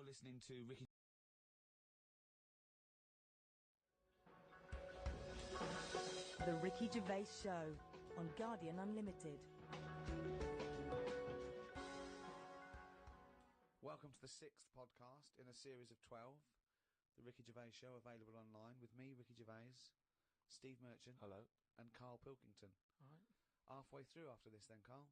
You're listening to Ricky. The Ricky Gervais Show on Guardian Unlimited. Welcome to the 6th podcast in a series of 12. The Ricky Gervais Show, available online with me, Ricky Gervais, Steve Merchant. Hello. And Carl Pilkington. All right. Halfway through after this then, Carl.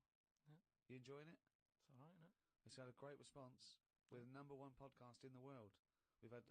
Yeah. You enjoying it? It's all right, isn't it? It's had a great response. We're the number one podcast in the world. We've had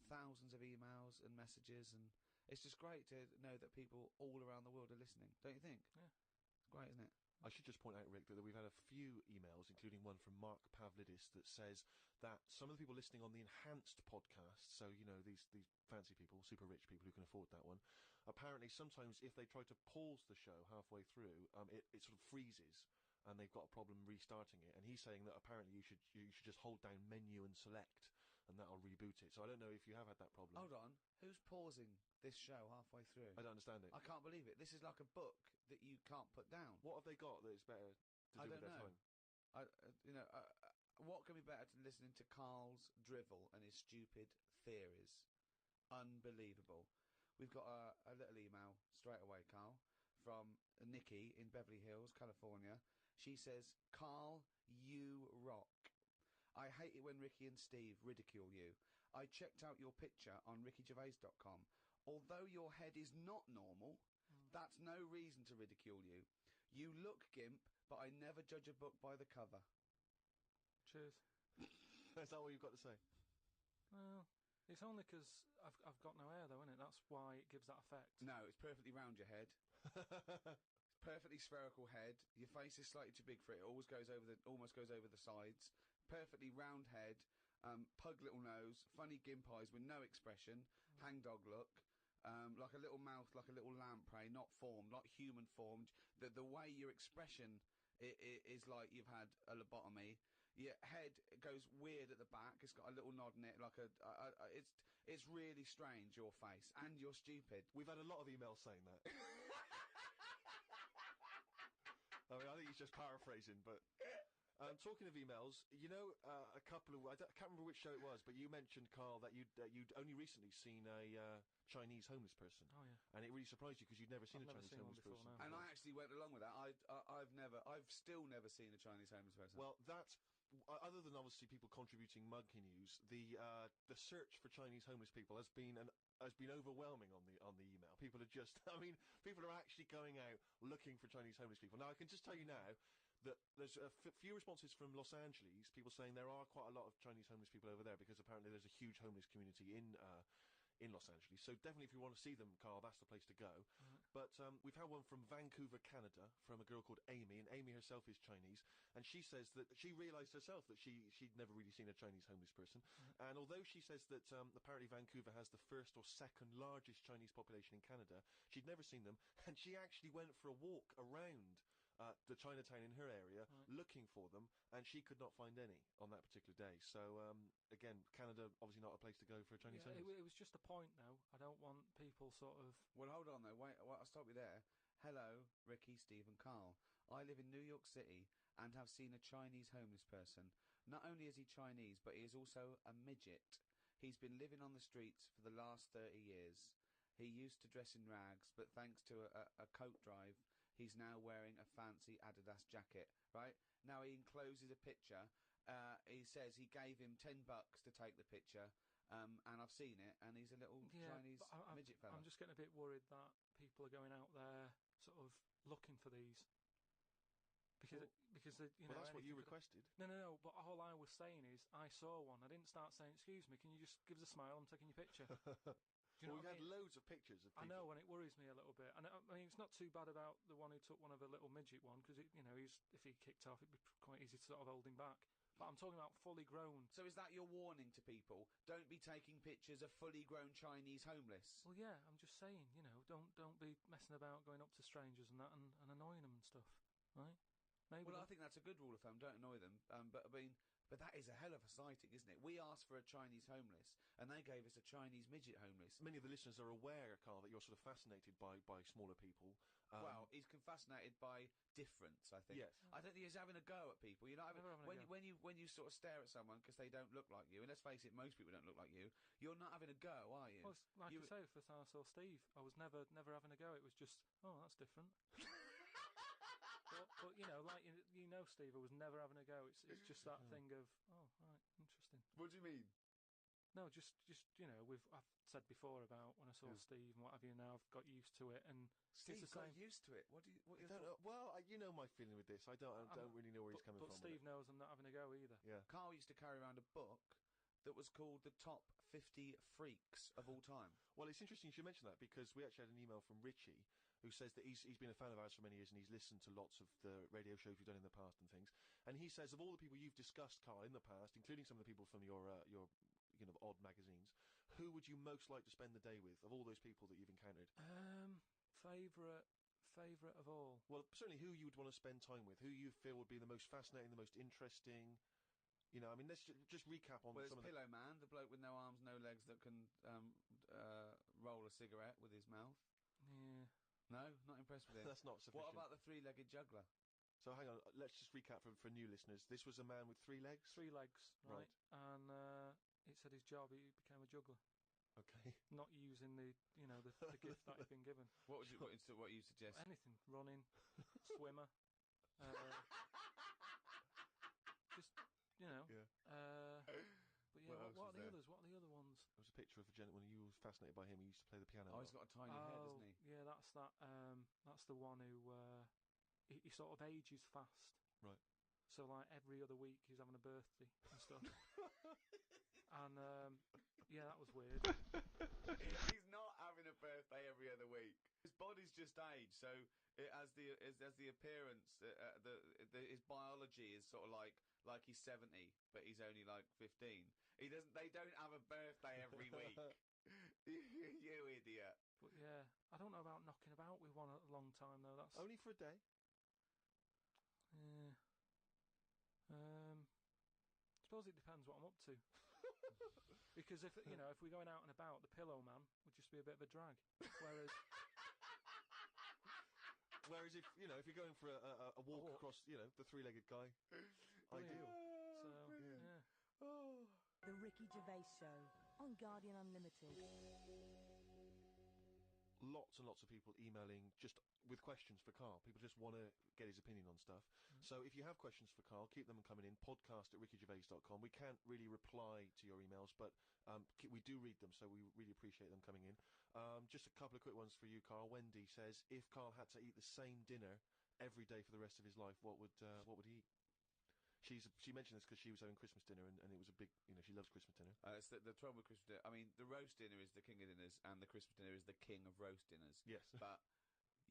thousands of emails and messages, and it's just great to know that people all around the world are listening. Don't you think? Yeah. It's great, isn't it? I should just point out, Rick, that we've had a few emails, including one from Mark Pavlidis, that says that some of the people listening on the enhanced podcast, so, you know, these fancy people, super rich people who can afford that one, apparently sometimes if they try to pause the show halfway through, it sort of freezes and they've got a problem restarting it. And he's saying that apparently you should just hold down menu and select, and that'll reboot it. So I don't know if you have had that problem. Hold on. Who's pausing this show halfway through? I don't understand it. I can't believe it. This is like a book that you can't put down. What have they got that is better to do with their time? What can be better than listening to Carl's drivel and his stupid theories? Unbelievable. We've got a little email straight away, Carl, from Nikki in Beverly Hills, California. She says, Carl, you rock. I hate it when Ricky and Steve ridicule you. I checked out your picture on rickygervais.com. Although your head is not normal, that's no reason to ridicule you. You look gimp, but I never judge a book by the cover. Cheers. Is that what you've got to say? Well, it's only because I've got no hair, though, isn't it? That's why it gives that effect. No, it's perfectly round your head. Perfectly spherical head. Your face is slightly too big for it. It almost goes over the sides. Perfectly round head. Pug little nose. Funny gimp eyes with no expression. Hangdog look. Like a little mouth, like a little lamprey, not formed, not human formed. The way your expression is like you've had a lobotomy. Your head goes weird at the back. It's got a little nod in it, like it's really strange, your face, and you're stupid. We've had a lot of emails saying that. I mean, I think he's just paraphrasing, but talking of emails, you know, a couple of I can't remember which show it was, but you mentioned, Carl, that you'd only recently seen a Chinese homeless person. Oh yeah, and it really surprised you because you'd never seen a Chinese homeless person. No. And I actually went along with that. I've still never seen a Chinese homeless person. Well, that's other than obviously people contributing mug news, the search for Chinese homeless people has been overwhelming on the email. People are just, I mean, people are actually going out looking for Chinese homeless people. Now, I can just tell you now that there's a few responses from Los Angeles, people saying there are quite a lot of Chinese homeless people over there because apparently there's a huge homeless community in Los Angeles. So definitely if you want to see them, Carl, that's the place to go. Right. But we've had one from Vancouver, Canada, from a girl called Amy, and Amy herself is Chinese, and she says that she realised herself that she'd never really seen a Chinese homeless person. Right. And although she says that apparently Vancouver has the first or second largest Chinese population in Canada, she'd never seen them, and she actually went for a walk around the Chinatown in her area, looking for them, and she could not find any on that particular day. So, again, Canada, obviously not a place to go for a Chinese homeless. It was just a point, though. I don't want people sort of... Well, hold on, though. Wait, I'll stop you there. Hello, Ricky, Steve and Carl. I live in New York City and have seen a Chinese homeless person. Not only is he Chinese, but he is also a midget. He's been living on the streets for the last 30 years. He used to dress in rags, but thanks to a coat drive, he's now wearing a fancy Adidas jacket, right? Now he encloses a picture. He says he gave him $10 to take the picture, and I've seen it, and he's a little Chinese midget fella. I'm just getting a bit worried that people are going out there sort of looking for these. Because that's what you requested. No. But all I was saying is I saw one. I didn't start saying, "Excuse me, can you just give us a smile? I'm taking your picture." Well, we've had loads of pictures of people. I know, and it worries me a little bit. And I mean, it's not too bad about the one who took one of the little midget one, because if he kicked off, it'd be quite easy to sort of hold him back. But I'm talking about fully grown. So is that your warning to people? Don't be taking pictures of fully grown Chinese homeless. Well, yeah, I'm just saying, don't be messing about going up to strangers and that and annoying them and stuff, right? Maybe. Well, I think that's a good rule of thumb. Don't annoy them. But I mean, But that is a hell of a sighting, isn't it? We asked for a Chinese homeless, and they gave us a Chinese midget homeless. Many of the listeners are aware, Carl, that you're sort of fascinated by smaller people. Well, he's fascinated by difference, I think. Yes. I don't think he's having a go at people. You're not having, Never having a go. when you sort of stare at someone because they don't look like you, and let's face it, most people don't look like you. You're not having a go, are you? Well, it's like You- I say, first time I saw Steve, I was never having a go. It was just, oh, that's different. but you know, like you know, Steve, I was never having a go. It's just that thing of, oh, right, interesting. What do you mean? No, just you know, I've said before about when I saw Steve and what have you. Now I've got used to it, and Steve it's the got same. used to it. What do you? What I your don't know. Well, you know my feeling with this. I don't really know where he's coming But from. Steve knows I'm not having a go either. Yeah. Carl used to carry around a book that was called the top 50 freaks of all time. Well, it's interesting you should mention that because we actually had an email from Richie who says that he's been a fan of ours for many years and he's listened to lots of the radio shows we've done in the past and things. And he says of all the people you've discussed, Carl, in the past, including some of the people from your odd magazines, who would you most like to spend the day with of all those people that you've encountered? Favorite of all. Well, certainly who you would want to spend time with, who you feel would be the most fascinating, the most interesting. You know, I mean, let's just recap on Well, some there's of Pillow Man, the bloke with no arms, no legs that can roll a cigarette with his mouth. Yeah. No, not impressed with him. That's not sufficient. What about the three-legged juggler? So hang on, let's just recap for new listeners. This was a man with 3 legs? 3 legs, right? Right. And it said his job, he became a juggler. Okay. Not using the gift that he'd been given. What would you suggest? Anything. Running, swimmer. Just, you know. Yeah. But yeah, What else what are was the there? others? What are the other ones? There was a picture of a gentleman you were fascinated by him. He used to play the piano. Oh, he's got a tiny head, doesn't he? Yeah, that's the one who he sort of ages fast. Right. So like every other week he's having a birthday and stuff. And yeah, that was weird. He's not having a birthday every other week. His body's just aged, so it has the appearance. His biology is sort of like he's 70, but he's only like 15. They don't have a birthday every week. You idiot. But yeah, I don't know about knocking about with one a long time though. That's Only for a day? yeah. Suppose it depends what I'm up to. Because if we're going out and about, the Pillow Man would just be a bit of a drag. Whereas if you're going for a walk across, the 3-legged guy, ideal. So yeah. The Ricky Gervais Show on Guardian Unlimited. Lots and lots of people emailing just with questions for Carl. People just want to get his opinion on stuff. So if you have questions for Carl, keep them coming in. podcast@rickygervais.com. We can't really reply to your emails, but we do read them, so we really appreciate them coming in. Just a couple of quick ones for you, Carl. Wendy says, if Carl had to eat the same dinner every day for the rest of his life, what would he eat? She mentioned this because she was having Christmas dinner and it was a big, she loves Christmas dinner. It's the trouble with Christmas dinner. I mean, the roast dinner is the king of dinners, and the Christmas dinner is the king of roast dinners. Yes. But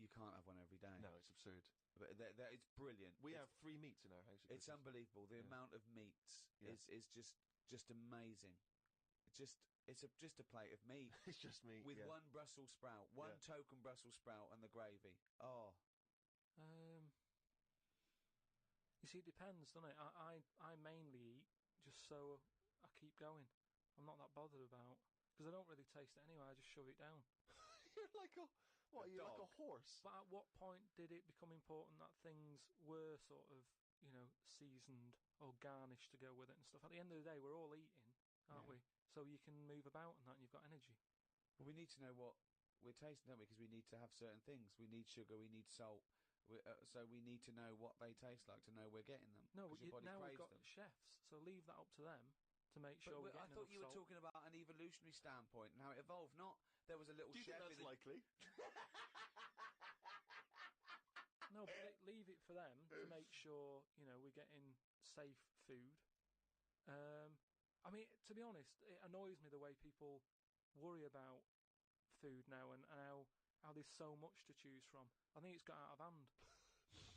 you can't have one every day. No, it's absurd. But it's brilliant. We have 3 meats in our house. It's unbelievable. The amount of meats is just amazing. It's just a plate of meat. It's just meat with one Brussels sprout, one token Brussels sprout, and the gravy. Oh. You see, it depends, doesn't it? I mainly eat just so I keep going. I'm not that bothered about because I don't really taste it anyway. I just shove it down. You're like a you're like a horse. But at what point did it become important that things were sort of seasoned or garnished to go with it and stuff? At the end of the day, we're all eating, aren't we? So you can move about and that, and you've got energy. Well, we need to know what we're tasting, don't we? Because we need to have certain things. We need sugar. We need salt. So we need to know what they taste like to know we're getting them. No, but now we've got them. chefs, so leave that up to them to make sure we're I getting thought enough you were salt. talking about an evolutionary standpoint and how it evolved. Not there was a little Do you chef. think that's likely? No, but leave it for them to make sure we're getting safe food. I mean, to be honest, it annoys me the way people worry about food now and how there's so much to choose from. I think it's got out of hand.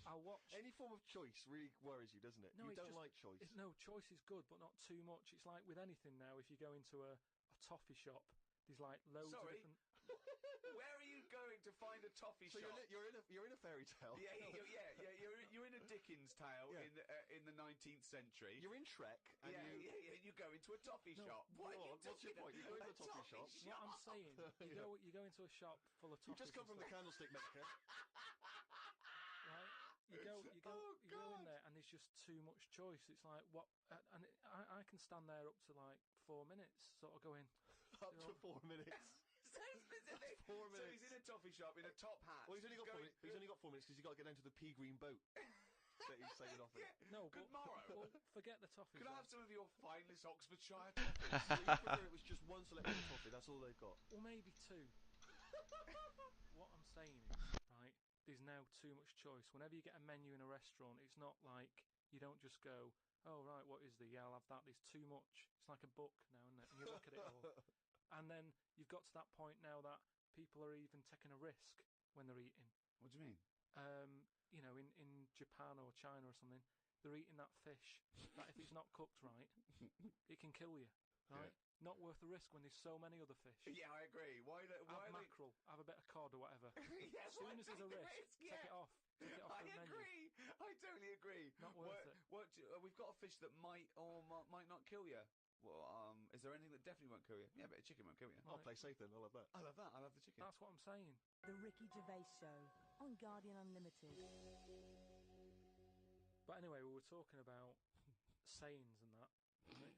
I'll watch Any form of choice really worries you, doesn't it? No, you it's don't just- like choice. No, choice is good, but not too much. It's like with anything now. If you go into a toffee shop, there's like loads of Sorry, different. Where are you going to find a toffee So shop? you're in a fairy tale. Yeah, you're in a Dickens tale Yeah. in the 19th century. You're in Shrek, and you go into a toffee No, shop. What are you what's your talking point? You go into a about? toffee shop. What I'm saying, you go into a shop full of You toffees. just come from the and candlestick maker. stuff, right? You go Oh, in God. there, and there's just too much choice. It's like what, and I can stand there up to like 4 minutes, sort of going. Up to 4 minutes. So specific. 4 So minutes. he's in a toffee shop in a top hat. Well, he's only got 4 minutes. He's only got 4 minutes because he's got to get down to the pea green boat that he's sailing off in. Yeah. No, Good but morrow. well, forget the toffees. Could I then. have some of your finest Oxfordshire toffees? So you prefer it was just one selection of toffee, that's all they've got. Well, maybe two. What I'm saying is, right, there's now too much choice. Whenever you get a menu in a restaurant, it's not like you don't just go, oh, right, what is the? Yeah, I'll have that. There's too much. It's like a book now, isn't it? And you look at it all. And then you've got to that point now that people are even taking a risk when they're eating. What do you mean? In Japan or China or something, they're eating that fish that if it's not cooked right, it can kill you, right? Not worth the risk when there's so many other fish. Yeah, I agree. Why Have mackerel, have a bit of cod or whatever. Yeah, As soon as there's a risk, take it off. Take it off I the menu. agree. I totally agree. Not worth it. We've got a fish that might or might not kill you. Well, is there anything that definitely won't kill you? Yeah, but a chicken won't kill you. I'll play safe then, I'll have that. I love that. I love the chicken. That's what I'm saying. The Ricky Gervais Show on Guardian Unlimited. But anyway, we were talking about sayings and that. Right?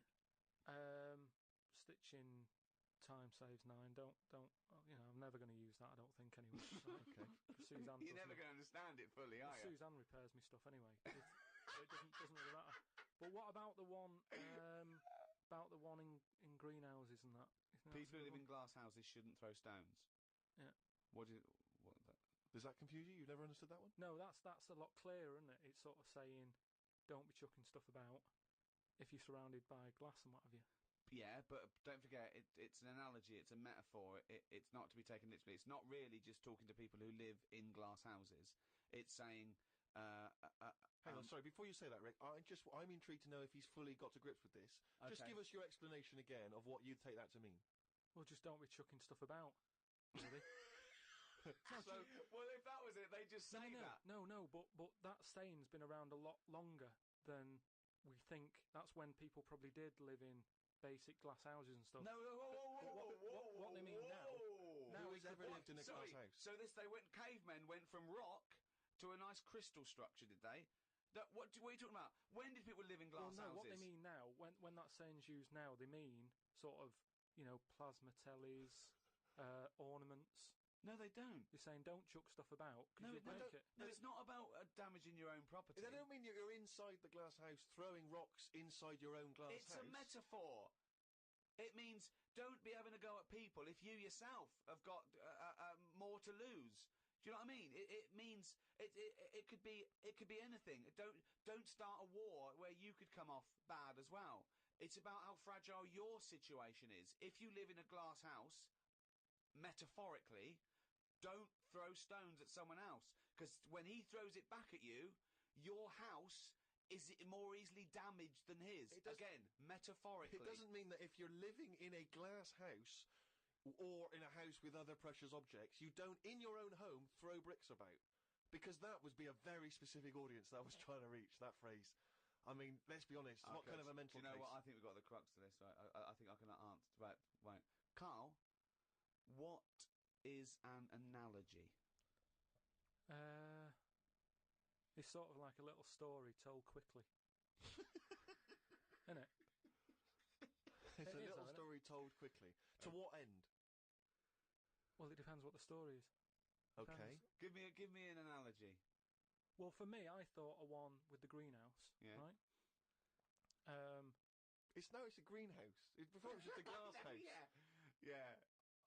Stitching time saves 9. Don't. I'm never going to use that. I don't think anyway. Okay. Suzanne. You're never going to understand it fully, are you? Suzanne repairs me stuff anyway. It doesn't really matter. But what about the one? In greenhouses and that? Isn't that People who a good live in one? glass houses shouldn't throw stones. Yeah. What? Does that confuse you? You've never understood that one? No, that's a lot clearer, isn't it? It's sort of saying, don't be chucking stuff about if you're surrounded by glass and what have you. Yeah, but don't forget, it's an analogy, it's a metaphor. It's not to be taken literally. It's not really just talking to people who live in glass houses. It's saying. Hang on, sorry, before you say that, Rick, I'm intrigued to know if he's fully got to grips with this. Just Okay. give us your explanation again of what you'd take that to mean. Well, just don't be chucking stuff about. Really? So, well, if that was it, they just say that. No, but that saying's been around a lot longer than we think. That's when people probably did live in basic glass houses and stuff. No, What they mean now- Who it's has ever the lived in a glass house? So cavemen went from rock to a nice crystal structure, did they? What are you talking about? When did people live in glass Well, no, houses? what they mean now, when that saying's used now, they mean sort of, plasma tellies, ornaments. No, they don't. You're saying don't chuck stuff about because you'll break it. No, it's not about damaging your own property. They don't mean you're inside the glass house throwing rocks inside your own glass It's house. a metaphor. It means don't be having a go at people if you yourself have got more to lose. Do you know what I mean? It means it could be anything. Don't start a war where you could come off bad as well. It's about how fragile your situation is. If you live in a glass house, metaphorically, don't throw stones at someone else, because when he throws it back at you, your house is more easily damaged than his. Again, metaphorically. It doesn't mean that if you're living in a glass house or in a house with other precious objects, you don't, in your own home, throw bricks about. Because that would be a very specific audience that I was trying to reach, that phrase. I mean, let's be honest, what kind of a mental Do you know case? what? I think we've got the crux to this. Right? I think I can answer. Right. Carl, what is an analogy? It's sort of like a little story told quickly. Isn't it? It's a It is, little though, isn't it? story told quickly. To what end? Well, it depends what the story is. Okay. Depends. Give me an analogy. Well, for me, I thought a one with the greenhouse, Yeah. right? It's a greenhouse. Before it was just a glass house. Yeah.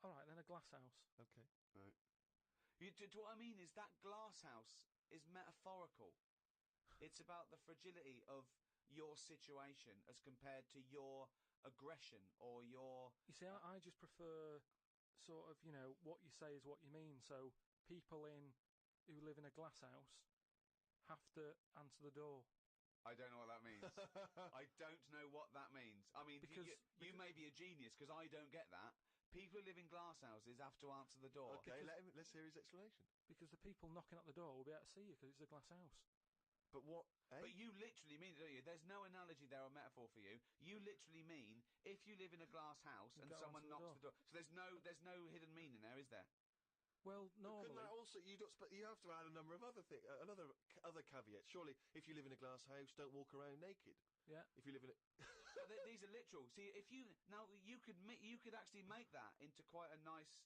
All right, then a glass house. Okay. Right. What I mean is that glass house is metaphorical. It's about the fragility of your situation as compared to your aggression or your. You see, I just prefer sort of, what you say is what you mean. So people who live in a glass house have to answer the door. I don't know what that means. I don't know what that means. I mean, Because you may be a genius because I don't get that. people who live in glass houses have to answer the door. Okay, let's hear his explanation. Because the people knocking at the door will be able to see you because it's a glass house. But what? But you literally mean it, don't you? There's no analogy there or metaphor for you. You literally mean if you live in a glass house and go someone onto the knocks the door. So there's no hidden meaning there, is there? Well, Couldn't normally, that also you have to add a number of other other caveats. Surely, if you live in a glass house, don't walk around naked. yeah. If you live in a But these are literal. See, if you could actually make that into quite a nice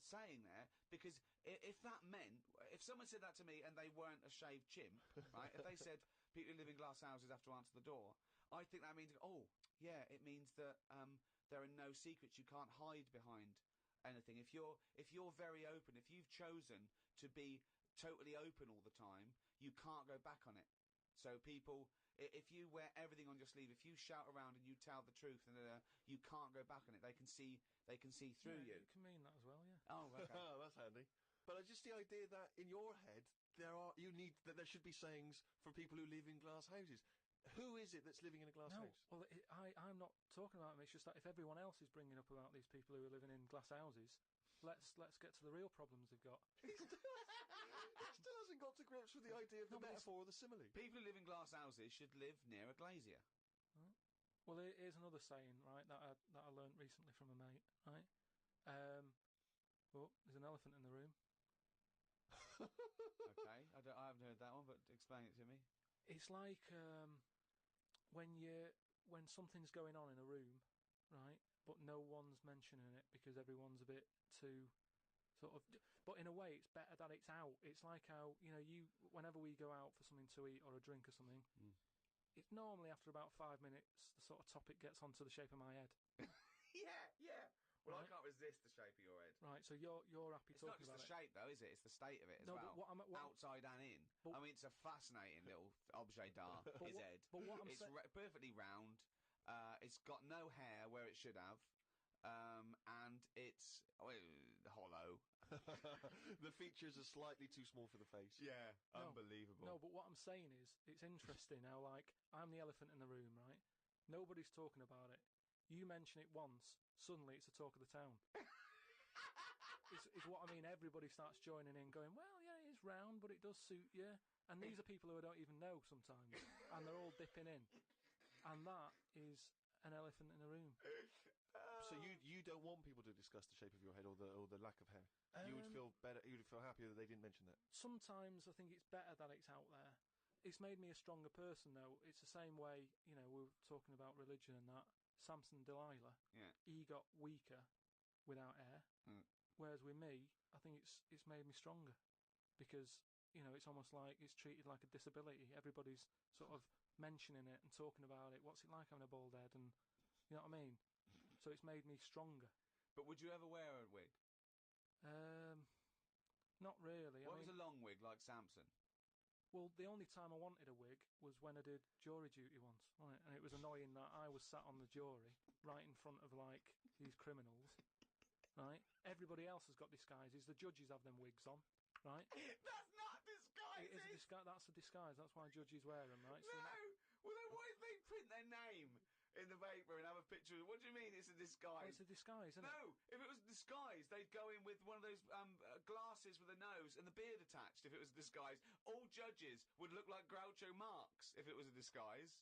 saying there, because if that meant, if someone said that to me and they weren't a shaved chimp, right? If they said people who live in glass houses have to answer the door, I think that means, oh yeah, it means that there are no secrets. You can't hide behind anything. If you're very open, if you've chosen to be totally open all the time, you can't go back on it. So people, if you wear everything on your sleeve, if you shout around and you tell the truth, and you can't go back on it. They can see through you. It can mean that as well, yeah. Oh, okay. oh, that's handy. But just the idea that in your head there should be sayings for people who live in glass houses. Who is it that's living in a glass No, house? well, I'm not talking about them. It's just that if everyone else is bringing up about these people who are living in glass houses, let's get to the real problems they've got. He still hasn't got to grips with the idea of the metaphor or the simile. People who live in glass houses should live near a glazier. Right. Well, here's another saying, right, that I learnt recently from a mate, right? Well, there's an elephant in the room. Okay, I haven't heard that one, but explain it to me. It's like when something's going on in a room, right, but no one's mentioning it because everyone's a bit too sort of. But in a way, it's better that it's out. It's like how whenever we go out for something to eat or a drink or something, it's normally after about 5 minutes the sort of topic gets onto the shape of my head. yeah. Well, Right. I can't resist the shape of your head. Right, so you're happy It's not talking just about the it. shape, though, is it? It's the state of it as No, well. but Outside and in. But- I mean, it's a fascinating little objet d'art, his what- head. but what I'm it's sa- perfectly round. It's got no hair where it should have. And it's hollow. The features are slightly too small for the face. Yeah, No. unbelievable. No, but what I'm saying is, it's interesting how, like, I'm the elephant in the room, right? Nobody's talking about it. You mention it once, suddenly it's the talk of the town. It's what I mean. Everybody starts joining in, going, well, yeah, it is round, but it does suit you. And these are people who I don't even know sometimes, and they're all dipping in. And that is an elephant in the room. So you don't want people to discuss the shape of your head or the lack of hair. You would feel better. You would feel happier that they didn't mention that. Sometimes I think it's better that it's out there. It's made me a stronger person, though. It's the same way, we were talking about religion and that. Samson Delilah, Yeah. he got weaker without hair. Mm. Whereas with me, I think it's made me stronger. Because, it's almost like it's treated like a disability. Everybody's sort of mentioning it and talking about it. What's it like having a bald head? And, you know what I mean? So it's made me stronger. But would you ever wear a wig? Not really. What was a long wig like Samson? Well, the only time I wanted a wig was when I did jury duty once, right? And it was annoying that I was sat on the jury right in front of, like, these criminals, right? Everybody else has got disguises. The judges have them wigs on, right? That's not disguise. It is a disguise. That's a disguise. That's why judges wear them, right? So No. Well, then why did they print their name in the paper and have a picture? What do you mean it's a well, disguise? it's a disguise, isn't it? No, if it was a disguise, they'd go in with one of those glasses with a nose and the beard attached. If it was a disguise, all judges would look like Groucho Marx. If it was a disguise,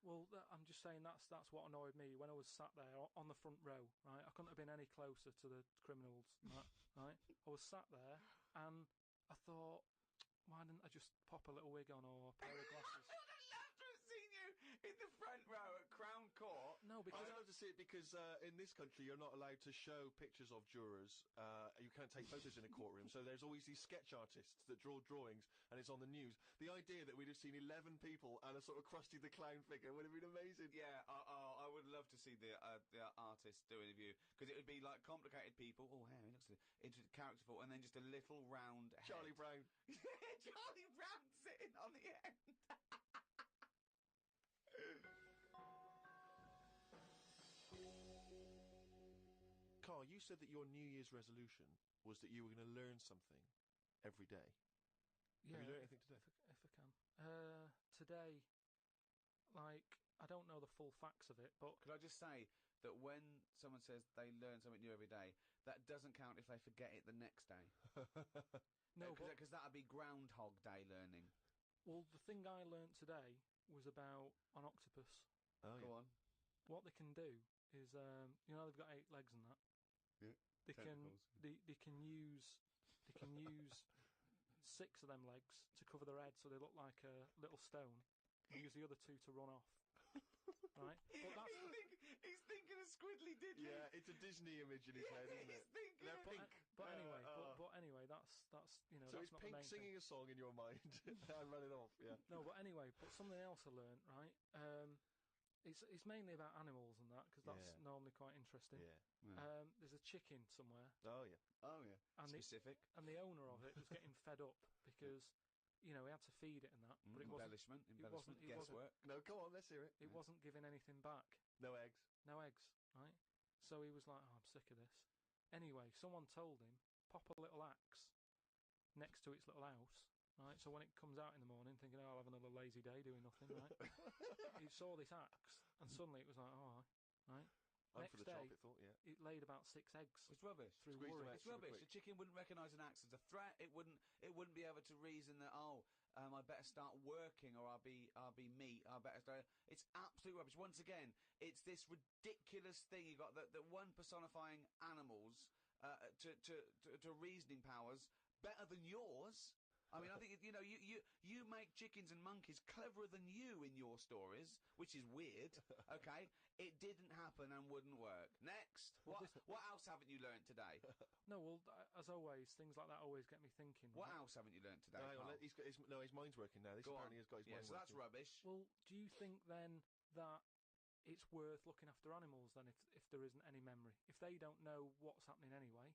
Well, I'm just saying that's what annoyed me when I was sat there on the front row, right? I couldn't have been any closer to the criminals, right? I was sat there and I thought, why didn't I just pop a little wig on or a pair of glasses? I'd love to have seen you in the front row at Crown Court. No, I because would love to see it because in this country you're not allowed to show pictures of jurors. You can't take photos in a courtroom, so there's always these sketch artists that draw drawings, and it's on the news. The idea that we'd have seen 11 people and a sort of Krusty the Clown figure would have been amazing. Yeah, I would love to see the artist doing a view, because it would be like complicated people. Oh, hey, he looks characterful, and then just a little round head. Charlie Brown. Charlie Brown sitting on the end. Carl, you said that your New Year's resolution was that you were going to learn something every day. yeah, Have you learned anything today? if I can. Today, like, I don't know the full facts of it, but Could I just say that when someone says they learn something new every day, that doesn't count if they forget it the next day. no, but Because that would be Groundhog Day learning. well, the thing I learnt today was about an octopus. Oh, Go yeah. on. What they can do is, you know, they've got 8 legs and that. Yeah, They tentacles. they can use 6 of them legs to cover their head, so they look like a little stone. And use the other 2 to run off. Right, but that's He's thinking of Squidly Diddly. Yeah, it's a Disney image in his head, isn't it? He's thinking They're of pink. but anyway, but anyway, that's you know So that's it's not Pink the main singing thing. a song in your mind and running off, yeah. No, but anyway, but something else I learnt, right? It's mainly about animals and that because that's Yeah. normally quite interesting. Yeah. There's a chicken somewhere, Oh, yeah. Oh, yeah. and Specific. the owner of it was getting fed up because you know he had to feed it and that, but it wasn't Embellishment. it wasn't- Guesswork. No, come on, let's hear it. it wasn't giving anything back. No eggs. No eggs, right? So he was like, oh, I'm sick of this. Anyway, someone told him, pop a little axe next to its little house, right? So when it comes out in the morning thinking, oh, I'll have another lazy day doing nothing, right? He saw this axe, and suddenly it was like, oh, right? I'm Next for the day, chocolate thought, yeah. it laid about 6 eggs It's rubbish. through Squeezed them worry. out. It's super rubbish. quick. The chicken wouldn't recognise an axe as a threat. It wouldn't be able to reason that I better start working or I'll be meat. I better start. It's absolute rubbish. Once again, it's this ridiculous thing you got that one personifying animals to reasoning powers better than yours. I mean, I think you make chickens and monkeys cleverer than you in your stories, which is weird. Okay, it didn't happen and wouldn't work. Next, Well, what else haven't you learnt today? No, well, as always, things like that always get me thinking. What right? else haven't you learnt today? No, hang on, Carl? he's got his mind's working now. This Go on. apparently has got his Yeah, mind so that's working. rubbish. Well, do you think then that it's worth looking after animals then if there isn't any memory? If they don't know what's happening anyway,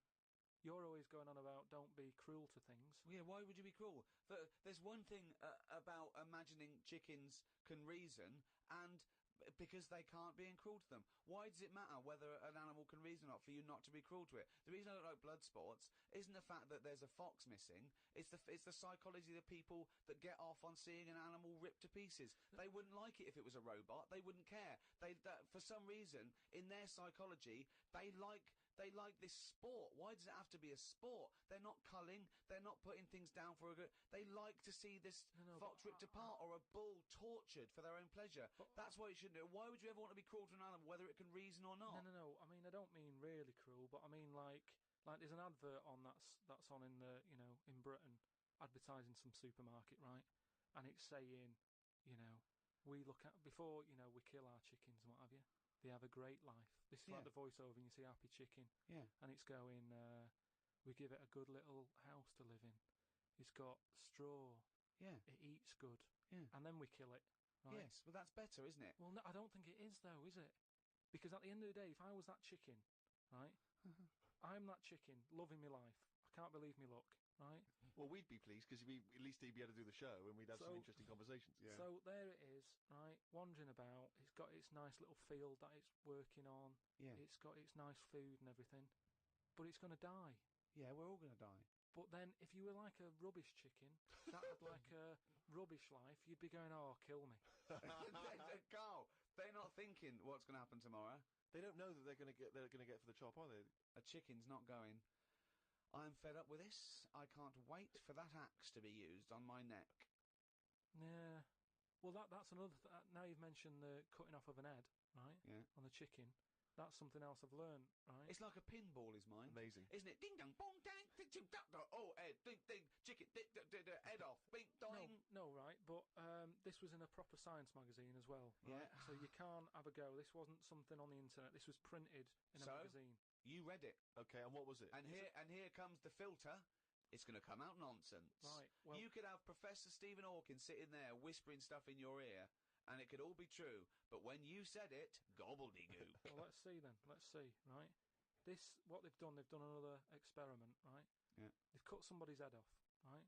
you're always going on about don't be cruel to things. Yeah, why would you be cruel? There's one thing about imagining chickens can reason, and because they can't, being cruel to them. Why does it matter whether an animal can reason or not for you not to be cruel to it? The reason I don't like blood sports isn't the fact that there's a fox missing. It's the psychology of the people that get off on seeing an animal ripped to pieces. They wouldn't like it if it was a robot. They wouldn't care. For some reason, in their psychology, they like this sport. Why does it have to be a sport? They're not culling. They're not putting things down for a good. They like to see this No, fox but ripped apart or a bull tortured for their own pleasure. That's why you shouldn't do it. Why would you ever want to be cruel to an animal, whether it can reason or not? No. I mean, I don't mean really cruel, but I mean like there's an advert on that's on in the in Britain, advertising some supermarket, right? And it's saying, we look at before we kill our chickens and what have you. They have a great life. This is like Yeah. the voiceover, and you see Happy Chicken, Yeah. and it's going. We give it a good little house to live in. It's got straw. Yeah. It eats good. Yeah. And then we kill it. Right? Yes, but that's better, isn't it? Well, no, I don't think it is, though, is it? Because at the end of the day, if I was that chicken, right, I'm that chicken, loving my life. I can't believe me luck, right? Well, we'd be pleased because at least he'd be able to do the show and we'd have some So- interesting conversations. Yeah. So there it is, right, wandering about. It's got its nice little field that it's working on. Yeah. It's got its nice food and everything. But it's going to die. Yeah, we're all going to die. But then, if you were like a rubbish chicken that had like a rubbish life, you'd be going, "Oh, kill me." Carl, they're not thinking what's going to happen tomorrow. They don't know that they're going to get for the chop, are they? A chicken's not going, I'm fed up with this. I can't wait for that axe to be used on my neck. Yeah. Well, that's another. Now you've mentioned the cutting off of an head, right? Yeah. On the chicken. That's something else I've learned, right? It's like a pinball is mine. Amazing. Isn't it? Ding dong, bong, dang, ding, ding, da, da. Oh, head, ding, ding, chicken, head off, bing, doing. No, right. But this was in a proper science magazine as well. Right? Yeah. So you can't have a go. This wasn't something on the internet. This was printed in a So? magazine. You read it. Okay, and what was it? And here comes the filter. It's going to come out nonsense. Right, well- you could have Professor Stephen Hawking sitting there whispering stuff in your ear, and it could all be true. But when you said it, gobbledygook. Well, let's see then. Let's see, right? What they've done another experiment, right? Yeah. They've cut somebody's head off, right?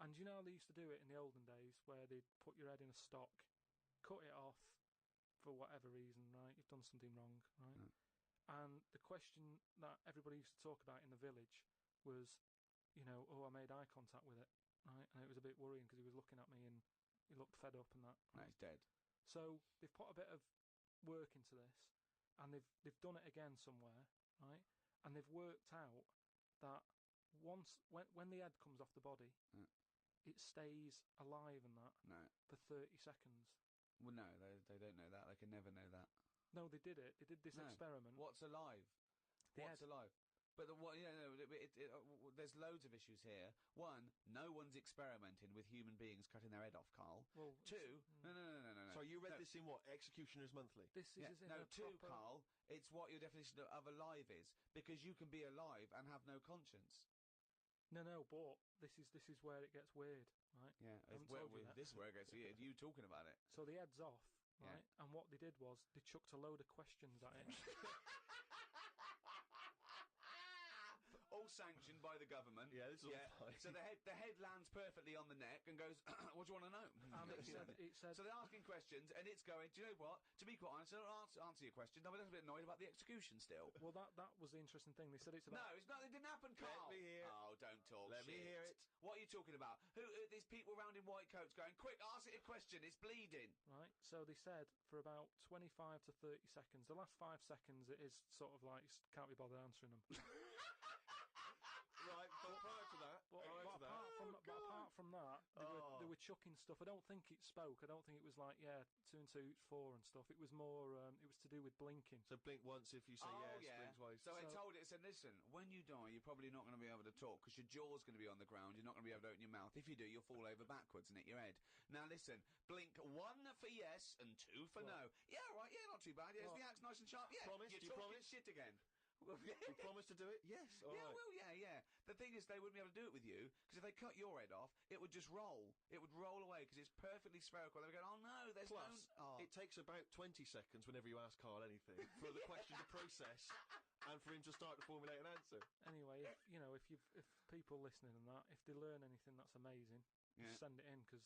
And you know how they used to do it in the olden days, where they'd put your head in a stock, cut it off for whatever reason, right? You've done something wrong, right? Yeah. And the question that everybody used to talk about in the village was, oh, I made eye contact with it, right? And it was a bit worrying because he was looking at me and he looked fed up and that. No, it's dead. So they've put a bit of work into this, and they've done it again somewhere, right? And they've worked out that when the head comes off the body, it stays alive and that No. for 30 seconds. Well, no, they don't know that. They can never know that. No, they did it. They did this No. experiment. What's alive? The What's head. alive? But there's loads of issues here. One, no one's experimenting with human beings cutting their head off, Carl. Well, Two, no. So you read No. this in what? Executioners Monthly? This is Yeah, in no, a two, proper... Carl. It's what your definition of alive is, because you can be alive and have no conscience. No, but this is where it gets weird, right? Yeah, haven't told you that. this is where it gets weird. You talking about it? So the head's off, Yeah. right? And what they did was they chucked a load of questions at it. All sanctioned by the government. Yeah, this is all fine. So the head lands perfectly on the neck and goes, "What do you want to know?" And it said So they're asking questions, and it's going, do you know what? To be quite honest, I don't answer your question. I'm a little bit annoyed about the execution still. well, that was the interesting thing. They said it's about... No, it's not. It didn't happen, Carl. me hear. Oh, don't talk Let me shit. hear it. What are you talking about? Who? These people around in white coats going, quick, ask it a question. It's bleeding. Right, so they said for about 25 to 30 seconds. The last 5 seconds, it is sort of like can't be bothered answering them. Right, but prior to that, But apart from that, they were chucking stuff. I don't think it spoke. I don't think it was like 2 and 2 is 4 and stuff. It was more. It was to do with blinking. So blink once if you say yes, blink twice. So I told it, said, listen, when you die, you're probably not going to be able to talk because your jaw's going to be on the ground. You're not going to be able to open your mouth. If you do, you'll fall over backwards and hit your head. Now listen, blink 1 for yes and 2 for no. Yeah, right. Yeah, not too bad. Yeah, is the axe nice and sharp? Yeah. Promise? You're Do you talking promise? shit again. You promise to do it? Yes. All Yeah, right. well, yeah. The thing is, they wouldn't be able to do it with you, because if they cut your head off, it would just roll. It would roll away, because it's perfectly spherical. They would go, oh no, there's Plus, no... Oh. it takes about 20 seconds whenever you ask Carl anything for the question to process and for him to start to formulate an answer. Anyway, if people listening and that, if they learn anything, that's amazing. Yeah. Just send it in because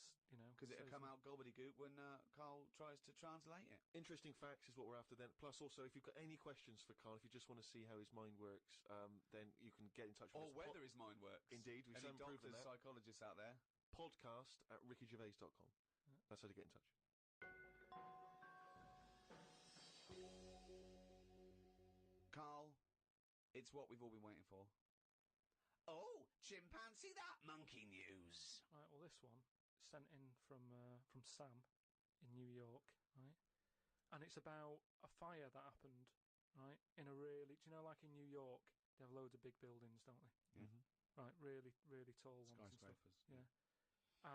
Because it'll come out gobbledygook when Carl tries to translate it. Interesting facts is what we're after then. Plus, also, if you've got any questions for Carl, if you just want to see how his mind works, then you can get in touch with Or us. whether his mind works. Indeed, we've Any some proof of doctors, that. psychologists out there. Podcast at rickygervais.com. That's how to get in touch. Carl, it's what we've all been waiting for. Oh, chimpanzee that monkey news. Right, well, this one sent in from Sam in New York, right? And it's about a fire that happened, right? In a really, do you know, like in New York, they have loads of big buildings, don't they? Yeah. Right, really, really tall ones and stuff. Skyscrapers. Yeah.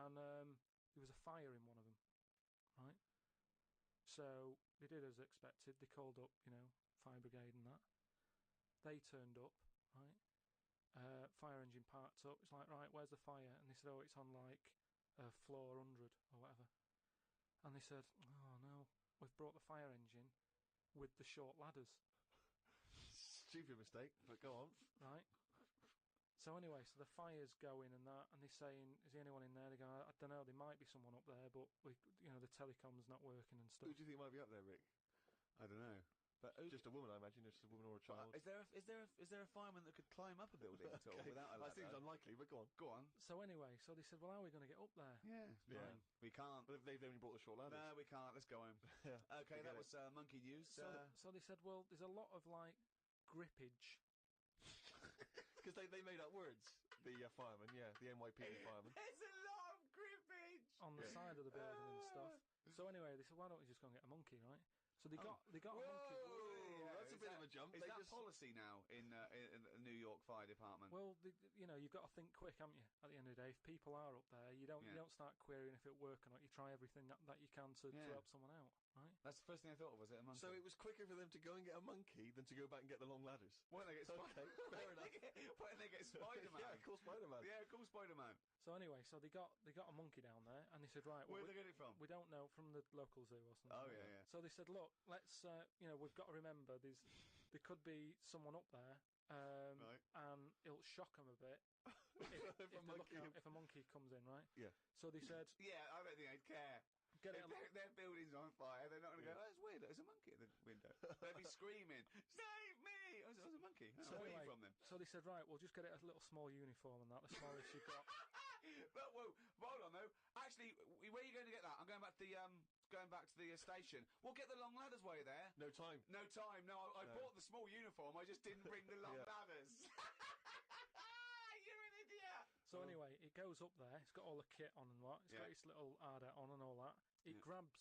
And there was a fire in one of them, right? So they did as expected. They called up, fire brigade and that. They turned up, right? Fire engine parked up. It's like, right, where's the fire? And they said, oh, it's on like floor 100 or whatever. And they said, oh no, we've brought the fire engine with the short ladders. Stupid mistake, but go on. Right. So anyway, so the fire's going and that, and they're saying, is there anyone in there? They go, I don't know, there might be someone up there, but the telecom's not working and stuff. Who do you think might be up there, Rick? I don't know. But Just a woman, I imagine. Just a woman or a child. Is there a fireman that could climb up a building at all without a ladder? That seems unlikely, but go on. Go on. So anyway, so they said, well, how are we going to get up there? Yeah. Yeah. Fine. We can't. But they've only brought the short ladders. No, we can't. Let's go home. Yeah. Okay, Forget that it. was monkey news. So they said, well, there's a lot of like grippage. Because they made up words. The firemen, yeah, the NYPD firemen. There's a lot of grippage On the side of the building and stuff. So anyway, they said, why don't we just go and get a monkey, right? So they got a monkey. Yeah, That's a bit of a jump. Is They that just- policy now in the New York Fire Department? Well, you've got to think quick, haven't you? At the end of the day, if people are up there, you don't start querying if it'll work or not. You try everything that you can to help someone out, right? That's the first thing I thought of. Was it a monkey? So it was quicker for them to go and get a monkey than to go back and get the long ladders. Why don't they get Okay, fair enough. Why don't they get Spider-Man? Yeah, call Spider-Man. Yeah, call Spider-Man. So anyway, so they got a monkey down there, and they said, right, Where well, did they get it from? we don't know, from the local zoo or something. Oh, like yeah, that. yeah. So they said, look, let's we've got to remember there could be someone up there, Right. and it'll shock them a bit if a monkey comes in, right? Yeah. So they said, Yeah, I don't think they'd care. get If it. their building's on fire, they're not going to go, oh, it's weird, there's a monkey at the window. They'd be screaming, save me! Oh, there's a monkey. So Where are you anyway, from then? So they said, right, we'll just get it a little small uniform and that, the smallest you've got. But, whoa, hold on though. Actually, where are you going to get that? I'm going back to the station. We'll get the long ladders while you're there. No time. No time. No, I No. bought the small uniform. I just didn't bring the long Yeah. ladders. You're an idiot. So anyway, it goes up there. It's got all the kit on and what. It's got Yeah. its little ardent on and all that. It Yeah. grabs.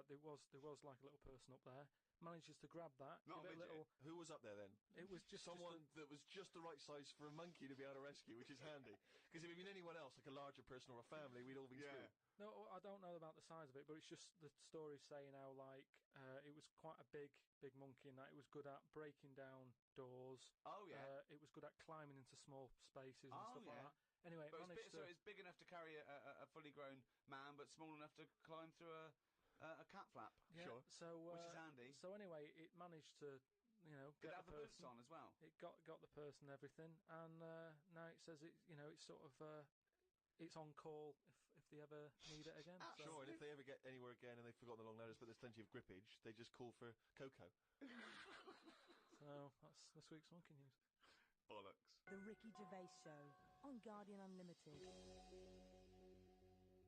There was like a little person up there. Manages to grab that. Not give a it midget. little. Who was up there then? It was just Someone that was just the right size for a monkey to be able to rescue, which is handy. Because if it had been anyone else, like a larger person or a family, we'd all been screwed. No, I don't know about the size of it, but it's just the story saying how like it was quite a big monkey and that it was good at breaking down doors. Oh yeah. It was good at climbing into small spaces and Oh, stuff like yeah. that. Anyway, it But managed so it's big enough to carry a fully grown man, but small enough to climb through a cat flap. yeah, Sure. So Which is handy. So anyway, it managed to Did it get have the boots person. on as well? It got the person and everything, and now it says it's sort of it's on call if they ever need it again. So. Sure, and if they ever get anywhere again and they've forgotten the long ladders, but there's plenty of grippage, they just call for Coco. So that's this week's monkey news. Bollocks. The Ricky Gervais Show on Guardian Unlimited.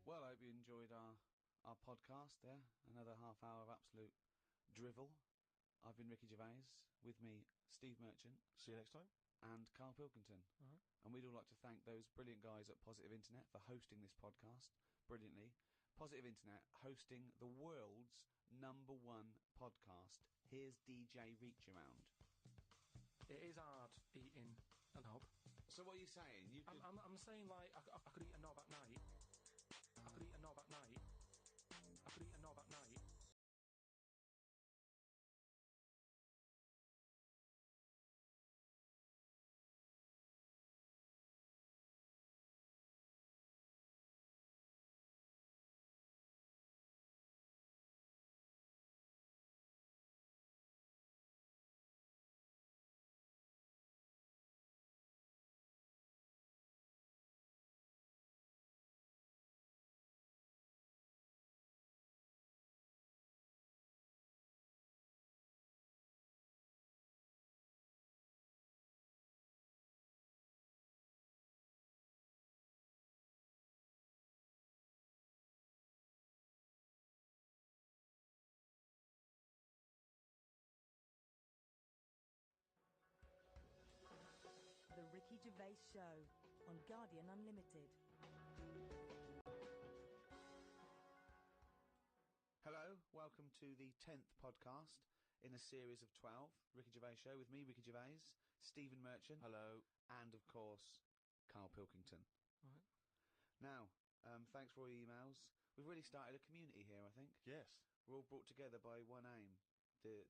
Well, I hope you enjoyed our podcast there. Another half hour of absolute drivel. I've been Ricky Gervais. With me, Steve Merchant See you next time. and Carl Pilkington. Alright. And we'd all like to thank those brilliant guys at Positive Internet for hosting this podcast brilliantly. Positive Internet hosting the world's #1 podcast. Here's DJ Reach Around. It is hard eating a knob. So what are you saying? You could... I'm saying like I could eat a knob at night. I could eat a knob at night. I could eat a knob at night. The Ricky Gervais Show on Guardian Unlimited. Hello, welcome to the 10th podcast in a series of 12. Ricky Gervais Show with me, Ricky Gervais, Stephen Merchant, Hello. and of course, Carl Pilkington. Right. Now, thanks for all your emails. We've really started a community here, I think. Yes. We're all brought together by one aim. The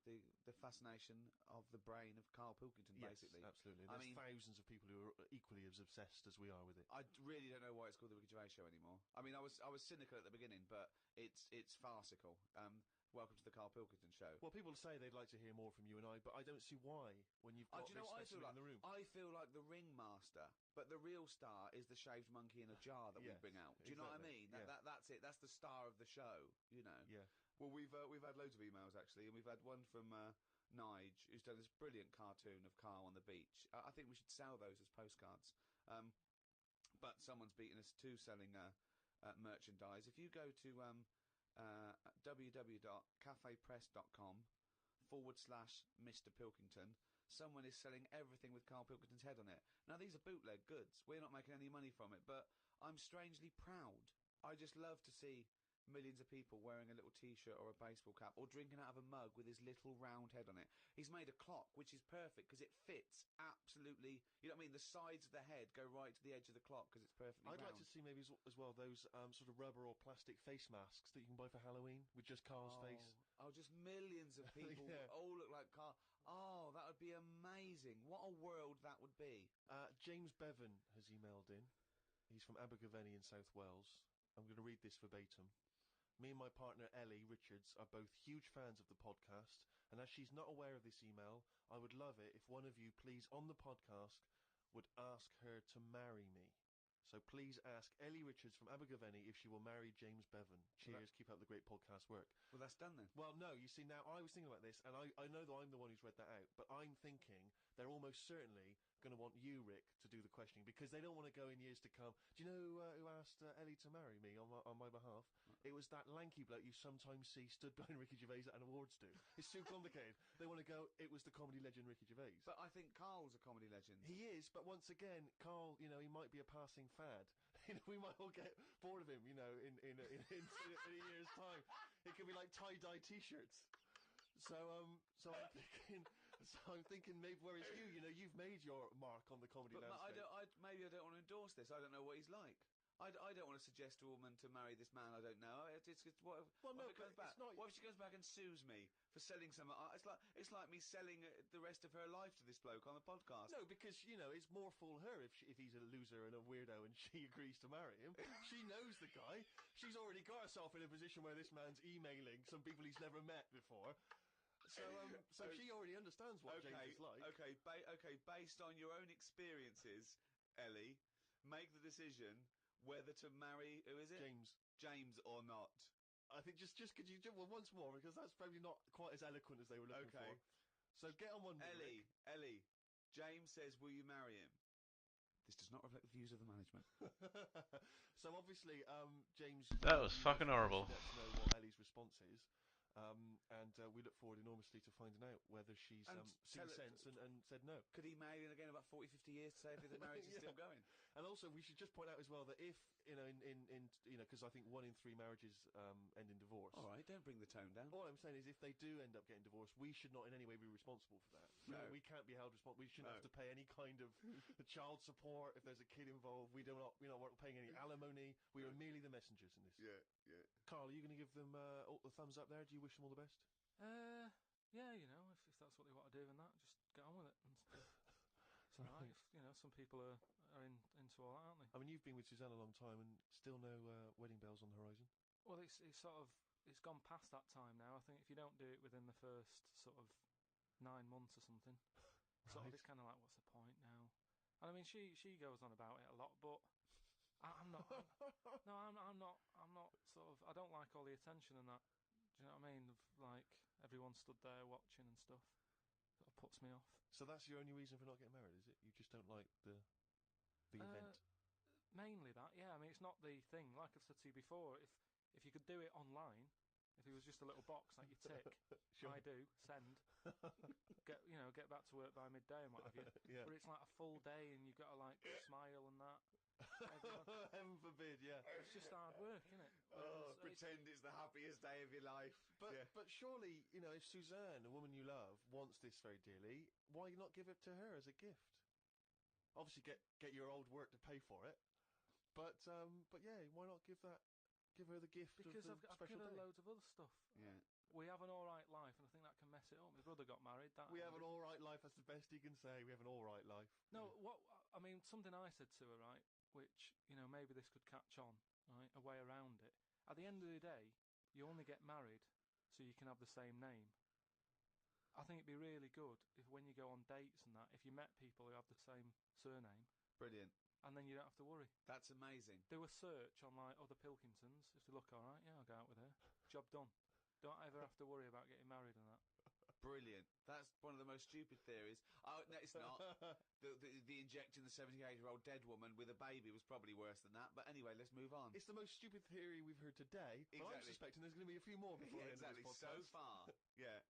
fascination of the brain of Carl Pilkington, basically. Absolutely. I There's mean- thousands of people who are equally as obsessed as we are with it. I really don't know why it's called the Ricky Gervais Show anymore. I mean, I was cynical at the beginning, but it's farcical. Welcome to the Carl Pilkington Show. Well, people say they'd like to hear more from you and I, but I don't see why when you've got Do you know what I this feel specimen like? in the room. I feel like the ringmaster, but the real star is the shaved monkey in a jar that we Yes, bring out. Do you know what I exactly, mean? yeah. That's it. That's the star of the show. You know. Yeah. Well, we've had loads of emails actually, and we've had one from Nige, who's done this brilliant cartoon of Carl on the beach. I think we should sell those as postcards. But someone's beaten us to selling merchandise. If you go to www.cafepress.com/Mr. Pilkington, someone is selling everything with Carl Pilkington's head on it. Now, these are bootleg goods. We're not making any money from it, but I'm strangely proud. I just love to see millions of people wearing a little T-shirt or a baseball cap or drinking out of a mug with his little round head on it. He's made a clock, which is perfect because it fits absolutely. You know what I mean? The sides of the head go right to the edge of the clock because it's perfectly I'd round. like to see maybe as well those sort of rubber or plastic face masks that you can buy for Halloween with just Carl's face. Oh, just millions of people Yeah. all look like Carl. Oh, that would be amazing. What a world that would be. James Bevan has emailed in. He's from Abergavenny in South Wales. I'm going to read this verbatim. Me and my partner Ellie Richards are both huge fans of the podcast, and as she's not aware of this email, I would love it if one of you, please, on the podcast, would ask her to marry me. So please ask Ellie Richards from Abergavenny if she will marry James Bevan. Cheers, keep up the great podcast work. Well, that's done then. Well, no, you see, now I was thinking about this, and I know that I'm the one who's read that out, but I'm thinking they're almost certainly going to want you, Rick, to do the questioning because they don't want to go in years to come. Do you know who asked Ellie to marry me on my behalf? It was that lanky bloke you sometimes see stood behind Ricky Gervais at an awards do. It's too complicated. They want to go, it was the comedy legend Ricky Gervais. But I think Carl's a comedy legend. He is, but once again, Carl, he might be a passing fad. We might all get bored of him, in a year's time. It could be like tie-dye T-shirts. So I'm thinking maybe whereas you've made your mark on the comedy landscape. Maybe I don't want to endorse this. I don't know what he's like. I don't want to suggest to a woman to marry this man I don't know. What if she comes back and sues me for selling some? It's like me selling the rest of her life to this bloke on the podcast. No, because it's more fool her if he's a loser and a weirdo and she agrees to marry him. She knows the guy. She's already got herself in a position where this man's emailing some people he's never met before. So she already understands what James is like. Okay. Based on your own experiences, Ellie, make the decision whether to marry, who is it? James or not. I think just could you once more, because that's probably not quite as eloquent as they were looking for. So get on one. Ellie, James says, will you marry him? This does not reflect the views of the management. So obviously, James... That was fucking horrible. Let us know what Ellie's response is. And we look forward enormously to finding out whether she's seen sense and said no. Could he marry again in about 40, 50 years to say if the marriage is still going? And also, we should just point out as well that if, because I think 1 in 3 marriages end in divorce. All right, don't bring the tone down. All I'm saying is if they do end up getting divorced, we should not in any way be responsible for that. No. We can't be held responsible. We shouldn't have to pay any kind of child support if there's a kid involved. We're not paying any alimony. We are merely the messengers in this. Yeah. Carl, are you going to give them all the thumbs up there? Do you wish them all the best? Yeah, if that's what they want to do and that, just get on with it. It's all right. Some people are into all that, aren't they? I mean, you've been with Suzanne a long time and still no wedding bells on the horizon. Well, it's gone past that time now. I think if you don't do it within the first sort of 9 months or something, sort of it's kind of like, what's the point now? And I mean, she goes on about it a lot, but I'm not. I'm not sort of. I don't like all the attention and that. Do you know what I mean? Like everyone stood there watching and stuff. Sort of puts me off. So that's your only reason for not getting married, is it? You just don't like the event? Mainly that, yeah. I mean, it's not the thing. Like I've said to you before, if you could do it online, if it was just a little box like you tick, Sure. I do, send, get back to work by midday and what have you. Yeah. But it's like a full day and you've got to like smile and that. Heaven forbid, yeah. It's just hard work, isn't it? Pretend it's the happiest day of your life. But surely, if Suzanne, a woman you love, wants this very dearly, why not give it to her as a gift? Obviously, get your old work to pay for it. But yeah, why not give her the gift because of the I've special given her day? loads of other stuff. Yeah. We have an all right life, and I think that can mess it up. My brother got married. We have an all right life. That's the best you can say. We have an all right life. No, something I said to her, right, which, maybe this could catch on, right, a way around it. At the end of the day, you only get married so you can have the same name. I think it'd be really good if when you go on dates and that, if you met people who have the same surname. Brilliant. And then you don't have to worry. That's amazing. Do a search on, like, other Pilkinsons. If they look all right, yeah, I'll go out with her. Job done. Don't ever have to worry about getting married and that. Brilliant. That's one of the most stupid theories. Oh, no, it's not. the injecting the 78-year-old dead woman with a baby was probably worse than that. But anyway, let's move on. It's the most stupid theory we've heard today. Exactly. But I'm suspecting there's going to be a few more before the end of this podcast. So far. Yeah.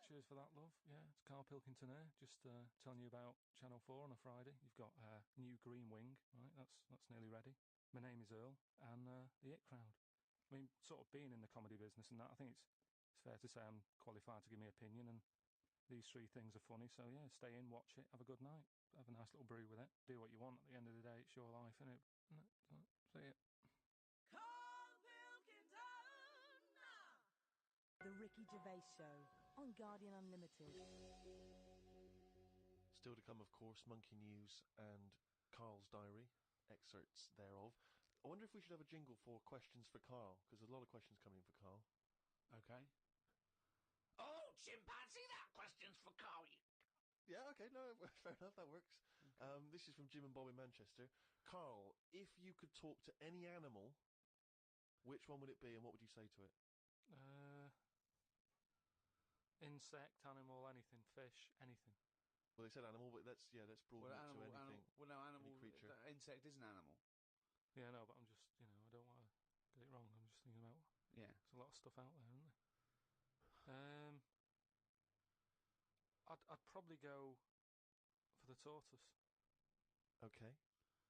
Cheers for that, love. Yeah, it's Carl Pilkington here. Just telling you about Channel 4 on a Friday. You've got new Green Wing, right? That's nearly ready. My name is Earl, and the It Crowd. I mean, sort of being in the comedy business and that, I think it's fair to say I'm qualified to give me opinion, and these 3 things are funny. So yeah, stay in, watch it, have a good night, have a nice little brew with it, do what you want. At the end of the day, it's your life, innit? See it. The Ricky Gervais Show on Guardian Unlimited. Still to come, of course, Monkey News and Carl's Diary, excerpts thereof. I wonder if we should have a jingle for questions for Carl, because there's a lot of questions coming in for Carl. Okay. Oh, chimpanzee, that question's for Carl. Yeah, okay, no, fair enough, that works. Okay. This is from Jim and Bob in Manchester. Carl, if you could talk to any animal, which one would it be and what would you say to it? In insect, animal, anything, fish, anything. Well, they said animal, but let's broaden it to anything. Well, no, animal. creature. Insect is an animal. Yeah, no, but I'm just, I don't want to get it wrong. I'm just thinking about Yeah. there's a lot of stuff out there, isn't there? I'd probably go for the tortoise. Okay.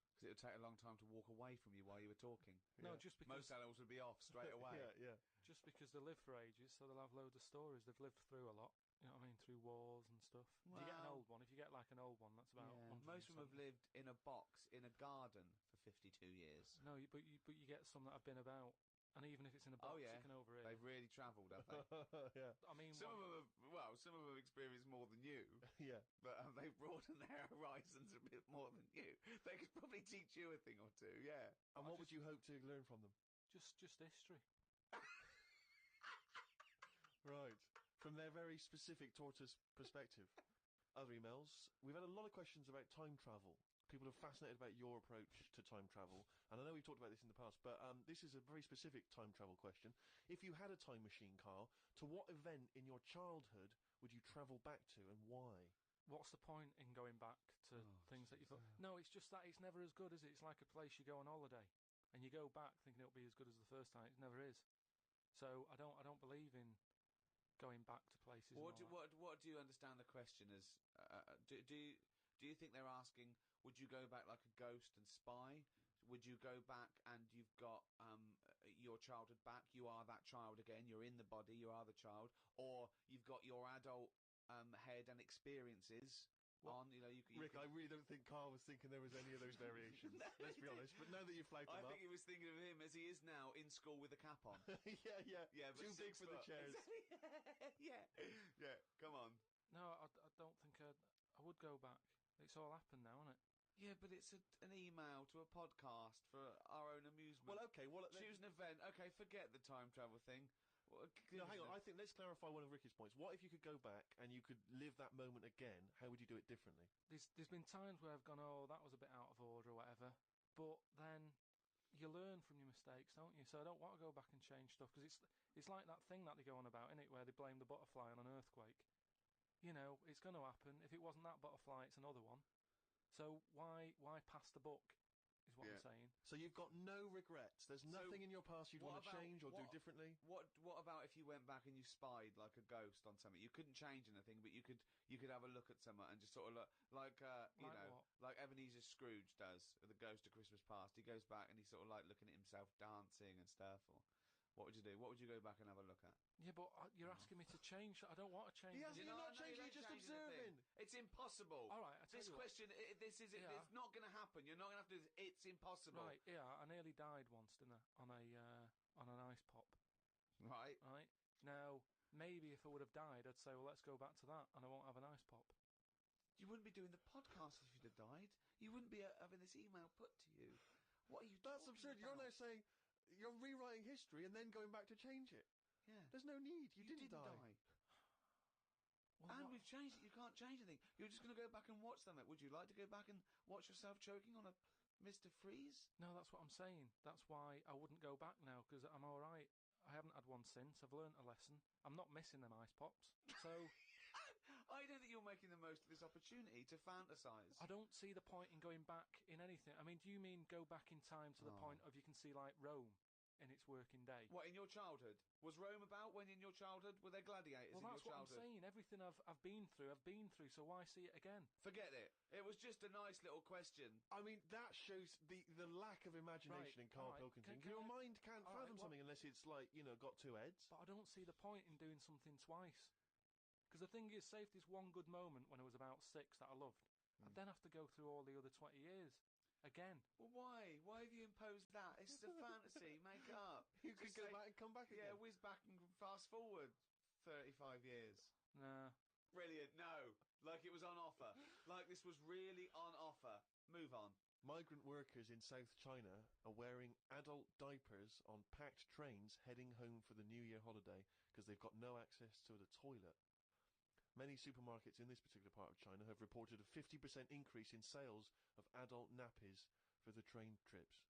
Because it would take a long time to walk away from you while you were talking. No, Yeah. just because Most animals would be off straight away. yeah. just because they live for ages, so they'll have loads of stories. They've lived through a lot. You know what I mean? Through wars and stuff. If you get an Well, old one, if you get like an old one, that's about Most of them have 170. lived in a box in a garden for 52 years. No, but you get some that have been about, and even if it's in a box, yeah. you can overhear. They've really travelled, have they? yeah. I mean, Some of them have experienced more than you, Yeah. but they've broadened their horizons a bit more than you. They could probably teach you a thing or two, yeah. And what would you hope to learn from them? just history. Right. From their very specific tortoise perspective. Other emails. We've had a lot of questions about time travel. People are fascinated about your approach to time travel. And I know we've talked about this in the past, but this is a very specific time travel question. If you had a time machine, Carl, to what event in your childhood would you travel back to and why? What's the point in going back to things that you thought? No, it's just that it's never as good, is it? It's like a place you go on holiday, and you go back thinking it'll be as good as the first time. It never is. So I don't believe in going back to places. What do you understand the question as? Do you think they're asking, would you go back like a ghost and spy? Would you go back and you've got your childhood back? You are that child again. You're in the body. You are the child, or you've got your adult head and experiences on. You Rick, I really don't think Carl was thinking there was any of those variations. Let's be honest. But now that you've flagged them I up, think he was thinking of him as he is now in school with a cap on. yeah. Yeah, but Too big 6 for the foot. chairs. yeah. Come on. No, I don't think I would go back. It's all happened now, isn't it? Yeah, but it's an email to a podcast for our own amusement. Well, okay. Well, choose an event. Okay, forget the time travel thing. No, hang on. I think let's clarify one of Ricky's points. What if you could go back and you could live that moment again? How would you do it differently? There's been times where I've gone, oh, that was a bit out of order or whatever. But then you learn from your mistakes, don't you? So I don't want to go back and change stuff because it's like that thing that they go on about, innit, where they blame the butterfly on an earthquake. It's going to happen. If it wasn't that butterfly, it's another one. So why pass the buck? Is what I'm saying. So you've got no regrets. There's nothing in your past you'd want to change or do differently. What about if you went back and you spied like a ghost on something? You couldn't change anything, but you could have a look at something and just sort of look like like Ebenezer Scrooge does with the Ghost of Christmas Past. He goes back and he's sort of like looking at himself dancing and stuff. Or what would you do? What would you go back and have a look at? Yeah, but you're asking me to change. I don't want to change. You're not changing. You're just observing. It's impossible. All right, this question, this is it's not going to happen. You're not going to have to do this. It's impossible. Right? Yeah, I nearly died once, didn't I? On an ice pop. Right. Right. Now, maybe if I would have died, I'd say, well, let's go back to that, and I won't have an ice pop. You wouldn't be doing the podcast if you'd have died. You wouldn't be having this email put to you. What are you? That's absurd. You're now saying you're rewriting history and then going back to change it. Yeah. There's no need. You didn't die. And we've changed it. You can't change anything. You're just going to go back and watch them. Would you like to go back and watch yourself choking on a Mr. Freeze? No, that's what I'm saying. That's why I wouldn't go back now, because I'm all right. I haven't had one since. I've learnt a lesson. I'm not missing them ice pops. So I don't think you're making the most of this opportunity to fantasize. I don't see the point in going back in anything. I mean, do you mean go back in time to the point of you can see like Rome in its working day? What, in your childhood? Was Rome about when in your childhood? Were there gladiators in your childhood? Well, that's what I'm saying. Everything I've been through, so why see it again? Forget it. It was just a nice little question. I mean, that shows the lack of imagination in Carl Pilkington. Your mind can't fathom something unless it's like, got two heads. But I don't see the point in doing something twice. Because the thing is, say if there's one good moment when I was about 6 that I loved, I'd then have to go through all the other 20 years. Again. Well, why? Why have you imposed that? It's a fantasy. Make it up. You could go back and come back again. Yeah, whiz back and fast forward 35 years. Nah. Brilliant. No. Like it was on offer. Like this was really on offer. Move on. Migrant workers in South China are wearing adult diapers on packed trains heading home for the New Year holiday because they've got no access to the toilet. Many supermarkets in this particular part of China have reported a 50% increase in sales of adult nappies for the train trips.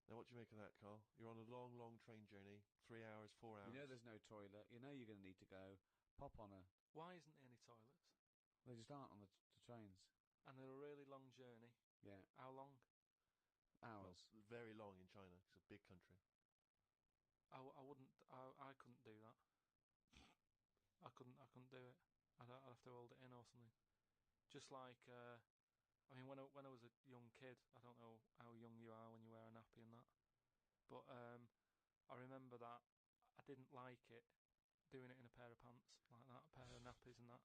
Now, what do you make of that, Carl? You're on a long, long train journey, 3 hours, 4 hours. You know there's no toilet. You know you're going to need to go. pop on her. Why isn't there any toilets? They just aren't on the trains. And they're a really long journey. Yeah, How long? hours. Well, very long in China. It's a big country. I wouldn't. I couldn't do that. I couldn't do it. I'd have to hold it in or something. Just like, I mean, when I was a young kid, I don't know how young you are when you wear a nappy and that, but I remember that I didn't like it doing it in a pair of pants like that, a pair of nappies and that.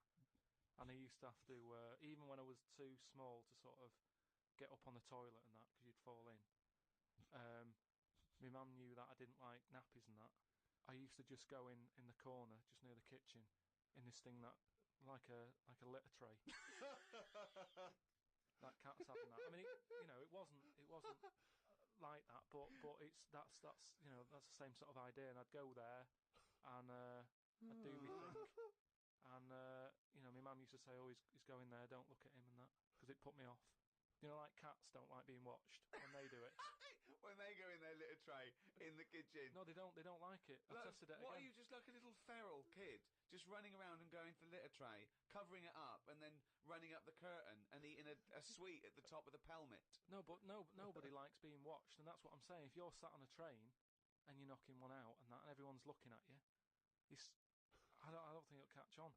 And I used to have to, even when I was too small to sort of get up on the toilet and that, because you'd fall in. My mum knew that I didn't like nappies and that. I used to just go in the corner, just near the kitchen, in this thing that, like a litter tray. That cat's having that. I mean, it wasn't like that, but that's that's the same sort of idea. And I'd go there, and I'd do my thing, and my mum used to say, "Oh, he's going there. Don't look at him," and that, because it put me off. Like cats don't like being watched when they do it. When they go in their litter tray in the kitchen. No, they don't like it. I tested it What again. are you, just like a little feral kid, just running around and going for litter tray, covering it up, and then running up the curtain and eating a sweet at the top of the pelmet? No, but nobody likes being watched, and that's what I'm saying. If you're sat on a train and you're knocking one out and that, and everyone's looking at you, I don't think it'll catch on.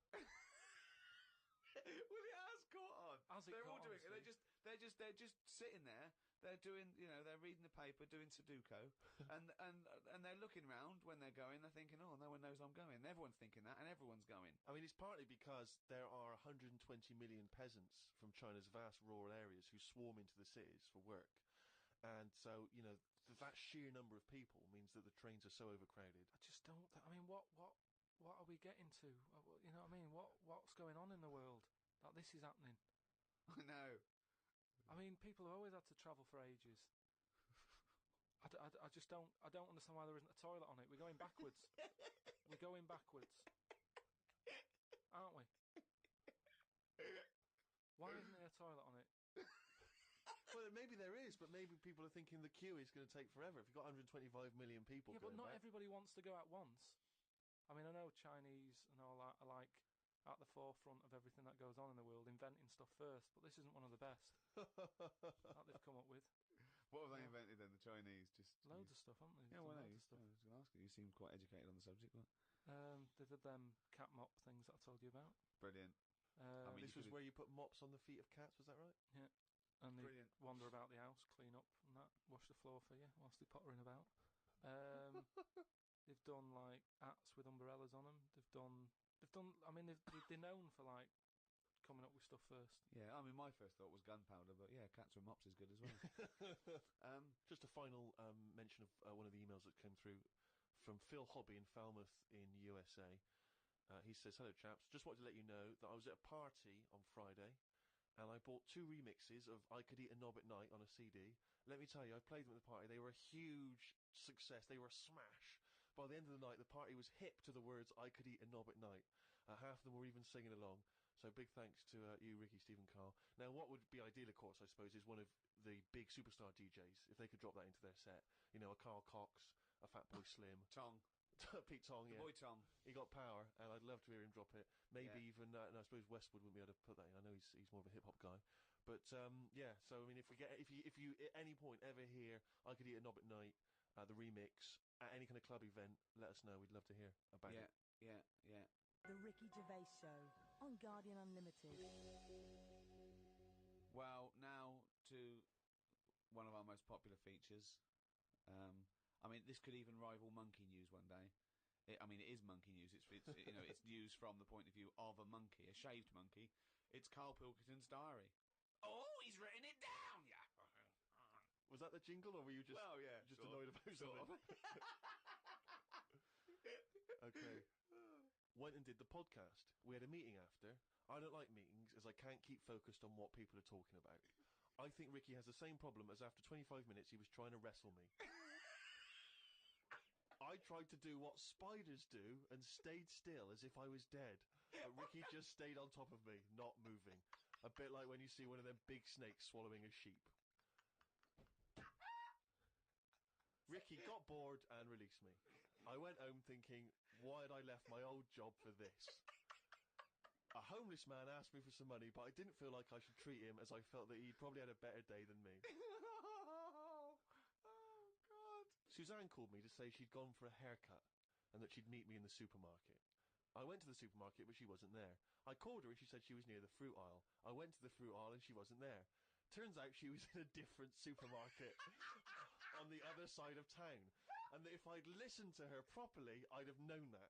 Well, it has caught on. They're all doing it. They're just sitting there. They're doing, they're reading the paper, doing Sudoku, and they're looking round when they're going. They're thinking, oh, no one knows I'm going. And everyone's thinking that, and everyone's going. I mean, it's partly because there are 120 million peasants from China's vast rural areas who swarm into the cities for work. And so, that sheer number of people means that the trains are so overcrowded. I just don't. I mean, what are we getting to? You know what I mean? What's going on in the world that this is happening? I know. I mean, people have always had to travel for ages. I just don't. I don't understand why there isn't a toilet on it. We're going backwards. We're going backwards, aren't we? Why isn't there a toilet on it? Well, maybe there is, but maybe people are thinking the queue is going to take forever. If you've got 125 million people Yeah, but not back. everybody wants to go at once. I mean, I know Chinese and all that are like at the forefront of everything that goes on in the world, inventing stuff first, but this isn't one of the best that they've come up with. What have they invented then, the Chinese? Just Loads of stuff, haven't they? Yeah, well, no, Loads I of was going to ask you. You seem quite educated on the subject. What? They did them cat mop things that I told you about. Brilliant. I mean, this was where you put mops on the feet of cats, was that right? Yeah. And they Brilliant. wander about the house, clean up and that, wash the floor for you whilst they're pottering about. They've done like hats with umbrellas on them. They've done. I mean, they're known for like coming up with stuff first. Yeah, I mean, my first thought was gunpowder, but yeah, cats with mops is good as well. Just a final mention of one of the emails that came through from Phil Hobby in Falmouth in USA. He says, "Hello chaps, just wanted to let you know that I was at a party on Friday and I bought 2 remixes of I Could Eat a Knob at Night on a CD. Let me tell you, I played them at the party. They were a huge success. They were a smash. By the end of the night, the party was hip to the words I Could Eat a Knob at Night. Half of them were even singing along. So big thanks to you, Ricky, Stephen, Carl. Now, what would be ideal, of course, I suppose, is one of the big superstar DJs, if they could drop that into their set. A Carl Cox, a Fatboy Slim. Tong. Pete Tong, The yeah. boy Tong. He got power, and I'd love to hear him drop it. Maybe Yeah. even, no, I suppose Westwood wouldn't be able to put that in. I know he's more of a hip-hop guy. But, yeah, so, I mean, if you at any point ever hear I Could Eat a Knob at Night, the remix, at any kind of club event, let us know. We'd love to hear about it. Yeah. The Ricky Gervais Show on Guardian Unlimited. Well, now to one of our most popular features. I mean, this could even rival Monkey News one day. It is Monkey News. It's it's news from the point of view of a monkey, a shaved monkey. It's Carl Pilkington's diary. Oh, he's written it down, yeah. Was that the jingle, or were you just, Well, yeah, just sort annoyed of, about sort something? Okay. Went and did the podcast. We had a meeting after. I don't like meetings, as I can't keep focused on what people are talking about. I think Ricky has the same problem as after 25 minutes he was trying to wrestle me. I tried to do what spiders do and stayed still as if I was dead. But Ricky just stayed on top of me, not moving. A bit like when you see one of them big snakes swallowing a sheep. Ricky got bored and released me. I went home thinking, why had I left my old job for this? A homeless man asked me for some money, but I didn't feel like I should treat him, as I felt that he'd probably had a better day than me. Oh, God. Suzanne called me to say she'd gone for a haircut and that she'd meet me in the supermarket. I went to the supermarket, but she wasn't there. I called her and she said she was near the fruit aisle. I went to the fruit aisle and she wasn't there. Turns out she was in a different supermarket on the other side of town, and that if I'd listened to her properly, I'd have known that.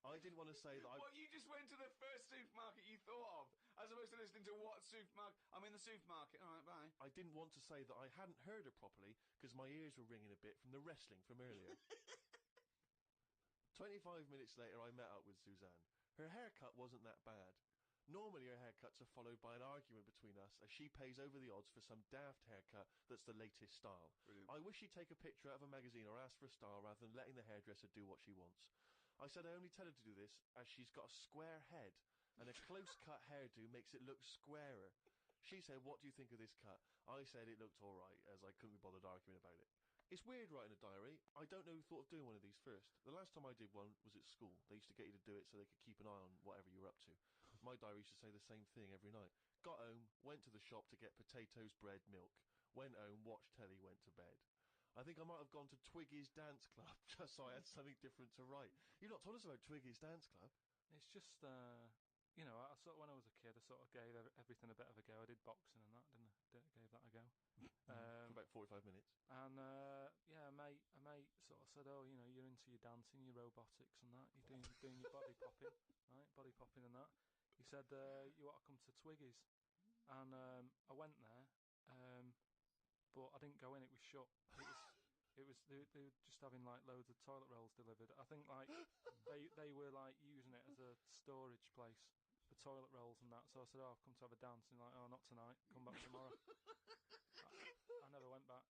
I didn't want to say that What, you just went to the first supermarket you thought of, as opposed to listening to what supermarket? I'm in the supermarket. All right, bye. I didn't want to say that I hadn't heard her properly because my ears were ringing a bit from the wrestling from earlier. 25 minutes later, I met up with Suzanne. Her haircut wasn't that bad. Normally her haircuts are followed by an argument between us, as she pays over the odds for some daft haircut that's the latest style. Brilliant. I wish she'd take a picture out of a magazine or ask for a style rather than letting the hairdresser do what she wants. I said I only tell her to do this as she's got a square head, and a close-cut hairdo makes it look squarer. She said, "What do you think of this cut?" I said it looked alright, as I couldn't be bothered arguing about it. It's weird writing a diary. I don't know who thought of doing one of these first. The last time I did one was at school. They used to get you to do it so they could keep an eye on whatever you were up to. My diary used to say the same thing every night. Got home, went to the shop to get potatoes, bread, milk. Went home, watched telly, went to bed. I think I might have gone to Twiggy's Dance Club just so I had something different to write. You've not told us about Twiggy's Dance Club. It's just, you know, I sort of, when I was a kid, I sort of gave everything a bit of a go. I did boxing and that, didn't I? Gave that a go. For about 45 minutes. And yeah, a mate sort of said, "Oh, you know, you're into your dancing, your robotics and that. You're doing your body popping, right? Body popping and that." He said, "You ought to come to Twiggy's," and I went there, but I didn't go in. It was shut. It was they were just having like loads of toilet rolls delivered. I think like they were like using it as a storage place for toilet rolls and that. So I said, "Oh, I've come to have a dance," and like, "Oh, not tonight. Come back tomorrow." I never went back.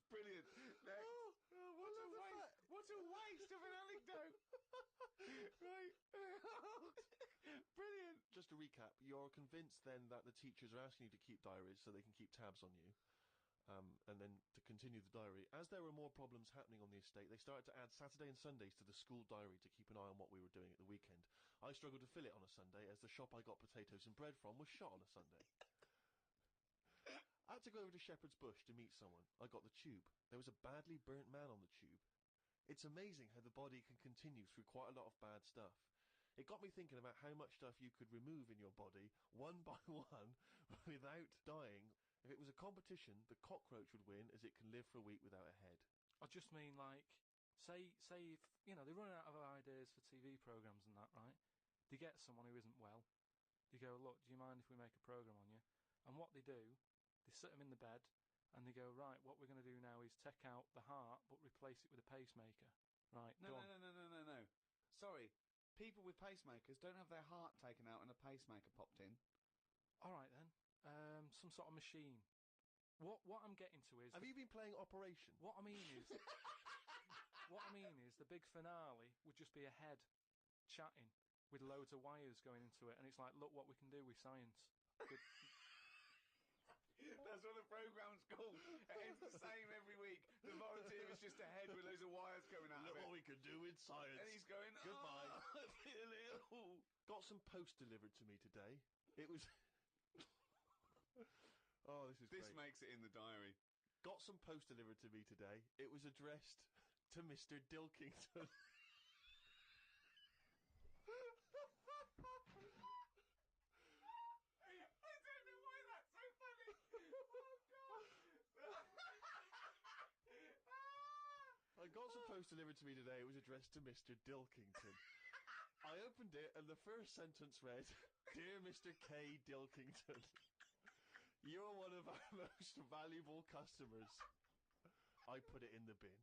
Brilliant. Next. What a waste of an anecdote. Right. Brilliant. Just to recap, you're convinced then that the teachers are asking you to keep diaries so they can keep tabs on you. And then to continue the diary. As there were more problems happening on the estate, they started to add Saturday and Sundays to the school diary to keep an eye on what we were doing at the weekend. I struggled to fill it on a Sunday, as the shop I got potatoes and bread from was shut on a Sunday. I had to go over to Shepherd's Bush to meet someone. I got the tube. There was a badly burnt man on the tube. It's amazing how the body can continue through quite a lot of bad stuff. It got me thinking about how much stuff you could remove in your body, one by one, without dying. If it was a competition, the cockroach would win, as it can live for a week without a head. I just mean like, say if, you know, they're running out of ideas for TV programmes and that, right? They get someone who isn't well. They go, "Look, do you mind if we make a programme on you?" And what they do, they sit them in the bed and they go, "Right, what we're going to do now is take out the heart but replace it with a pacemaker." Right, No. go on. Sorry. People with pacemakers don't have their heart taken out and a pacemaker popped in. All right then. Some sort of machine. What I'm getting to is... Have you been playing Operation? What I mean is... the big finale would just be a head chatting with loads of wires going into it, and it's like, look what we can do with science. That's what the programme's called. It ends the same every week. The volunteer is just a head with loads of wires coming out Look of it. what we can do with science. And he's going, Goodbye. "Oh, I feel ill." Got some post delivered to me today. It was... Oh, this is This great. makes it in the diary. Got some post delivered to me today. It was addressed to Mr. Dilkington. I don't know why that's so funny. Oh, God. I got some post delivered to me today. It was addressed to Mr. Dilkington. I opened it and the first sentence read, "Dear Mr. K. Dilkington, you're one of our most valuable customers." I put it in the bin.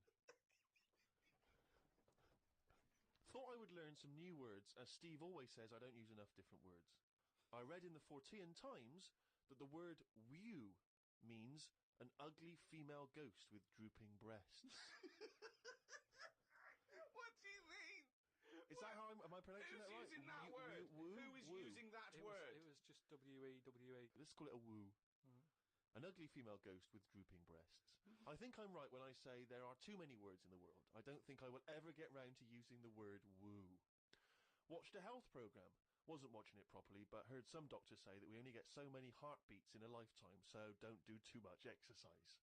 Thought I would learn some new words, as Steve always says I don't use enough different words. I read in the Fortean Times that the word "whew" means an ugly female ghost with drooping breasts. What do you mean? Is that how am I pronouncing Who's that right? using that word? Woo? Who is Woo. using that It word? was just W-E-W-E. Let's call it a woo. An ugly female ghost with drooping breasts. I think I'm right when I say there are too many words in the world. I don't think I will ever get round to using the word woo. Watched a health programme. wasn't watching it properly, but heard some doctors say that we only get so many heartbeats in a lifetime, so don't do too much exercise.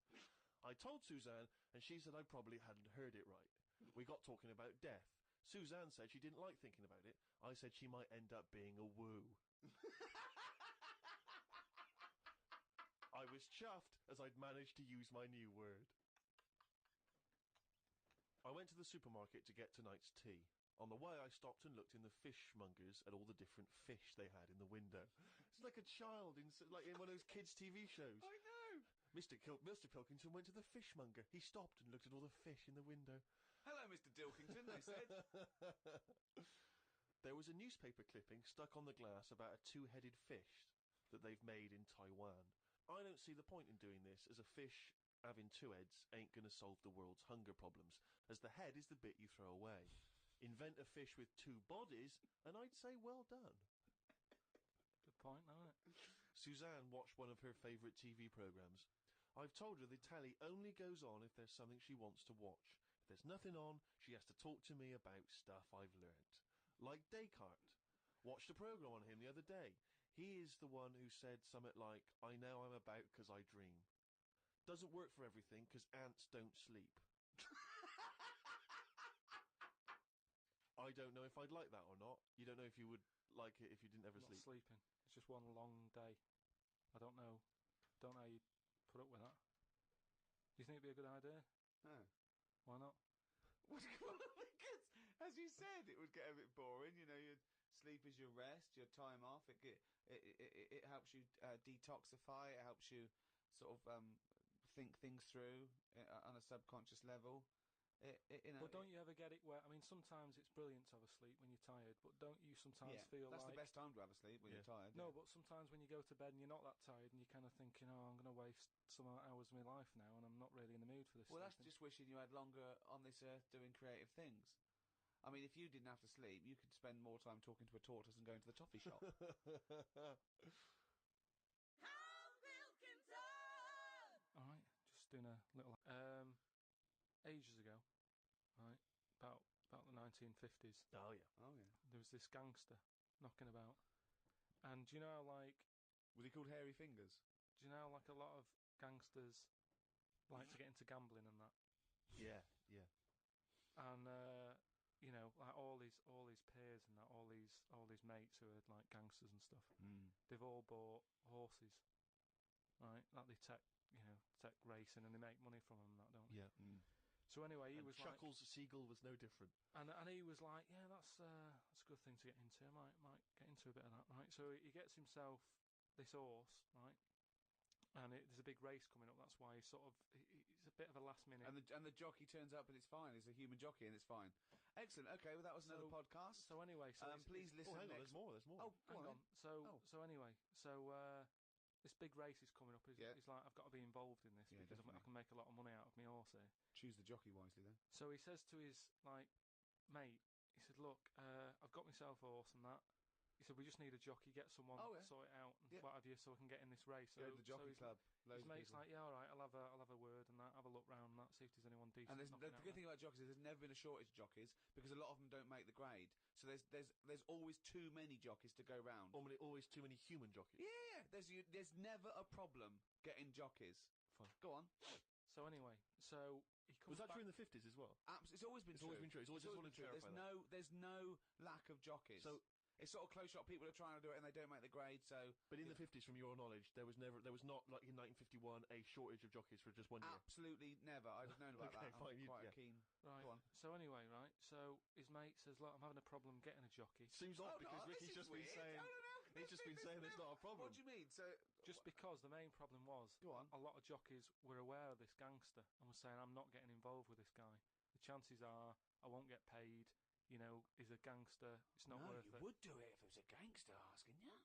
I told Suzanne, and she said I probably hadn't heard it right. We got talking about death. Suzanne said she didn't like thinking about it. I said she might end up being a woo. I was chuffed as I'd managed to use my new word. I went to the supermarket to get tonight's tea. On the way, I stopped and looked in the fishmongers at all the different fish they had in the window. It's like a child like in one of those kids' TV shows. I know. Mr. Pilkington went to the fishmonger. He stopped and looked at all the fish in the window. Hello, Mr. Dilkington, they said. There was a newspaper clipping stuck on the glass about a two-headed fish that they've made in Taiwan. I don't see the point in doing this, as a fish having two heads ain't going to solve the world's hunger problems, as the head is the bit you throw away. Invent a fish with two bodies, and I'd say well done. Good point, isn't it? Suzanne watched one of her favourite TV programmes. I've told her the telly only goes on if there's something she wants to watch. If there's nothing on, she has to talk to me about stuff I've learnt. Like Descartes. Watched a programme on him the other day. He is the one who said something like, I know I'm about 'cause I dream. Doesn't work for everything 'cause ants don't sleep. I don't know if I'd like that or not. You don't know if you would like it if you didn't ever Not sleep. sleeping. It's just one long day. I don't know. Don't know how you put up with that. Do you think it'd be a good idea? No. Why not? Because, as you said, it would get a bit boring. You know, your sleep is your rest, your time off. It helps you detoxify. It helps you sort of think things through on a subconscious level. But don't you ever get it where, I mean, sometimes it's brilliant to have a sleep when you're tired, but don't you sometimes feel that's like... the best time to have a sleep when you're tired. No, but sometimes when you go to bed and you're not that tired and you're kind of thinking, oh, I'm going to waste some hours of my life now and I'm not really in the mood for this. Well, that's sleeping. just wishing you had longer on this earth doing creative things. I mean, if you didn't have to sleep, you could spend more time talking to a tortoise and going to the toffee shop. All right, just doing a little... ages ago, right, about the 1950s, Oh, yeah. Oh, yeah. there was this gangster knocking about. And do you know how, like... Was he called Hairy Fingers? Do you know how, like, a lot of gangsters like to get into gambling and that? Yeah, yeah. And, you know, like all his peers and that, all these mates who are, like, gangsters and stuff, they've all bought horses, right? Like, they take racing and they make money from them and that, don't they? Yeah. So anyway, he And was Chuckles the Seagull was no different. and he was like, yeah, that's a good thing to get into. I might get into a bit of that, right? So he gets himself this horse, right? And there's a big race coming up. That's why he's a bit of a last minute. And the jockey turns up and it's fine. It's a human jockey and it's fine. Excellent. Okay, well, that was another podcast. So anyway, please listen Oh, hang on, next... there's more. Oh, hang go on. So anyway, this big race is coming up. He's like, I've got to be involved in this because I can make a lot of money out of my horse here. Choose the jockey wisely, then. So he says to his mate, he said, look, I've got myself a horse and that. He said, we just need a jockey, get someone, sort it out, and what have you, so we can get in this race. So, Go to the jockey club. His mate's like, yeah, all right, I'll have a word and that, have a look round and that, see if there's anyone decent. And the good thing about jockeys is there's never been a shortage of jockeys because a lot of them don't make the grade. So there's always too many jockeys to go round. Always too many human jockeys. Yeah, there's never a problem getting jockeys. Fine. Go on. So anyway, so he comes Was that back. true in the 50s as well? It's always been It's true. always been true. It's always just wanted to clarify that. There's no lack of jockeys. So- it's sort of close shot. People are trying to do it and they don't make the grade. So, But in the 50s, from your knowledge, there was not, like in 1951, a shortage of jockeys for just 1 year. absolutely never. I'd have known about Okay, that. fine, I'm quite yeah. keen. Right. Go on. So anyway, right. So his mate says, look, I'm having a problem getting a jockey. Seems odd because this Ricky's is just been weird. saying. No. He's just been saying there's not a problem. What do you mean? So, Just because the main problem was Go on. a lot of jockeys were aware of this gangster and were saying, I'm not getting involved with this guy. The chances are I won't get paid. You know, he's a gangster. It's not worth it. would do it if it was a gangster asking you.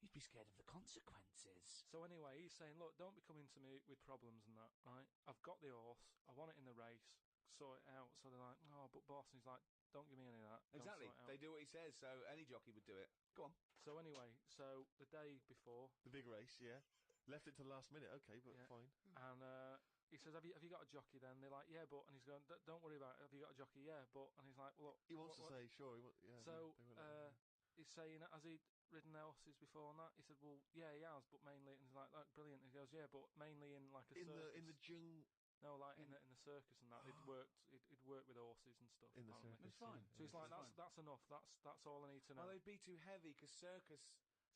You'd be scared of the consequences. So anyway, he's saying, look, don't be coming to me with problems and that, right? I've got the horse. I want it in the race. Sort it out. So they're like, oh, but boss. And he's like, don't give me any of that. Go and exactly. sort it out. They do what he says. So any jockey would do it. Go on. So anyway, so the day before, The big race, yeah. Left it to the last minute, okay, but Yeah. fine. and he says, have you got a jockey then? They're like, yeah, but... And he's going, don't worry about it. Have you got a jockey? Yeah, but... And he's like, well, look... He wants to what- say, sure, yeah. So, they won't let him. he's saying, has he ridden horses before and that? He said, well, yeah, he has, but mainly, and he's like, brilliant. He goes, yeah, but mainly in like a circus. In the jung. No, like in the circus and that. He'd worked with horses and stuff. In the apparently. circus. It's fine. So he's like, that's enough. That's all I need to know. Well, they'd be too heavy because circus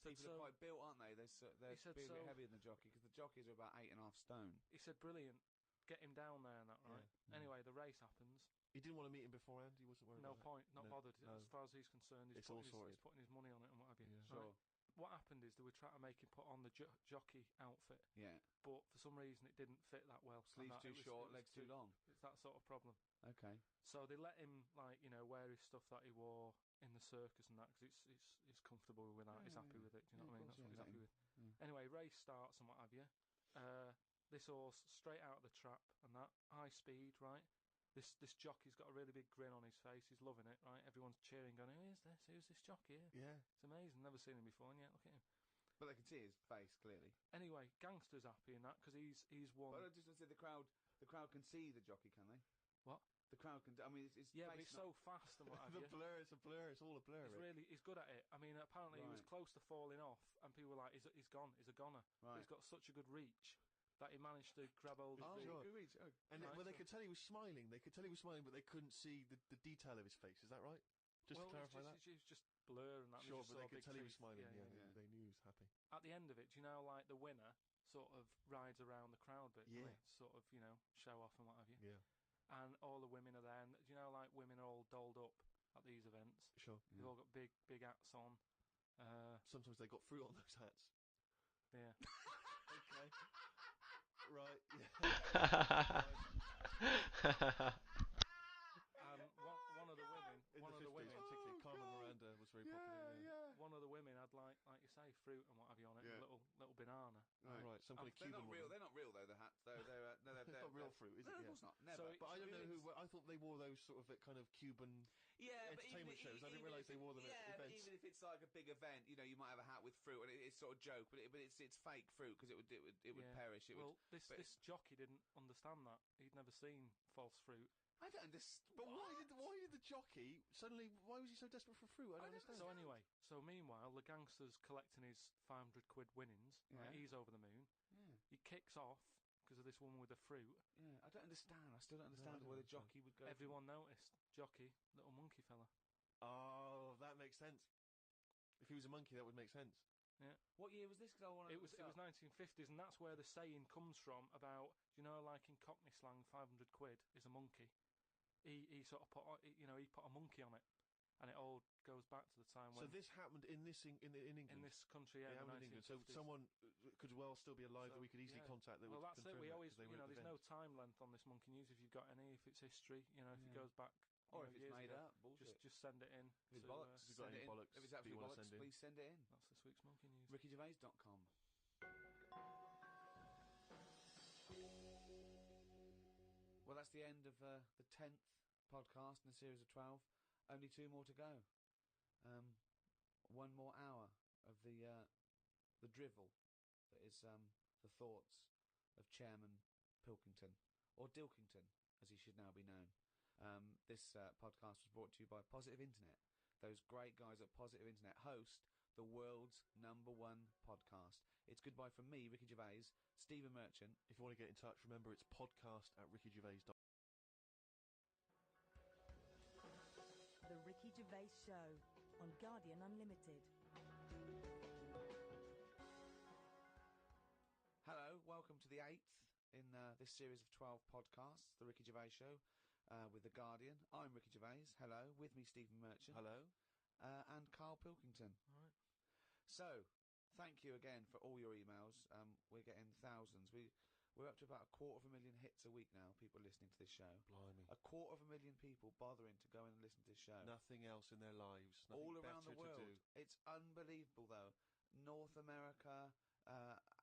people are quite built, aren't they? They're He said be a bit so. heavier than the jockey because the jockeys are about 8.5 stone. He said, brilliant. Get him down there and that, right? Anyway, the race happens. He didn't want to meet him beforehand. He wasn't worried. No about point. Not No, bothered. no. As far as he's concerned, he's It's all sorted. putting his money on it and what have you. Yeah. Sure. What happened is they were trying to make him put on the jockey outfit, Yeah. but for some reason it didn't fit that well. Sleeves And that, too it was- short, it was legs too long. It's that sort of problem. Okay. So they let him, like, wear his stuff that he wore in the circus and that because it's comfortable with that. He's happy with it. Do you know what I mean? That's what he's happy with. Anyway, race starts and what have you. This horse straight out of the trap and that high speed, right? This jockey's got a really big grin on his face. He's loving it, right? Everyone's cheering, going, "Who is this? Who's this jockey?" Yeah. It's amazing. Never seen him before, and yet look at him. But they can see his face clearly. Anyway, Gangster's happy in that because he's won. But I just want to say the crowd can see the jockey, can they? What? The crowd can. I mean, it's Yeah, but face he's so fast and what have you. It's a blur. It's all a blur. He's good at it. I mean, apparently he was Right. close to falling off, and people were like, he's gone. He's a goner. But Right. he's got such a good reach that he managed to grab hold of Oh, the. sure. good reach. Oh. And Right, well, they so- could tell he was smiling. They could tell he was smiling, but they couldn't see the detail of his face. Is that right? Just well, to clarify that. It was just blur and that. and Sure, just but saw they could big tell he was teeth. smiling. Yeah, Yeah, yeah. They knew he was happy. At the end of it, do you know, like the winner sort of rides around the crowd bit, doesn't Yeah. he? Sort of, show off and what have you. Yeah, And all the women are there. And do you know, like women are all dolled up at these events. sure. They've all got big hats on. Sometimes they got fruit on those hats. Yeah. Okay. Right. Yeah. And one of the women, In one the of the 50s, women, particularly, Carmen God. Miranda was very popular. Yeah. one of the women had like you say, fruit and what have you on it, Yeah. and a little banana. Right. Some kind of They're Cuban not real. woman. They're not real though. The hats though. They're It's not real fruit, is it? No, of Yeah. course not. Never. So But I don't know who. I thought they wore those sort of kind of Cuban Yeah, but entertainment shows. I didn't realise they wore them at but events. even if it's like a big event, you might have a hat with fruit, and it's sort of joke, but it's fake fruit because it would Yeah. perish. It Well, would. but- this jockey didn't understand that. He'd never seen false fruit. I don't understand. But why did the jockey suddenly? Why was he so desperate for fruit? I don't understand. So anyway, meanwhile, the gangster's collecting his 500 quid winnings. Right? Yeah. He's over the moon. Yeah, He kicks off because of this woman with the fruit. yeah. I don't understand. I still don't I understand don't why the understand. jockey would go. Everyone noticed. Jockey, little monkey fella. Oh, that makes sense. If he was a monkey, that would make sense. What year was this? Because I want to. It was 1950s, and that's where the saying comes from about, like in Cockney slang, 500 quid is a monkey. He sort of put he put a monkey on it, and it all goes back to the time So when this happened in England. in this country, It yeah, in happened the in England. So 1950s. someone could well still be alive that So, we could easily yeah. contact. That Well, would that's it. confirm We that, always, 'cause they were at the there's no event. time length on this monkey news. If you've got any, if it's history, if Yeah. it goes back, Or if it's years made agot, up, bullshit. just send it in. If it's to, bollocks, If you've got send any it in. bollocks If it's that absolute you wanna bollocks, send in. please send it in. That's this week's monkey news. RickyGervais.com. Well, that's the end of the 10th podcast in a series of 12. Only 2 more to go. 1 more hour of the drivel that is the thoughts of Chairman Pilkington, or Dilkington, as he should now be known. This podcast was brought to you by Positive Internet. Those great guys at Positive Internet host the world's #1 podcast. It's goodbye from me, Ricky Gervais, Stephen Merchant. If you want to get in touch, remember it's podcast@rickygervais.com. The Ricky Gervais Show on Guardian Unlimited. Hello, welcome to the 8th in this series of 12 podcasts, The Ricky Gervais Show, with The Guardian. I'm Ricky Gervais. Hello. With me, Stephen Merchant. Hello. And Carl Pilkington. All right. So, thank you again for all your emails. We're getting thousands. We're up to about 250,000 hits a week now, people listening to this show. Blimey. 250,000 people bothering to go in and listen to this show. Nothing else in their lives. Nothing All around the better world. to do. It's unbelievable, though. North America,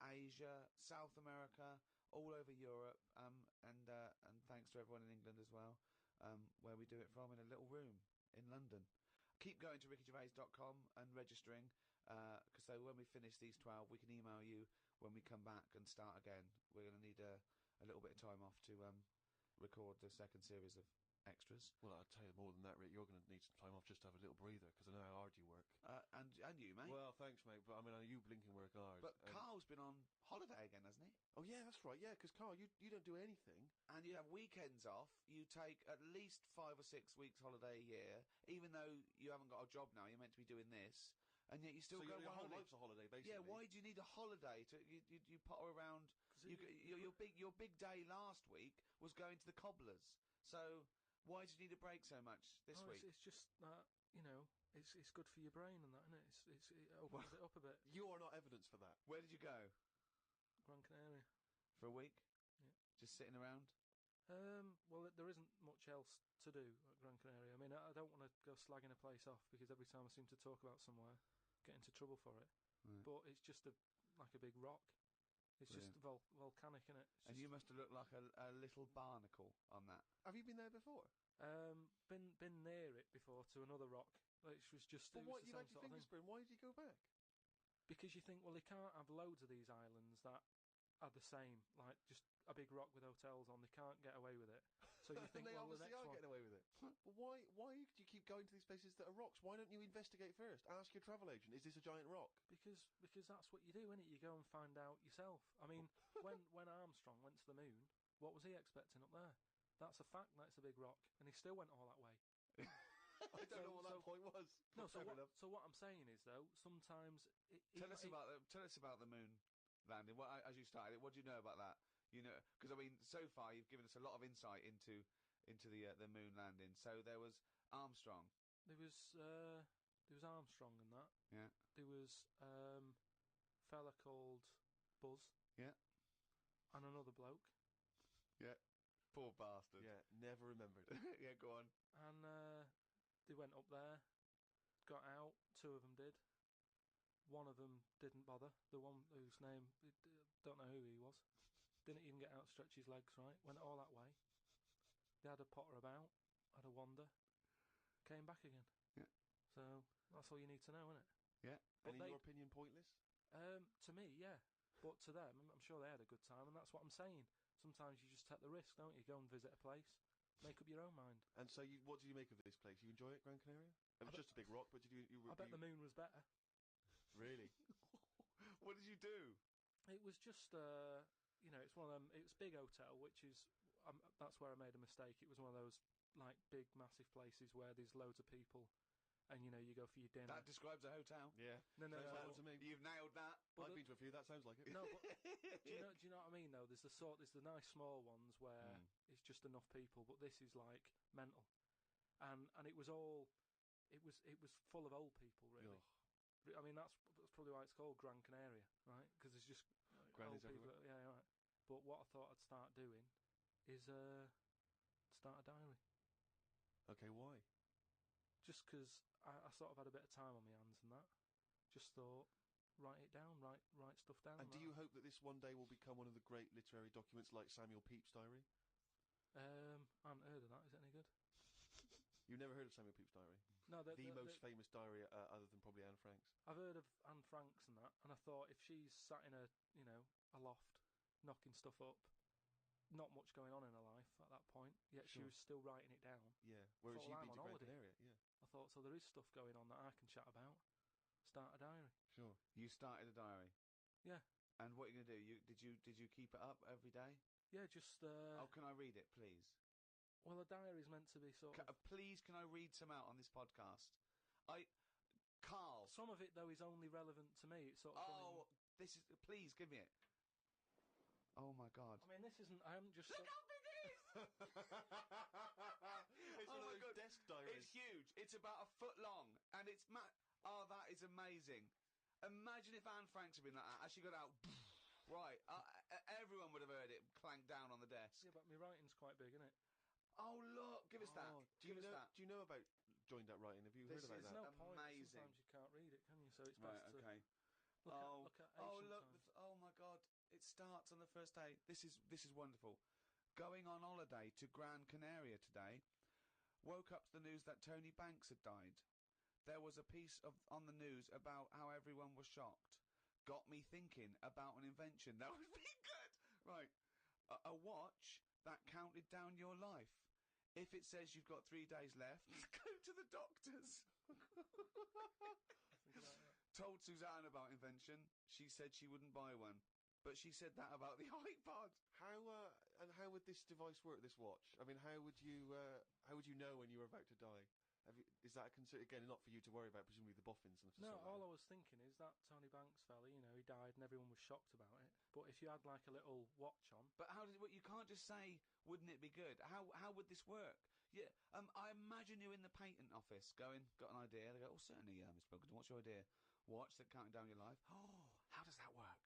Asia, South America, all over Europe, and thanks to everyone in England as well, where we do it from in a little room in London. Keep going to rickygervais.com and registering, because so when we finish these 12, we can email you when we come back and start again. We're going to need a little bit of time off to record the second series of extras. Well, I'll tell you more than that, Rick. You're going to need some time off just to have a little breather, because I know how hard you work. thanks, mate. But I mean, you blinking work hard. But Carl's been on holiday again, hasn't he? Oh yeah, that's right. Yeah, because Carl, you don't do anything. And you have weekends off. You take at least 5 or 6 weeks holiday a year, even though you haven't got a job now. You're meant to be doing this, and yet you still So go your on whole holiday. life's a holiday, basically. Yeah, why do you need a holiday to you potter around? Your big day last week was going to the cobblers. So why do you need a break so much this week? It's just that it's good for your brain and that, isn't it? It opens it up a bit. You are not evidence for that. Where did you go Gran Canaria. for a week? Yeah. Just sitting around. Well, there isn't much else to do at Gran Canaria. I mean, I don't want to go slagging a place off because every time I seem to talk about somewhere, get into trouble for it. Right. But it's just like a big rock. It's just volcanic, innit? And you must have looked like a little barnacle on that. Have you been there before? Been near it before to another rock, which was just. But It why was you the had same your sort of fingers thing. burned? Why did you go back? Because you think, well, they can't have loads of these islands that are the same, like just a big rock with hotels on. They can't get away with it. So you think, they well, the obviously next are one. getting away with it. But why do you keep going to these places that are rocks? Why don't you investigate first? Ask your travel agent, is this a giant rock? Because that's what you do, innit? You go and find out yourself. I mean, when Armstrong went to the moon, what was he expecting up there? That's a fact. That's a big rock, and he still went all that way. I don't know what that point was. No, Fair enough. so what I'm saying is though, sometimes Tell us about the moon landing. As you started, what do you know about that? You know, because I mean, so far you've given us a lot of insight into the moon landing. So there was Armstrong. There was Armstrong and that. Yeah. There was fella called Buzz. Yeah. And another bloke. Yeah. Poor bastard. Yeah, never remembered. Yeah, go on. And they went up there, got out. 2 of them did. One of them didn't bother. The one whose name, don't know who he was. Didn't even get out, stretch his legs, right? Went all that way. They had a potter about, had a wander, came back again. Yeah. So that's all you need to know, isn't it? Yeah. And But in your opinion, pointless? To me, yeah. But to them, I'm sure they had a good time, and that's what I'm saying. Sometimes you just take the risk, don't you? Go and visit a place, make up your own mind. And so, what did you make of this place? You enjoy it, Gran Canaria? It was just a big rock, but did you I bet the moon was better. Really? What did you do? It was just, it's one of them. It's big hotel, which is that's where I made a mistake. It was one of those like big, massive places where there's loads of people, and you go for your dinner. That describes a hotel. Yeah. No, Sounds like no. one to me. You've nailed that. I've been to a few. That sounds like it. No, but do you know what I mean though? There's the nice small ones where it's just enough people, but this is like mental, and it was full of old people really. Ugh. I mean that's probably why it's called Gran Canaria, right? Because there's just Grannies old people. everywhere. Yeah, right. But what I thought I'd start doing is start a diary. Okay, why? Just because I sort of had a bit of time on my hands and that. Just thought, write it down, write stuff down. And do you hope that this one day will become one of the great literary documents like Samuel Pepys' diary? I haven't heard of that. Is it any good? You've never heard of Samuel Pepys' diary? No, The most famous diary, other than probably Anne Frank's. I've heard of Anne Frank's and that, and I thought if she's sat in a loft, knocking stuff up, not much going on in her life at that point, yet she Sure. was still writing it down. Yeah. Whereas Thought, you've well, been I'm to on Gran holiday. Canaria, yeah. I thought, so there is stuff going on that I can chat about. Start a diary. Sure. You started a diary. Yeah. And what are you gonna do? Did you keep it up every day? Yeah, just. Oh, can I read it, please? Well, a diary is meant to be sort of. Please, can I read some out on this podcast? Carl. Some of it though is only relevant to me. It's sort of. Oh, this is. Please give me it. Oh my God. I mean, this isn't. I haven't just. Look how big it is! It's Oh one my of God. those desk diaries. It's huge. It's about a foot long, and it's oh, that is amazing. Imagine if Anne Franks had been like that. As she got out, right? Everyone would have heard it clank down on the desk. Yeah, but my writing's quite big, isn't it? Oh look, give us that. Oh, Give us that. Do you know about joined up writing? Have you heard This about is that? There's no point. amazing. Sometimes you can't read it, can you? So it's Right. best to Okay. look at A look! sometimes. Oh my God! It starts on the first day. This is wonderful. Going on holiday to Gran Canaria today. Woke up to the news that Tony Banks had died. There was a piece on the news about how everyone was shocked. Got me thinking about an invention that would be good. Right, a watch that counted down your life. If it says you've got 3 days left, go to the doctors. told Suzanne about invention. She said she wouldn't buy one. But she said that about the iPod. How would this device work? This watch. I mean, how would you know when you were about to die? Is that again not for you to worry about? Presumably the boffins and stuff. No, all I was thinking is that Tony Banks fella, you know, he died and everyone was shocked about it. But if you had like a little watch on, But how did it work? You can't just say, "Wouldn't it be good?" How would this work? Yeah, I imagine you're in the patent office, got an idea. They go, "Oh, certainly, Mr. Pilkington. What's your idea?" Watch that counting down your life. Oh, how does that work?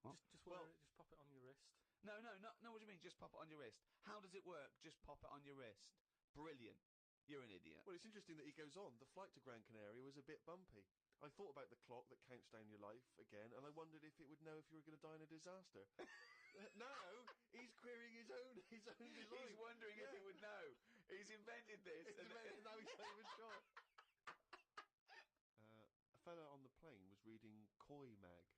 What? just wear it, just pop it on your wrist. No. What do you mean? Just pop it on your wrist? How does it work? Just pop it on your wrist. Brilliant. You're an idiot. Well, it's interesting that he goes on. The flight to Gran Canaria was a bit bumpy. I thought about the clock that counts down your life again, and I wondered if it would know if you were going to die in a disaster. Now he's querying his own design. He's wondering if he would know. He's invented this. Now he's not even sure. A fella on the plane was reading Koi Mag.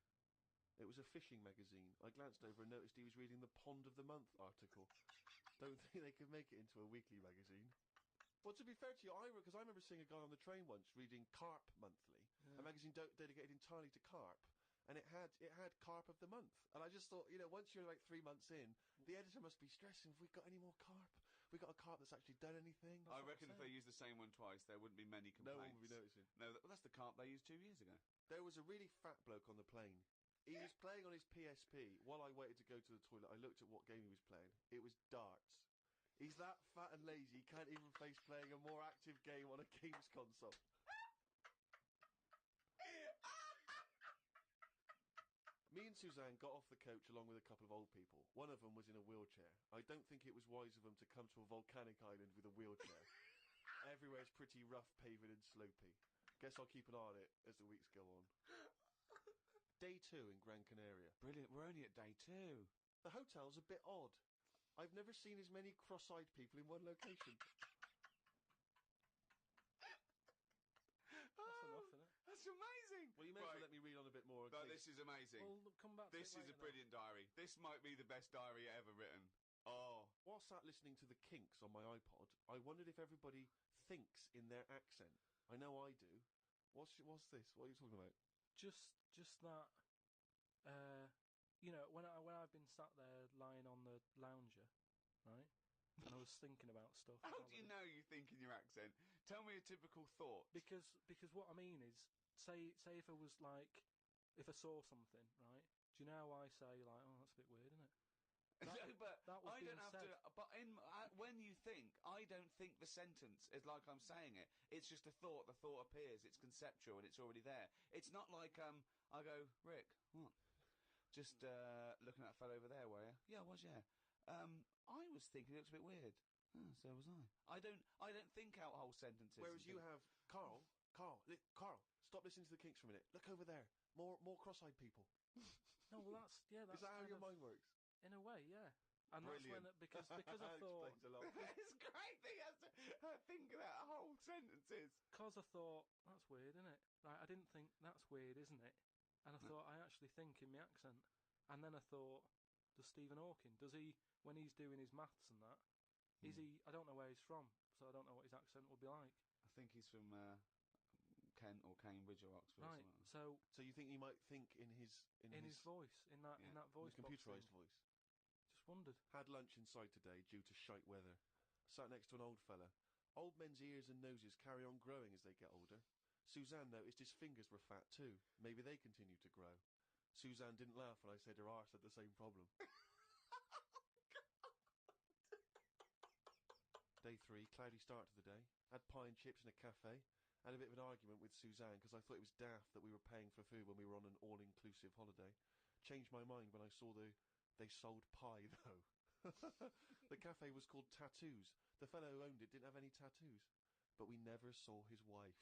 It was a fishing magazine. I glanced over and noticed he was reading the Pond of the Month article. Don't think they could make it into a weekly magazine. Well, to be fair to you, because I remember seeing a guy on the train once reading Carp Monthly, a magazine dedicated entirely to carp, and it had Carp of the Month. And I just thought, once you're like 3 months in, the editor must be stressing. Have we got any more carp? We got a carp that's actually done anything? I reckon if they used the same one twice, there wouldn't be many complaints. No one would be noticing. No, that's the carp they used 2 years ago. There was a really fat bloke on the plane. He was playing on his PSP. While I waited to go to the toilet, I looked at what game he was playing. It was darts. He's that fat and lazy, he can't even face playing a more active game on a games console. Me and Suzanne got off the coach along with a couple of old people. One of them was in a wheelchair. I don't think it was wise of them to come to a volcanic island with a wheelchair. Everywhere's pretty rough, paved and slopey. Guess I'll keep an eye on it as the weeks go on. Day 2 in Gran Canaria. Brilliant. We're only at day 2. The hotel's a bit odd. I've never seen as many cross-eyed people in one location. That's enough, isn't it? That's amazing. Well, you may as well let me read on a bit more. No, this is amazing. Well, come back to This it is a later brilliant diary. This might be the best diary ever written. Oh. While sat listening to the Kinks on my iPod, I wondered if everybody thinks in their accent. I know I do. What's this? What are you talking about? Just that, when I've been sat there lying on the lounger, right, and I was thinking about stuff. How do you know you think in your accent? Tell me a typical thought. Because what I mean is, say if I was like, if I saw something, right? Do you know how I say like, oh, that's a bit weird, isn't it? But that was I don't being have said. to. But when you think, I don't think the sentence is like I'm saying it. It's just a thought. The thought appears. It's conceptual and it's already there. It's not like I go, Rick, what? Just looking at that fellow over there, were you? Yeah, I was. Yeah. I was thinking it looks a bit weird. Oh, so was I. I don't think out whole sentences. Whereas you have Carl, stop listening to the Kinks for a minute. Look over there. More cross-eyed people. No, well that's Is that how your mind works? In a way, yeah. And Brilliant. that's when because I That thought explains a lot. It's great that he has to think that whole sentences. because I thought that's weird, isn't it? Like I didn't think that's weird, isn't it? And I thought I actually think in my accent. And then I thought, does Stephen Hawking, does he when he's doing his maths and that? Is he? I don't know where he's from, so I don't know what his accent would be like. I think he's from Kent or Cambridge or Oxford. Right. Or something. So So you think he might think in his voice, in that voice box computerised thing. voice? Just wondered. Had lunch inside today due to shite weather. Sat next to an old fella. Old men's ears and noses carry on growing as they get older. Suzanne noticed his fingers were fat too. Maybe they continue to grow. Suzanne didn't laugh when I said her arse had the same problem. Day 3, cloudy start to the day. Had pie and chips in a cafe. Had a bit of an argument with Suzanne because I thought it was daft that we were paying for food when we were on an all-inclusive holiday. Changed my mind when I saw they sold pie though. The cafe was called Tattoos. The fellow who owned it didn't have any tattoos. But we never saw his wife.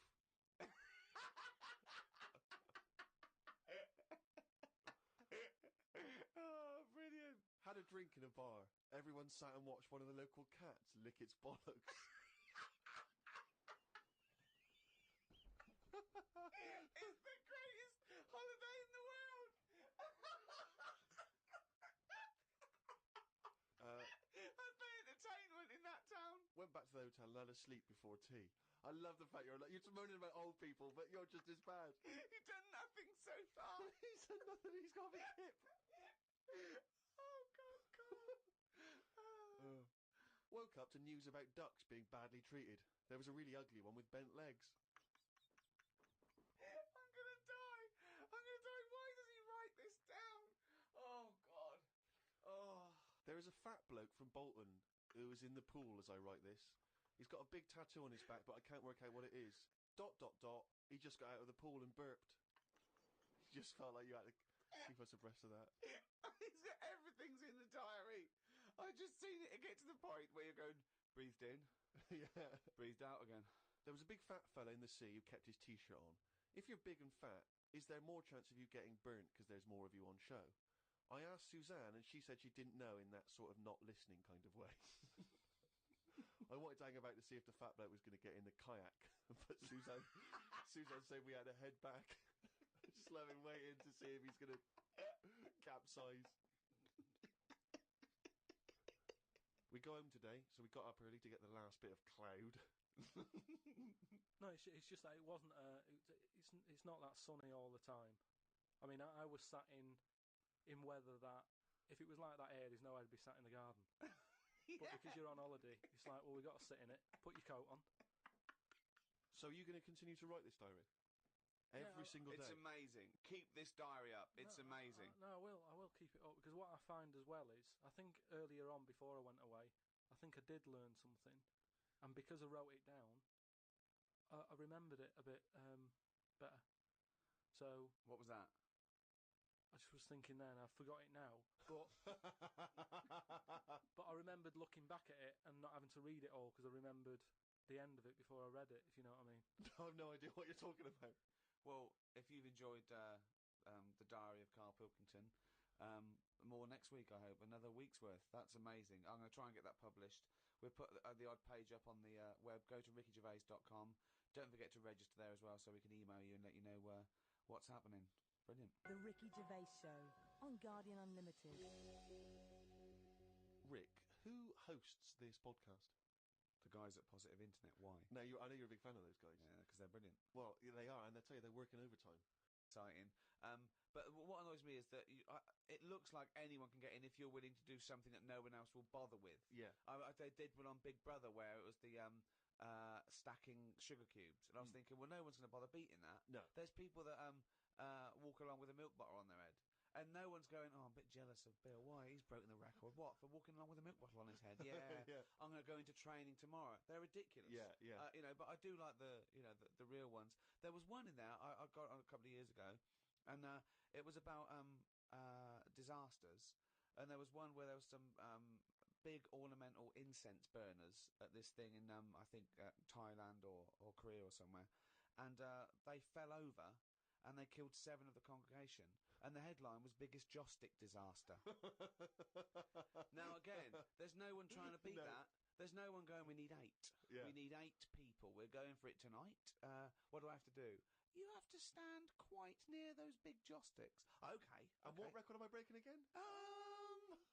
Oh, brilliant. Had a drink in a bar. Everyone sat and watched one of the local cats lick its bollocks. It's the greatest holiday in the world. That's the entertainment in that town. Went back to the hotel and had a sleep before tea. I love the fact you're moaning about old people, but you're just as bad. You've done nothing He's got a big hip. Oh, God. Woke up to news about ducks being badly treated. There was a really ugly one with bent legs. I'm gonna die. Why does he write this down? Oh, God. Oh. There is a fat bloke from Bolton who is in the pool as I write this. He's got a big tattoo on his back, but I can't work out what it is. ... He just got out of the pool and burped. You just felt like you had to keep us abreast of that. Everything's in the diary. I just seen it get to the point where you're going, breathed in, Yeah. breathed out again. There was a big fat fella in the sea who kept his t-shirt on. If you're big and fat, is there more chance of you getting burnt because there's more of you on show? I asked Suzanne, and she said she didn't know in that sort of not listening kind of way. I wanted to hang about to see if the fat bloke was going to get in the kayak, but Suzanne said we had to head back. Just let him wait in to see if he's going to capsize. We go home today, so we got up early to get the last bit of cloud. No, it's just that it wasn't. It's not that sunny all the time. I mean, I was sat in weather that if it was like that here, there's no way I'd be sat in the garden. But because you're on holiday, it's like, well, we've got to sit in it. Put your coat on. So are you going to continue to write this diary? Every single day? It's amazing. Keep this diary up. It's amazing. No, I will keep it up, because what I find as well is, I think earlier on before I went away, I think I did learn something, and because I wrote it down, I remembered it a bit better. So What was that? I just was thinking then, I forgot it now, but but I remembered looking back at it and not having to read it all, because I remembered the end of it before I read it, if you know what I mean. I have no idea what you're talking about. Well, if you've enjoyed the Diary of Carl Pilkington, more next week, I hope. Another week's worth. That's amazing. I'm going to try and get that published. We'll put the odd page up on the web. Go to rickygervais.com. Don't forget to register there as well, so we can email you and let you know what's happening. Brilliant. The Ricky Gervais Show on Guardian Unlimited. Rick, who hosts this podcast? The guys at Positive Internet. Why? Now, I know you're a big fan of those guys. Yeah, because they're brilliant. Well, yeah, they are, and I tell you, they're working overtime. Exciting. But what annoys me is that it looks like anyone can get in if you're willing to do something that no one else will bother with. Yeah. They did one on Big Brother where it was the stacking sugar cubes, and I was thinking, well, no one's going to bother beating that. No. There's people that walk along with a milk bottle on their head. And no one's going, oh, I'm a bit jealous of Bill. Why? He's broken the record. What? For walking along with a milk bottle on his head? Yeah. Yeah. I'm going to go into training tomorrow. They're ridiculous. Yeah. But I do like the real ones. There was one in there I got a couple of years ago, and it was about disasters. And there was one where there was some big ornamental incense burners at this thing in I think Thailand or Korea or somewhere, and they fell over and they killed 7 of the congregation. And the headline was biggest joss stick disaster. Now again, there's no one trying to beat that. There's no one going, we need 8. Yeah. We need 8 people. We're going for it tonight. What do I have to do? You have to stand quite near those big joss sticks. Okay. And what record am I breaking again?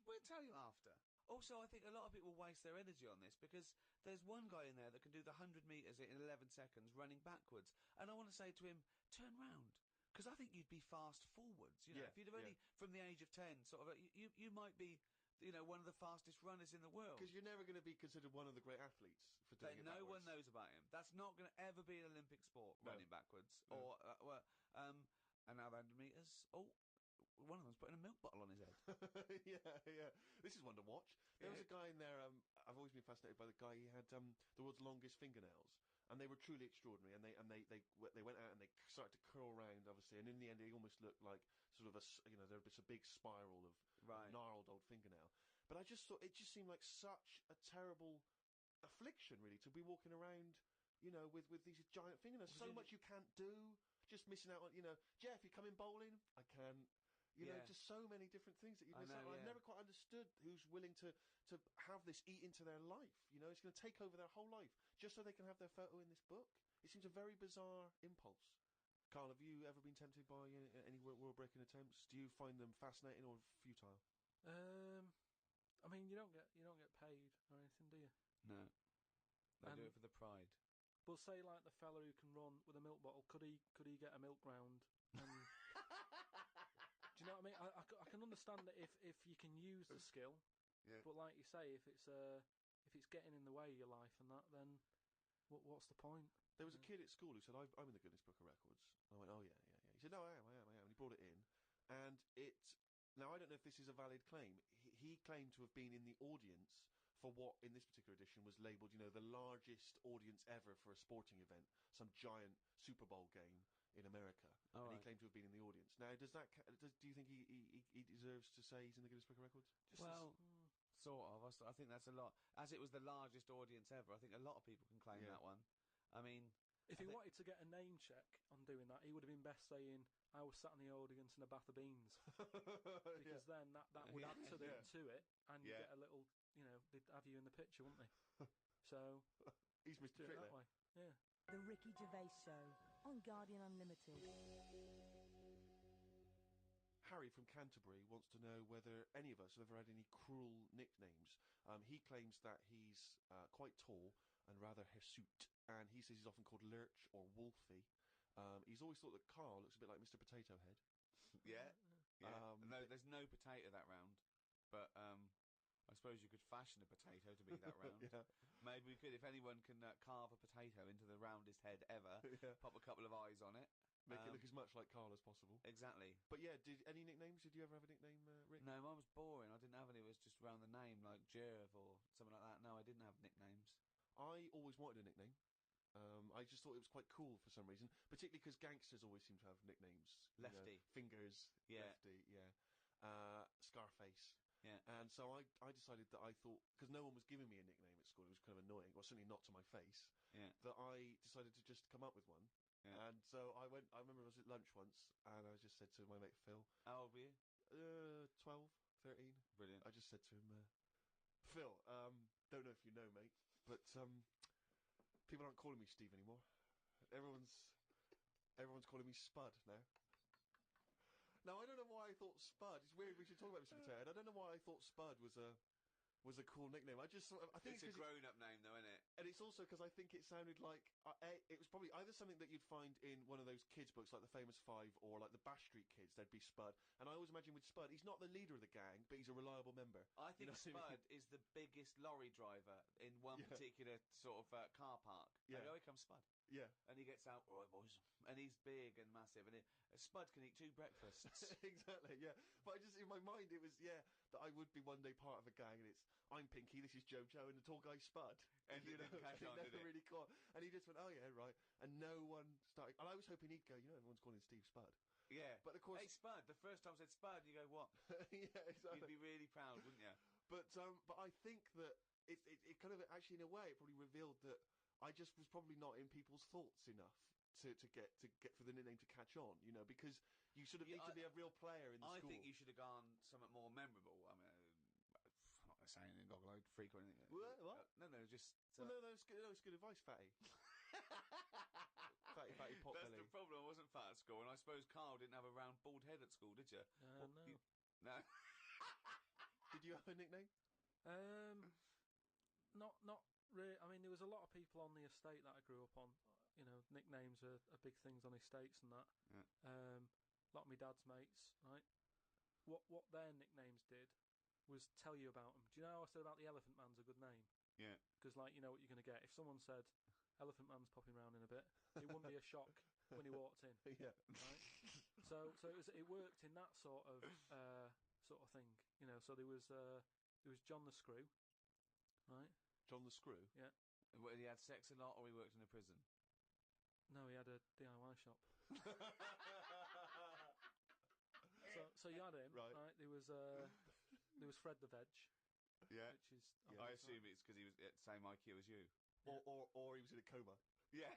We'll tell you after. Also, I think a lot of people waste their energy on this because there's one guy in there that can do the 100 metres in 11 seconds running backwards. And I want to say to him, turn round. Because I think you'd be fast forwards. You know, if you'd have only from the age of 10, sort of, you might be, one of the fastest runners in the world. Because you're never going to be considered one of the great athletes for doing it No backwards. one knows about him. That's not going to ever be an Olympic sport, running backwards. No. Or and now 100 metres. Oh, one of them's putting a milk bottle on his head. Yeah. This is one to watch. There was a guy in there. I've always been fascinated by the guy. He had the world's longest fingernails, and they were truly extraordinary. And they went out and they started to curl around, obviously. And in the end, they almost looked like sort of there was a big spiral of gnarled old fingernail. But I just thought it just seemed like such a terrible affliction, really, to be walking around, with these giant fingernails. So much you can't do. Just missing out on, Jeff, you coming bowling? I can. Just so many different things that you miss out on. I've never quite understood who's willing to have this eat into their life. It's going to take over their whole life just so they can have their photo in this book. It seems a very bizarre impulse. Carl, have you ever been tempted by any world-breaking attempts? Do you find them fascinating or futile? I mean, you don't get paid or anything, do you? No. They do it for the pride. But say like the fella who can run with a milk bottle, could he get a milk round? And do you understand that if you can use the skill, Yeah. but like you say, if it's getting in the way of your life and that, then what's the point? There was a kid at school who said, I'm in the Guinness Book of Records. And I went, oh, yeah. He said, no, I am. And he brought it in. And now I don't know if this is a valid claim. He claimed to have been in the audience for what, in this particular edition, was labelled, the largest audience ever for a sporting event, some giant Super Bowl game in America. Oh, and right. he claimed to have been in the audience. Now, do you think he deserves to say he's in the Guinness Book of Records? Well, sort of. I think that's a lot. As it was the largest audience ever, I think a lot of people can claim that one. I mean, If he wanted to get a name check on doing that, he would have been best saying, I was sat in the audience in a bath of beans. Because then that would add to it, and you get a little, they'd have you in the picture, wouldn't they? So, He's Mr. do it Trick that there. way. Yeah. The Ricky Gervais Show on Guardian Unlimited. Harry from Canterbury wants to know whether any of us have ever had any cruel nicknames. He claims that he's quite tall and rather hirsute, and he says he's often called Lurch or Wolfie. He's always thought that Carl looks a bit like Mr. Potato Head. Yeah. Um, No, there's no potato that round, but I suppose you could fashion a potato to be that round. Yeah. Maybe we could, if anyone can carve a potato into the roundest head ever, Yeah. pop a couple of eyes on it. Make it look as much like Carl as possible. Exactly. But yeah, any nicknames? Did you ever have a nickname, Rick? no, mine was boring. I didn't have any. It was just around the name, like Jerv or something like that. No, I didn't have nicknames. I always wanted a nickname. I just thought it was quite cool for some reason, particularly because gangsters always seem to have nicknames. Lefty. Fingers, Yeah. Lefty, yeah. Scarface. Yeah. And so I decided that I thought, because no one was giving me a nickname at school, it was kind of annoying, well, certainly not to my face, Yeah. that I decided to just come up with one. Yeah. And so I remember I was at lunch once, and I just said to my mate Phil, How old were you? 12, 13, Brilliant. I just said to him, Phil, don't know if you know, mate, but people aren't calling me Steve anymore. Everyone's calling me Spud now. Now, I don't know why I thought Spud. It's weird. We should talk about Mr. Potato Head. I don't know why I thought Spud was a cool nickname. I think It's a grown-up name, though, isn't it? and it's also because I think it sounded like it was probably either something that you'd find in one of those kids' books, like the Famous Five, or like the Bash Street Kids. There'd be Spud, and I always imagine with Spud, he's not the leader of the gang, but he's a reliable member. I think You know what I mean? Spud is the biggest lorry driver in one Yeah. particular sort of car park. Yeah. And here comes Spud. Yeah. And he gets out, all right, boys. And he's big and massive. And Spud can eat 2 breakfasts. Exactly, yeah. But I just, in my mind, it was, that I would be one day part of a gang, and it's, I'm Pinky, this is Jojo, and the tall guy's Spud. And it didn't catch and on, it did never it? really caught. And he just went, oh yeah, right. And no one started, and I was hoping he'd go, everyone's calling Steve Spud. Yeah. But of course, Hey, Spud. The first time I said Spud, you go, what? yeah, exactly. You'd be really proud, wouldn't you? But I think that it kind of, actually in a way, it probably revealed that I just was probably not in people's thoughts enough to get for the nickname to catch on, because you sort of need to be a real player in the I school. think you should have gone something more memorable. I mean, I'm not going to say anything goggle-eyed freak or anything. What? No, just... Well, no, it's good advice, Fatty. fatty pot That's belly. the problem. I wasn't fat at school, and I suppose Carl didn't have a round, bald head at school, did you? No. No. Did you have a nickname? Not really. I mean, there was a lot of people on the estate that I grew up on. Nicknames are big things on estates and that. Yeah. A lot of my dad's mates, right? What their nicknames did was tell you about them. Do you know how I said about the Elephant Man's a good name? Yeah. Because, you know what you're going to get. If someone said, Elephant Man's popping round in a bit, it wouldn't be a shock when he walked in. Yeah. Right? So it worked in that sort of thing. So there was John the Screw, right? John the Screw? Yeah. Well, he had sex a lot, or he worked in a prison? No, he had a DIY shop. So you had him, Right. right? There was Fred the Veg, Yeah. which is I assume it's because he was at the same IQ as you. Or he was in a coma. Yeah.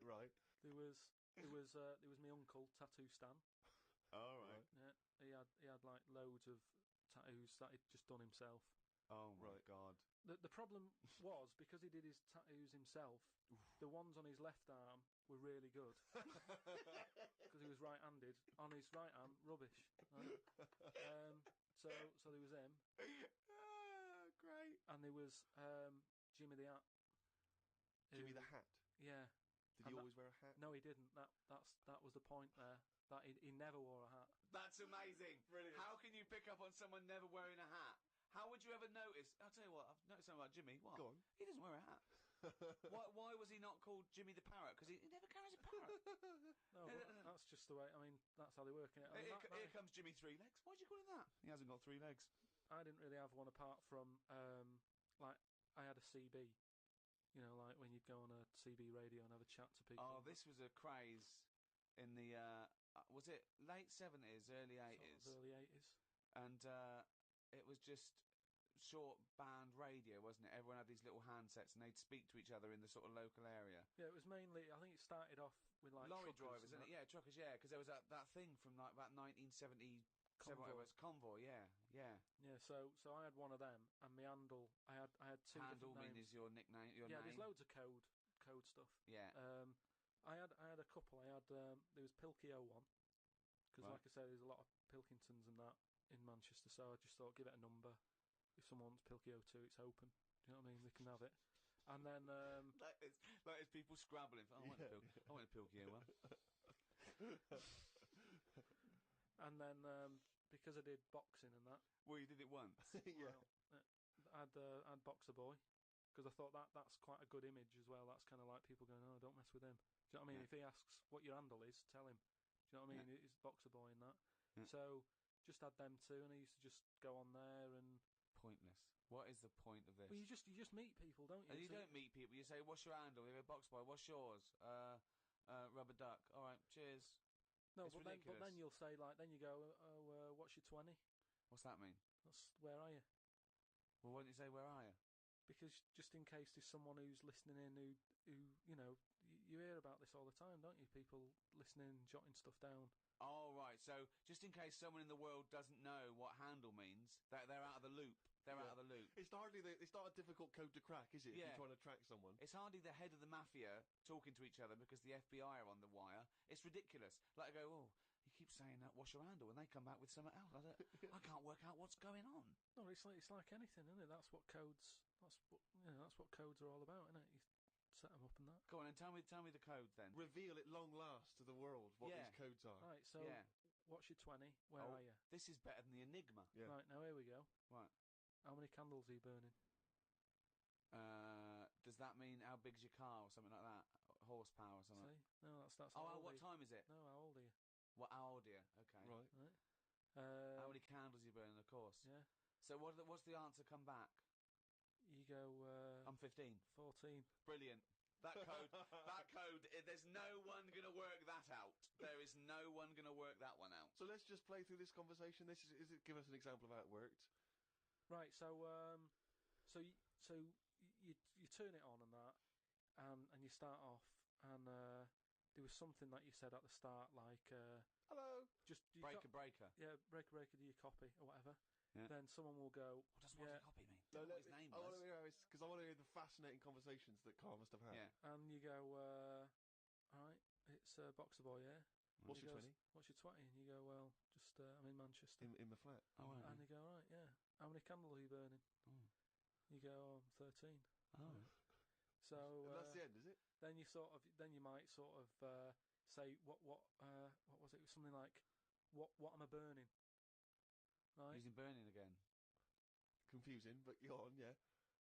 Right. There was my uncle Tattoo Stan. All right. Yeah, he had like loads of tattoos that he'd just done himself. Oh my Right. God. The problem was because he did his tattoos himself, the ones on his left arm were really good because he was right-handed. On his right arm, rubbish. Right? So there was him, Great. and there was Jimmy the Hat. Jimmy the Hat. Yeah, Did he always wear a hat? No, he didn't. That was the point there. That he never wore a hat. That's amazing. Brilliant. How can you pick up on someone never wearing a hat? How would you ever notice? I'll tell you what, I've noticed something about Jimmy. What? Go on. He doesn't wear a hat. Why was he not called Jimmy the Parrot? Because he never carries a parrot. No, but that's just the way. I mean, that's how they work in it. I mean, Here comes Jimmy Three Legs. Why'd you call him that? He hasn't got 3 legs. I didn't really have one apart from like I had a CB. You know, like when you'd go on a CB radio and have a chat to people. Oh, this was a craze in the was it late 70s, early 80s? Sort of early 80s. And it was just short band radio, wasn't it? Everyone had these little handsets and they'd speak to each other in the sort of local area. Yeah, it was mainly. I think it started off with like Lorry truckers drivers, and isn't it? Yeah, truckers, yeah, because there was that thing from like about 1977, Convoy. it was Convoy, yeah. Yeah, so I had one of them, and my handle. I had 2 Handle different mean names. is your nickname, your Yeah, name? there's loads of code stuff. Yeah. I had a couple. I had there was Pilkey 01 because, Right. like I said, there's a lot of Pilkingtons and that in Manchester. So I just thought, give it a number. If someone wants Pilkey 02, it's open. Do you know what I mean? They can have it. And then like it's people scrabbling. I want a Pilkey one. and then because I did boxing and that. Well, you did it once. Yeah. I'd Boxer Boy because I thought that's quite a good image as well. That's kind of like people going, oh, don't mess with him. Do you know what I mean? Yeah. If he asks what your handle is, tell him. Do you know what I mean? Yeah. It's Boxer Boy and that. Yeah. So just had them 2, and I used to just go on there and. Pointless. What is the point of this? Well, you just meet people, don't you? And you don't meet people. You say, "What's your handle?" You go, "Box Boy." What's yours? Rubber Duck. All right, cheers. No, It's but then ridiculous. you'll say like, then you go, oh, what's your 20? What's that mean? That's where are you? Well, why don't you say, "Where are you?" Because just in case there's someone who's listening in who you know, you hear about this all the time, don't you? People listening, jotting stuff down. Oh, right. So, just in case someone in the world doesn't know what handle means, they're out of the loop. They're out of the loop. It's not a difficult code to crack, is it? If Yeah. you're trying to track someone. It's hardly the head of the mafia talking to each other because the FBI are on the wire. It's ridiculous. Like I go, oh, you keep saying that, what's your handle? And they come back with something else. I can't work out what's going on. No, it's like anything, isn't it? That's what codes are all about, isn't it? You set them up and that. Go on and tell me the code then. Reveal at long last to the world what Yeah. these codes are. Right, so Yeah. what's your 20? Where Oh, are you? This is better than the Enigma. Yeah. Right, now here we go. Right. How many candles are you burning? Does that mean how big's your car or something like that? Horsepower or something? See? No, that's Oh, how old what are you? time is it? No, how old are you? How old are you? Okay. Right. Right. How many candles are you burning, of course? Yeah. So what's the answer come back? You go, I'm 15. 14. Brilliant. That code, there's no one going to work that out. There is no one going to work that one out. So let's just play through this conversation. Give us an example of how it worked. Right, so you turn it on and that, and you start off, and there was something that you said at the start, like Hello. just you Breaker, breaker. breaker, do you copy or whatever? Yeah. Then someone will go, What yeah, does copy mean? No, What his name I want was. to hear because I want to hear the fascinating conversations that Carl must have had. Yeah. and you go, all right, it's Boxer Boy, yeah. What's And he your goes, 20? What's your 20? And you go, well, just I'm in Manchester. In the flat. Oh, right. And they go, right, yeah. How many candles are you burning? Oh. You go, oh, 13. Oh. So And that's the end, is it? then you might sort of say what was it? It was something like what am I burning? Right. Using burning again. Confusing, but go on, yeah.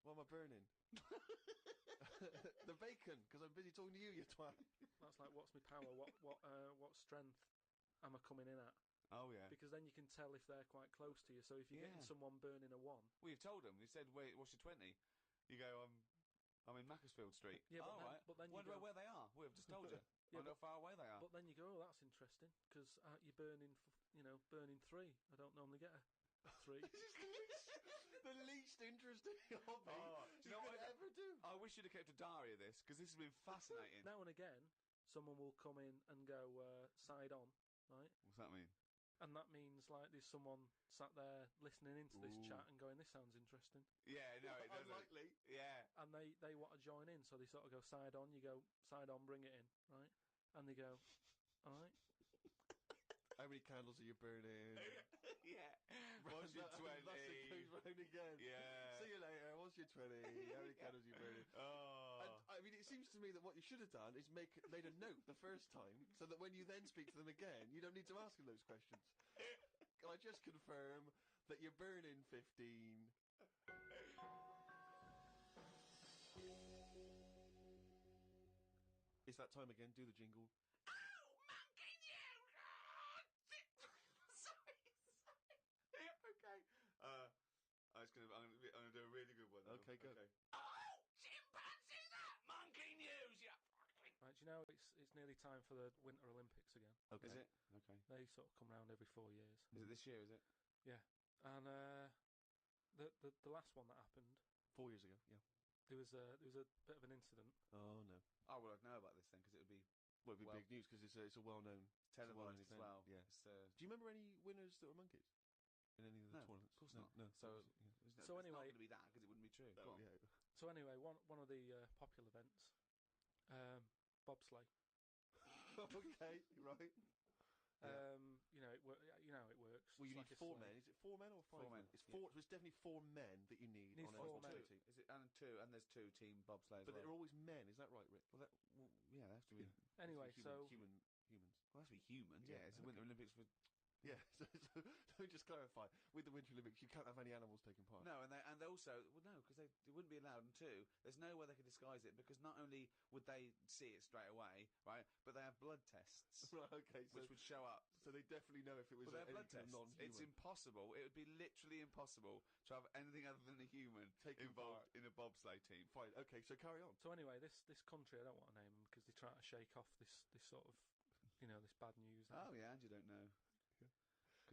What am I burning? The bacon, because I'm busy talking to you, you twat. That's like what's my power? What strength am I coming in at? Oh, yeah. Because then you can tell if they're quite close to you. So if you're getting Yeah. someone burning a 1, We've told them. We said, wait, what's your 20? You go, I'm in Macclesfield Street. Yeah, oh, but then- right. but then you Wonder go- where they are. We've just told you. Yeah, Wonder how far away they are. but then you go, oh, that's interesting because you're burning, burning 3. I don't normally get a 3. The least interesting hobby Do you know could what ever do. I wish you'd have kept a diary of this, because this has been fascinating. Now and again, someone will come in and go side on, right? What's that mean? And that means like there's someone sat there listening into this Ooh. chat and going, this sounds interesting. Yeah, no, it doesn't. Unlikely. Yeah. And they want to join in, so they sort of go side on, you go side on, bring it in, right? And they go, all right. How many candles are you burning? Yeah. What's your 20? That's it goes round again. Yeah. See you later. What's your 20? How many candles are you burning? Oh. And I mean, it seems to me that what you should have done is made a note the first time, so that when you then speak to them again, you don't need to ask them those questions. Can I just confirm that you're burning 15? It's that time again. Do the jingle. Okay. I'm gonna do a really good one. Okay, go. Oh, chimpanzee that! Monkey news, you fucking... Right, do you know it's nearly time for the Winter Olympics again? Okay. Is it? Okay. They sort of come round every 4 years. Is it this year? Is it? Yeah, and the last one that happened, 4 years ago. Yeah. there was a bit of an incident. Oh no. Oh well, I'd know about this then because it would be Well, it'd be Well- big news because it's a well-known televised as event. well. Yeah. It's, Do you remember any winners that were monkeys in any of the No, tournaments? of course No, not. No. So- yeah. So it's anyway- not going to be that because it wouldn't be true. Go Oh, on. yeah. So anyway, one of the popular events, bobsleigh. Okay, right. Yeah. You know you know how it works. Well, you It's need like a 4 sleigh. men. Is it 4 men or 5 4 men, It's yeah. 4. It's definitely 4 men that you need Need on four a men. bobsleigh team. Is it and there's two team bobsleigh as But well. they're always men. Is that right, Rick? Well, yeah, they have to be. Yeah. Anyway, Human- so humans. Well, that's be humans. Yeah, Yeah, it's the Winter Olympics for. Yeah. So just clarify with the Winter Olympics, you can't have any animals taking part. No, and they also no because they wouldn't be allowed. And two, there's no way they could disguise it because not only would they see it straight away, right, but they have blood tests Right. Okay. So, which would show up. so they definitely know if it was Well, they have any blood kind of tests. non-human. It's impossible. It would be literally impossible to have anything other than a human Taking involved part. in a bobsleigh team. Fine. Okay. So carry on. So anyway, this country, I don't want to name them because they try to shake off this sort of, this bad news. Oh yeah, and you don't know.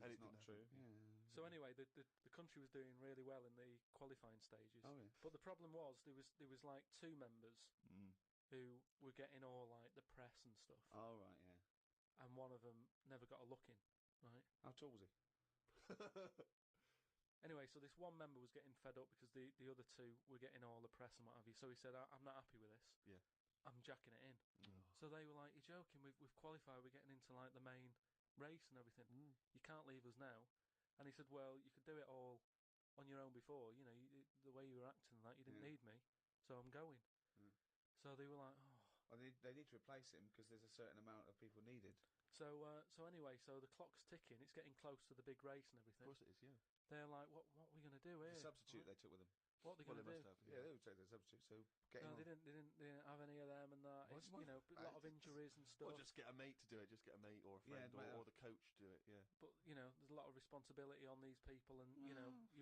And Because it it's not didn't true. happen. Yeah. So anyway, the country was doing really well in the qualifying stages. Oh yeah. But the problem was there was like 2 members Mm. who were getting all like the press and stuff, Oh right, yeah. and one of them never got a look in. Right. How tall was he? Anyway, so this one member was getting fed up because the other 2 were getting all the press and what have you. So he said, "I'm not happy with this. Yeah. I'm jacking it in." Mm. So they were like, "You're joking? We've qualified. We're getting into like the main race and everything. Mm. You can't leave us now." And he said, "Well, you could do it all on your own before. The way you were acting and that, you didn't Yeah. need me, so I'm going." Mm. So they were like, "Oh." Well, they need to replace him because there's a certain amount of people needed. So anyway, so the clock's ticking. It's getting close to the big race and Of everything. course it is. Yeah. They're like, "What are we going to do here?" The substitute Right? they took with them. What are they Well, going they to do? must have. Yeah, they would take the substitute. So get No, him they on. didn't have any of them and that. What? It's, What? a lot of injuries and stuff. Or just get a mate to do it. Just get a mate or a Yeah, friend mate, or the coach to do it. Yeah. But there's a lot of responsibility on these people, and you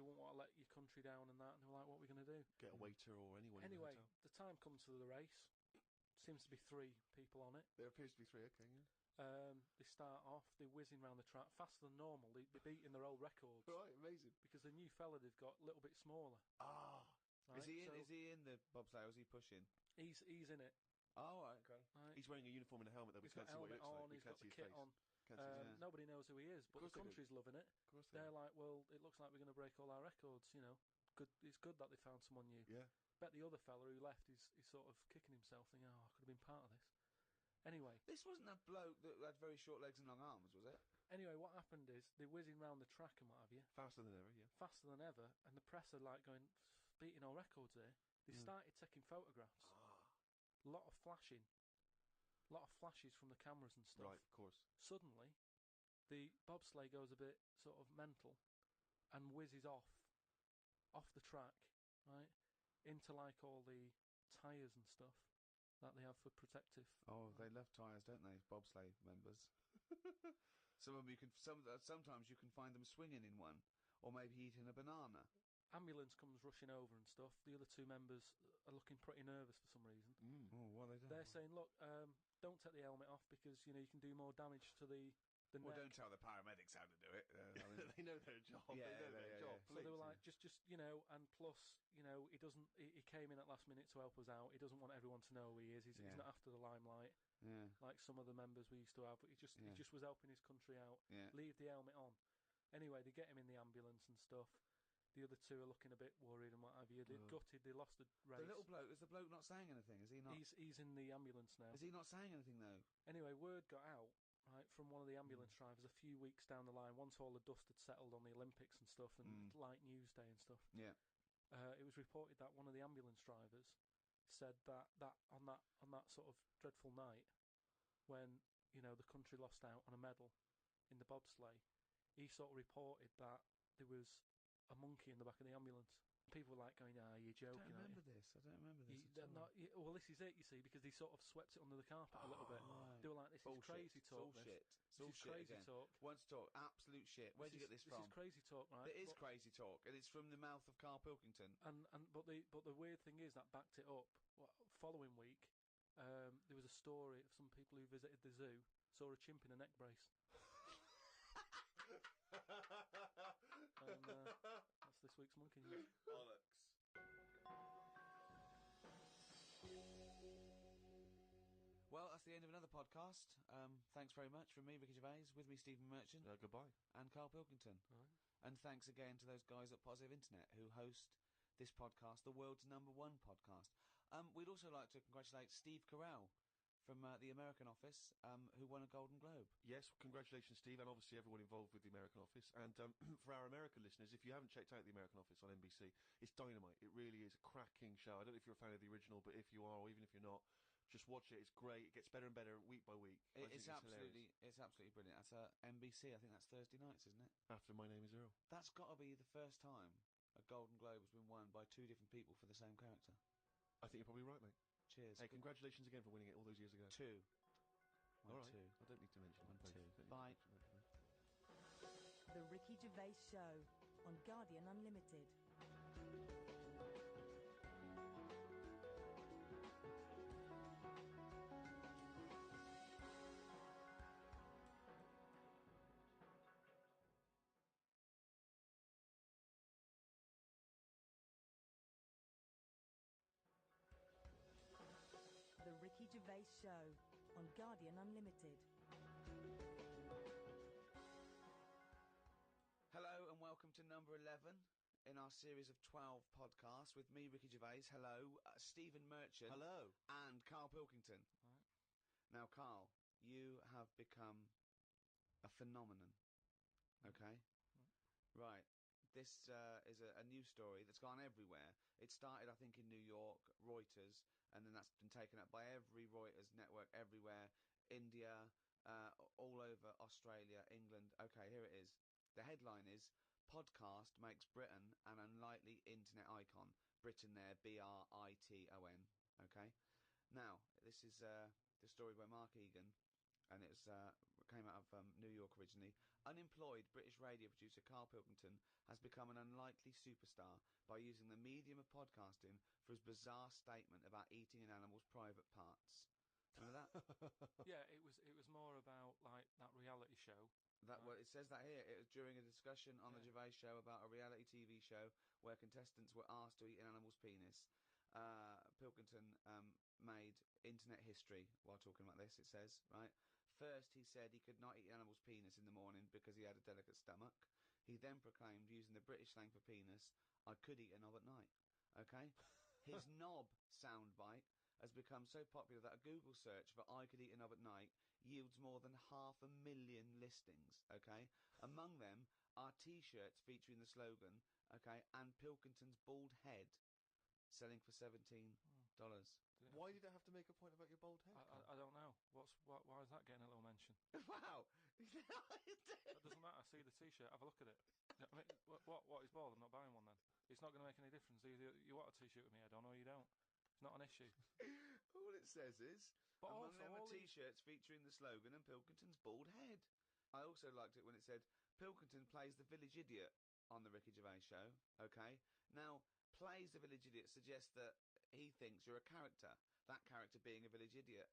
won't want to let your country down and that. And they're like, "What are we going to do?" Get a waiter or anyone. Anyway, in the hotel. the time comes for the race. Seems to be 3 people on it. There appears to be 3. Okay. Yeah. They start off, they're whizzing around the track faster than normal. They're beating their old records Right. Amazing. because the new fella they've got a little bit smaller. Ah. Right? Is he in? So Is he in the bobsleigh? Or is he pushing? He's in it. Oh right, okay. Right? He's wearing a uniform and a helmet though. We He's can't got see what he helmet looks like. on. We He's can't got the see his kit face. on. Can't see his Yeah. Nobody knows who he is, but the course they do. country's loving it. Of course they They're do. like, "Well, it looks like we're going to break all our records." Good. It's good that they found someone new. Yeah. Bet the other fella who left is sort of kicking himself, thinking, "Oh, I could have been part of this." Anyway, This wasn't a bloke that had very short legs and long arms, was it? what happened is they're whizzing round the track and what have you, Faster than ever. Yeah. faster than ever, and the press are like going, "Beating all records here." They started taking photographs. Ah. A lot of flashing. A lot of flashes from the cameras and stuff. Right. Of course. Suddenly, the bobsleigh goes a bit sort of mental and whizzes off the track, right, into like all the tyres and stuff that they have for protective. Oh, they love tyres, don't they? Bobsleigh members. Some of them sometimes you can find them swinging in one, or maybe eating a banana. Ambulance comes rushing over and stuff. The other 2 members are looking pretty nervous for some reason. Mm. Oh, what are they doing? They're saying, "Look, don't take the helmet off because you can do more damage to the Well, neck." don't tell the paramedics how to do it. They know their job. Yeah, they know their yeah, job. yeah. So they were Please. like, just and plus, he doesn't. He came in at last minute to help us out. He doesn't want everyone to know who he is. He's Yeah. not after the limelight yeah, like some of the members we used to have. But he Yeah. just was helping his country out. yeah. Leave the helmet on. Anyway, they get him in the ambulance and stuff. The other 2 are looking a bit worried and what have you. They're gutted. They lost the race. The little bloke, is the bloke not saying anything? Is he not? He's in the ambulance now. Is he not saying anything though? Anyway, word got out, right, from one of the ambulance drivers a few weeks down the line, once all the dust had settled on the Olympics and stuff, and light news day and stuff. Yeah. It was reported that one of the ambulance drivers said that on that sort of dreadful night when the country lost out on a medal in the bobsleigh, he sort of reported that there was a monkey in the back of the ambulance. People were like going, you're joking, I don't aren't remember you? this. I don't remember this at all. Well, this is it, you see, because they sort of swept it under the carpet a little bit. Right. They were like, this is crazy talk. It's all shit. It's This all is shit crazy again. talk. Once talk, absolute shit. Where'd you get this from? This is crazy talk, right? It is crazy talk, and it's from the mouth of Carl Pilkington. But the weird thing is that backed it up. Following week, there was a story of some people who visited the zoo saw a chimp in a neck brace. And that's this week's Monkey News. Bollocks. Well, that's the end of another podcast. Thanks very much from me, Ricky Gervais, with me, Stephen Merchant, Goodbye. and Carl Pilkington. Right. And thanks again to those guys at Positive Internet who host this podcast, the world's #1 podcast. We'd also like to congratulate Steve Carell from the American office, who won a Golden Globe. Yes, congratulations, Steve, and obviously everyone involved with the American office. And for our American listeners, if you haven't checked out the American office on NBC, it's dynamite. It really is a cracking show. I don't know if you're a fan of the original, but if you are, or even if you're not, just watch it. It's great. It gets better and better week by week. It's absolutely brilliant. That's NBC. I think that's Thursday nights, isn't it? After My Name Is Earl. That's got to be the first time a Golden Globe has been won by two different people for the same character. I think you're probably right, mate. Cheers. Hey, congratulations again for winning it all those years ago. Two. All right. Two. I don't need to mention One, both. two. Don't need to Bye. mention both. The Ricky Gervais Show on Guardian Unlimited. The Ricky Gervais Show on Guardian Unlimited. Hello and welcome to number 11 in our series of 12 podcasts with me, Ricky Gervais. Hello, Stephen Merchant. Hello. And Carl Pilkington. Right. Now, Carl, you have become a phenomenon. Okay? Right. This is a news story that's gone everywhere. It started, I think, in New York, Reuters, and then that's been taken up by every Reuters network everywhere. India, all over Australia, England. Okay, here it is. The headline is, Podcast makes Britain an unlikely internet icon. Britain there, Briton. Okay? Now, this is the story by Mark Egan, and it came out of New York originally. Unemployed British radio producer Carl Pilkington has become an unlikely superstar by using the medium of podcasting for his bizarre statement about eating an animal's private parts. Remember that? Yeah, it was more about like that reality show. Well, it says that here. It was during a discussion on the Yeah. Gervais show about a reality TV show where contestants were asked to eat an animal's penis. Pilkington made internet history while talking about this, it says, right? First, he said he could not eat an animal's penis in the morning because he had a delicate stomach. He then proclaimed, using the British slang for penis, I could eat a knob at night. Okay? His knob soundbite has become so popular that a Google search for I could eat a knob at night yields more than 500,000 listings, okay? Among them are T-shirts featuring the slogan, okay, and Pilkington's bald head, selling for $17. Why did I have to make a point about your bald head? I don't know. Why is that getting a little mention? Wow! That doesn't matter. See the T-shirt. Have a look at it. I mean, what is bald? I'm not buying one then. It's not going to make any difference. Either you want a T-shirt with me head on or you don't. It's not an issue. All it says is, But among also, them are all these- T-shirts featuring the slogan and Pilkington's bald head. I also liked it when it said, Pilkington plays the village idiot on the Ricky Gervais show, okay? Now, plays the village idiot suggests that he thinks you're a character, that character being a village idiot.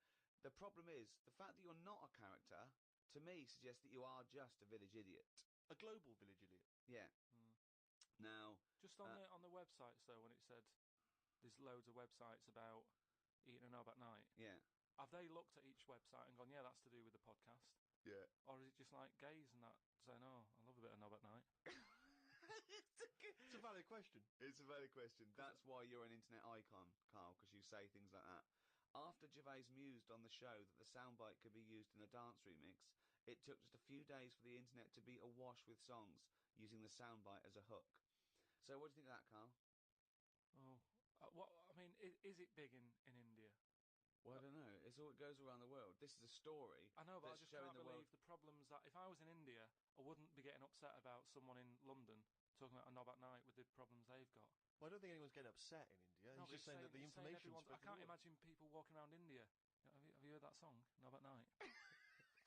The problem is, the fact that you're not a character, to me, suggests that you are just a village idiot. A global village idiot. Yeah. Mm. Now, Just on the websites though, when it said there's loads of websites about eating a knob at night. yeah. Have they looked at each website and gone, yeah, that's to do with the podcast? Yeah. Or is it just like gays and that saying, oh, I love a bit of knob at night? It's a valid question. It's a valid question. That's why you're an internet icon, Carl, because you say things like that. After Gervais mused on the show that the soundbite could be used in a dance remix, it took just a few days for the internet to be awash with songs using the soundbite as a hook. So what do you think of that, Carl? Oh, What I mean, is it big in India? Well, I don't know. It goes around the world. This is a story. I know, but I that's just showing can't the believe world. the problems that if I was in India, I wouldn't be getting upset about someone in London talking about a knob at night with the problems they've got. Well, I don't think anyone's getting upset in India. No, He's but just saying that the it's saying information everyone's- I can't imagine people walking around India. Have you heard that song, Knob at Night?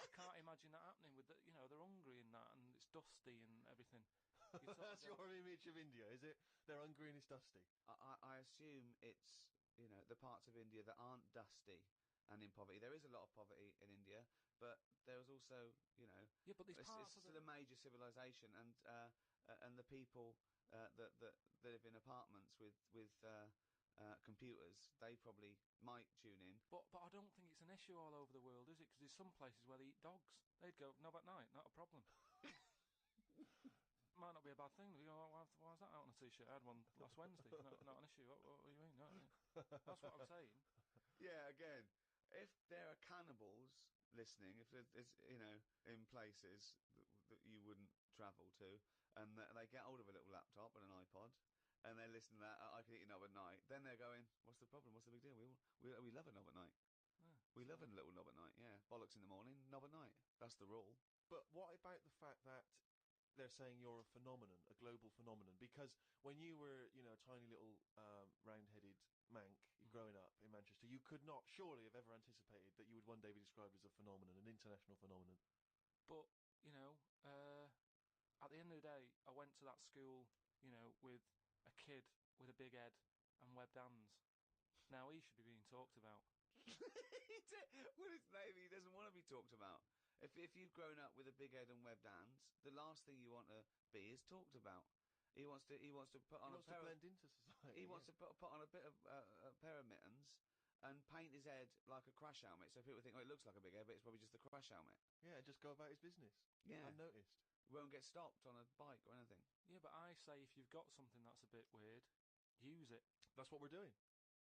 I can't imagine that happening with the, they're hungry in that and it's dusty and everything. You sort of That's go- your image of India, is it? They're hungry and it's dusty. I assume it's the parts of India that aren't dusty and in poverty. There is a lot of poverty in India, but there's also Yeah, but these it's parts of still a major civilization, and the people that live in apartments with computers, they probably might tune in. But I don't think it's an issue all over the world, is it? Because there's some places where they eat dogs. They'd go knob at night, not a problem. Might not be a bad thing. They go, why is that out on a t-shirt? I had one last Wednesday. Not an issue. What do you mean? No, that's what I'm saying. Yeah, again, if there are cannibals listening, if there's in places that you wouldn't travel to, and they get hold of a little laptop and an iPod, and they're listening to that, I can eat a knob at night. Then they're going, "What's the problem? What's the big deal? We love a knob at night. Yeah, We love a little knob at night. Yeah, bollocks in the morning, knob at night. That's the rule." But what about the fact that they're saying you're a phenomenon, a global phenomenon? Because when you were, a tiny little round-headed mank growing up in Manchester, you could not surely have ever anticipated that you would one day be described as a phenomenon, an international phenomenon. But at the end of the day, I went to that school, with a kid with a big head and webbed hands. Now he should be being talked about. Well, maybe he doesn't want to be talked about. If you've grown up with a big head and webbed hands, the last thing you want to be is talked about. He wants to put on He wants to blend into society. He wants to put on a bit of a pair of mittens and paint his head like a crash helmet, so people think, oh, it looks like a big head, but it's probably just a crash helmet. Yeah, just go about his business. Yeah, Unnoticed. won't get stopped on a bike or anything. Yeah, but I say if you've got something that's a bit weird, use it. That's what we're doing.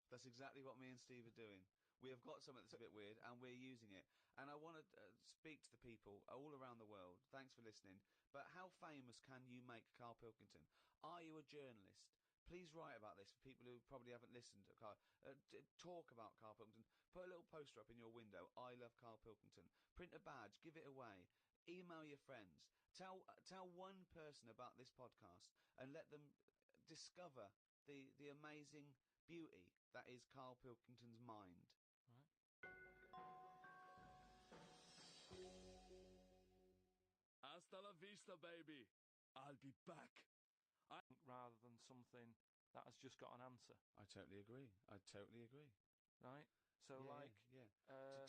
That's exactly what me and Steve are doing. We have got something that's a bit weird, and we're using it. And I want to speak to the people all around the world. Thanks for listening. But how famous can you make Carl Pilkington? Are you a journalist? Please write about this for people who probably haven't listened to Carl. Talk about Carl Pilkington. Put a little poster up in your window. I love Carl Pilkington. Print a badge. Give it away. Email your friends. Tell one person about this podcast and let them discover the amazing beauty that is Carl Pilkington's mind. Hasta la vista, baby. I'll be back. Rather than something that has just got an answer, I totally agree. right? So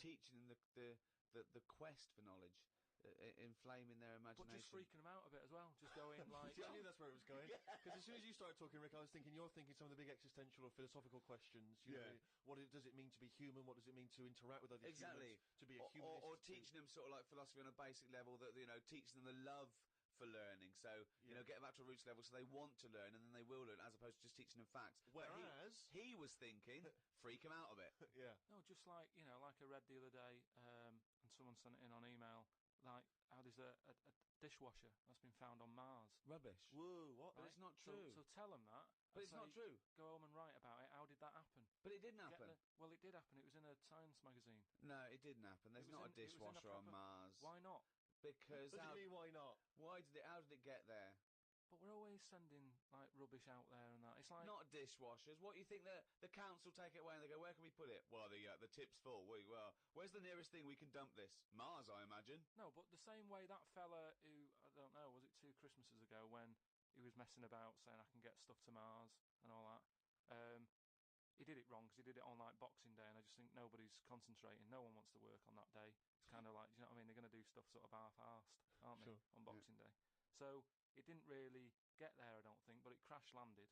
teaching them the quest for knowledge, inflaming their but imagination. just freaking them out a bit as well. Just going like, See, I knew that's where it was going. Because as soon as you started talking, Rick, I was thinking you're thinking some of the big existential or philosophical questions. You know, does it mean to be human? What does it mean to interact with other Exactly. humans? To be a humanist? Or teaching them sort of like philosophy on a basic level, that teaching them the love for learning. So get back to a roots level, so they want to learn and then they will learn, as opposed to just teaching them facts. But Whereas he was thinking, freak him out a bit. yeah. no, just like like I read the other day, and someone sent it in on email, like how there's a dishwasher that's been found on Mars. Rubbish. Whoa, what? But it's not true. So tell them that. But and it's not say, true. Go home and write about it. How did that happen? But it didn't happen. Well, it did happen. It was in a science magazine. No, it didn't happen. There's It was not a in- it was in a dishwasher on proper- Mars. Why not? Because What do you mean, why not? how did it get there? But we're always sending like rubbish out there and that. It's like Not dishwashers. What do you think the council take it away and they go, where can we put it? Well, the tip's full. Well, where's the nearest thing we can dump this? Mars, I imagine. no, but the same way that fella who I don't know, was it 2 Christmases ago when he was messing about saying I can get stuff to Mars and all that. He did it wrong because he did it on like Boxing Day, and I just think nobody's concentrating. No one wants to work on that day. It's kind of like, do you know what I mean? They're going to do stuff sort of half-arsed, aren't they, Sure. on Boxing Day? So it didn't really get there, I don't think, but it crash landed.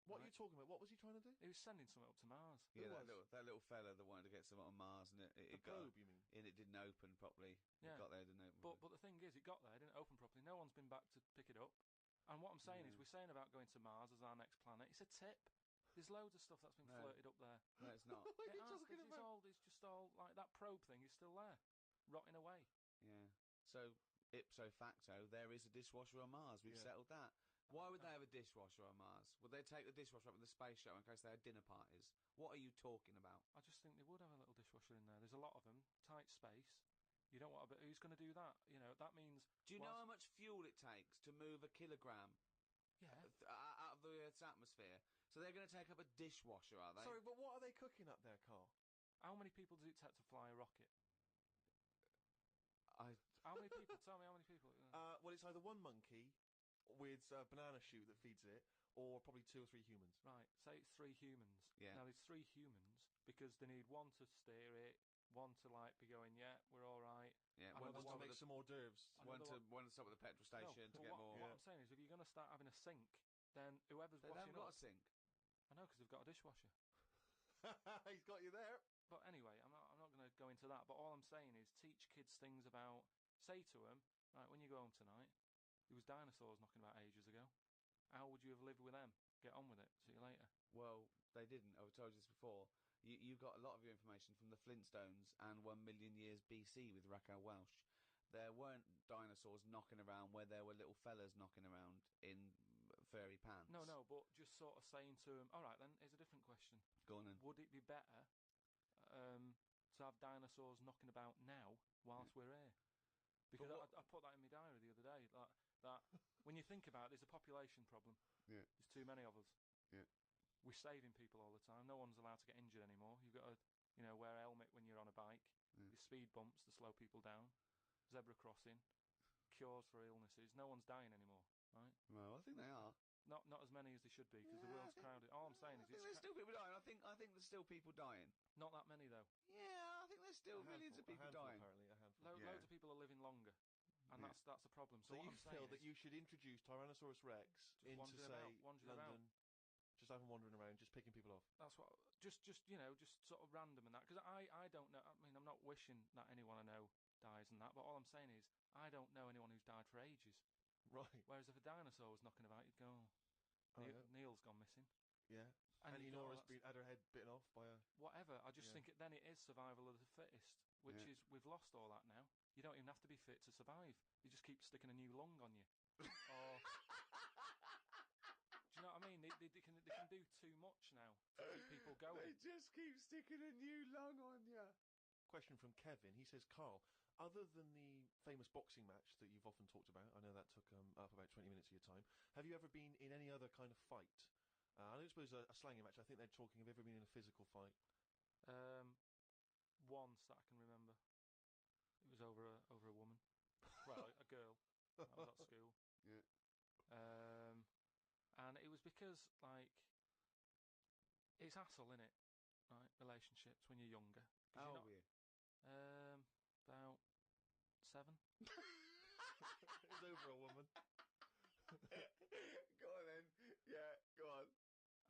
What are Right. you talking about? What was he trying to do? He was sending something up to Mars. Who Yeah, was? that little fella that wanted to get something on Mars, and The it got, probe, you mean? and it didn't open properly. Yeah. It got there, didn't open. But the thing is, it got there, it didn't open properly. No one's been back to pick it up. And what I'm saying is, Yeah. we're saying about going to Mars as our next planet. It's a tip. There's loads of stuff that's been No. flirted up there. No, it's not. What are you It has, talking it's about? it's just all like that probe thing is still there, rotting away. Yeah. So ipso facto, there is a dishwasher on Mars. We've Yeah. settled that. Why would they have a dishwasher on Mars? Would they take the dishwasher up in the space shuttle in case they had dinner parties? What are you talking about? I just think they would have a little dishwasher in there. There's a lot of them, tight space. You don't want a bit. Who's going to do that? You know, that means. Do you know how much fuel it takes to move a kilogram Yeah. out of the Earth's atmosphere? So they're going to take up a dishwasher, are they? Sorry, but what are they cooking up there, Carl? How many people does it take to fly a rocket? I How many people? Tell me how many people. Well, it's either one monkey with a banana shoot that feeds it, or probably 2 or 3 humans. Right, say it's 3 humans. Yeah. Now there's 3 humans because they need one to steer it, one to like be going, yeah, we're all right. yeah, I one know to Want the stop to at make the some hors d'oeuvres. one Another to one to stop at the petrol station to but get what, more. what I'm saying is, if you're going to start having a sink, then whoever's They washing haven't got up, a sink. I know because they've got a dishwasher. He's got you there. But anyway, I'm not going to go into that. But all I'm saying is, teach kids things about. Say to them, right, when you go home tonight, there was dinosaurs knocking about ages ago. How would you have lived with them? Get on with it. See you later. Well, they didn't. I've told you this before. You got a lot of your information from the Flintstones and 1 million years BC with Raquel Welch. There weren't dinosaurs knocking around where there were little fellas knocking around in furry pants. No, but just sort of saying to them, all right, then, here's a different question. Go on then. Would it be better to have dinosaurs knocking about now whilst we're here? Because I put that in my diary the other day. That when you think about it, there's a population problem. Yeah. There's too many of us. Yeah. We're saving people all the time. No one's allowed to get injured anymore. You've got to, wear a helmet when you're on a bike. Yeah. There's speed bumps to slow people down. Zebra crossing. Cures for illnesses. No one's dying anymore, right? Well, I think they are. Not as many as they should be because the world's crowded. All I'm saying is I think there's still people dying. I think there's still people dying. not that many though. Yeah, I think there's still millions of people dying. Apparently, a handful. Yeah. Loads of people are living longer, and Yeah. that's the problem. So what you I'm saying feel that is, you should introduce Tyrannosaurus Rex Just into, wandering say, about, wandering London, about. just have him wandering around, just picking people off. that's what just sort of random and that because I don't know. I mean, I'm not wishing that anyone I know dies and that, but all I'm saying is I don't know anyone who's died for ages. Right. Whereas if a dinosaur was knocking about, you'd go, Oh, yeah. Neil's gone missing. Yeah. And Annie you go, Nora's "Oh, that's- had her head bitten off by a... whatever. I just Yeah. think then it is survival of the fittest, which Yeah. is we've lost all that now. You don't even have to be fit to survive. You just keep sticking a new lung on you. Or, do you know what I mean? They can do too much now to keep people They going. just keep sticking a new lung on you. Question from Kevin. He says, Carl, other than the famous boxing match that you've often talked about, I know that took up about 20 minutes of your time, have you ever been in any other kind of fight? I don't suppose a slanging match. I think they're talking of ever been in a physical fight. Once that I can remember, it was over a woman. Well, a girl. I was at school. Yeah. And it was because like it's hassle, innit? Right, relationships when you're younger. 'Cause How you're old were you? About 7. It was over a woman. Go on then. Yeah, go on.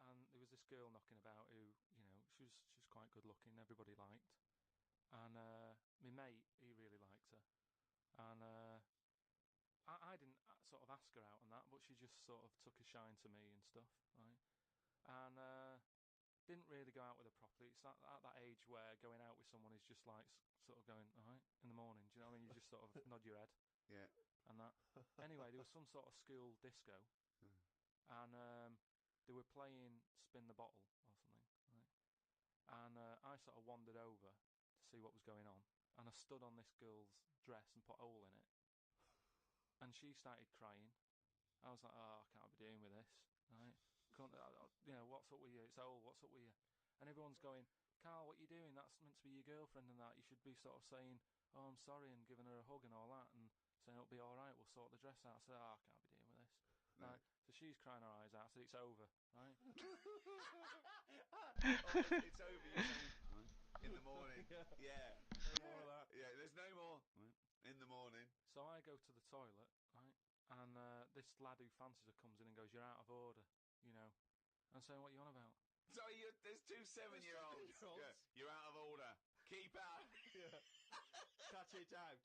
And there was this girl knocking about who, she was quite good looking. Everybody liked, and my mate, he really liked her, and I didn't sort of ask her out on that, but she just sort of took a shine to me and stuff, right? And didn't really go out with her properly. It's at that age where going out with someone is just like sort of going, all right, in the morning. Do you know what I mean? You just sort of nod your head Yeah. and that. Anyway, there was some sort of school disco, and they were playing Spin the Bottle or something, right? And I sort of wandered over to see what was going on, and I stood on this girl's dress and put a hole in it, and she started crying. I was like, oh, I can't be dealing with this, right? What's up with you? It's old, what's up with you? And everyone's going, Carl, what are you doing? That's meant to be your girlfriend and that. You should be sort of saying, oh, I'm sorry, and giving her a hug and all that, and saying it'll be all right, we'll sort the dress out. I said, oh, I can't be dealing with this. No. Right? So she's crying her eyes out. I said, it's over, right? It's over, you saying. In the morning. Yeah. Yeah. No more of that. Yeah, there's no more. In the morning. So I go to the toilet, right? And this lad who fancies her comes in and goes, you're out of order, I'm saying, what are you on about? So there's two 7-year-olds. Yeah, you're out of order. Keep out. Yeah. Cut it out.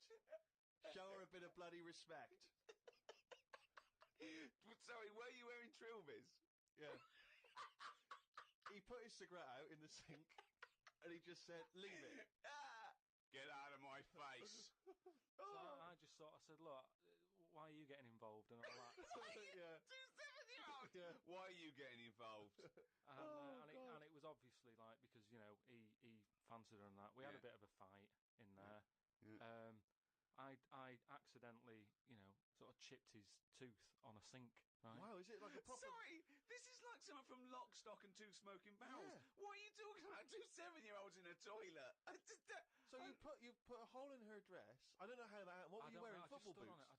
Show her a bit of bloody respect. Sorry, were you wearing trilbies? Yeah. He put his cigarette out in the sink, and he just said, leave it. Get out of my face. So I just sort of said, look, why are you getting involved and all that? Yeah. Two Yeah. Why are you getting involved? And it was obviously like because he fancied her and that. We had a Yeah. bit of a fight in there. Yeah. I accidentally sort of chipped his tooth on a sink. Right. Wow, is it like a proper? Sorry, this is like someone from Lock, Stock and Two Smoking Barrels. Yeah. What are you talking about? 2 7-year-olds in a toilet. So you put a hole in her dress. I don't know how that. What I were you don't wearing? know, I just Football stood boots. on it.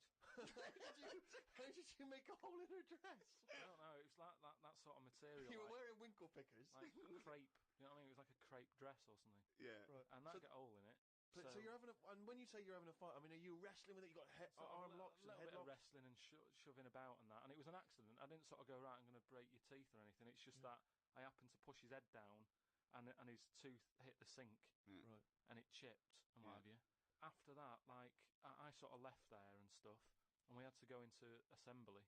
How did you make a hole in her dress? I don't know. It was like that sort of material. You were like, wearing winkle pickers. like crepe. You know what I mean? It was like a crepe dress or something, Yeah. Right. and that So, got a hole in it. so you're having and when you say you're having a fight, I mean, are you wrestling with it? You got sort of arm locks a and little bit of headlocks. wrestling and shoving about and that, and it was an accident. I didn't sort of go right. I'm going to break your teeth or anything. It's just that I happened to push his head down, and his tooth hit the sink, Yeah. Right. and it chipped and what Yeah. have you. After that, like I sort of left there and stuff, and we had to go into assembly,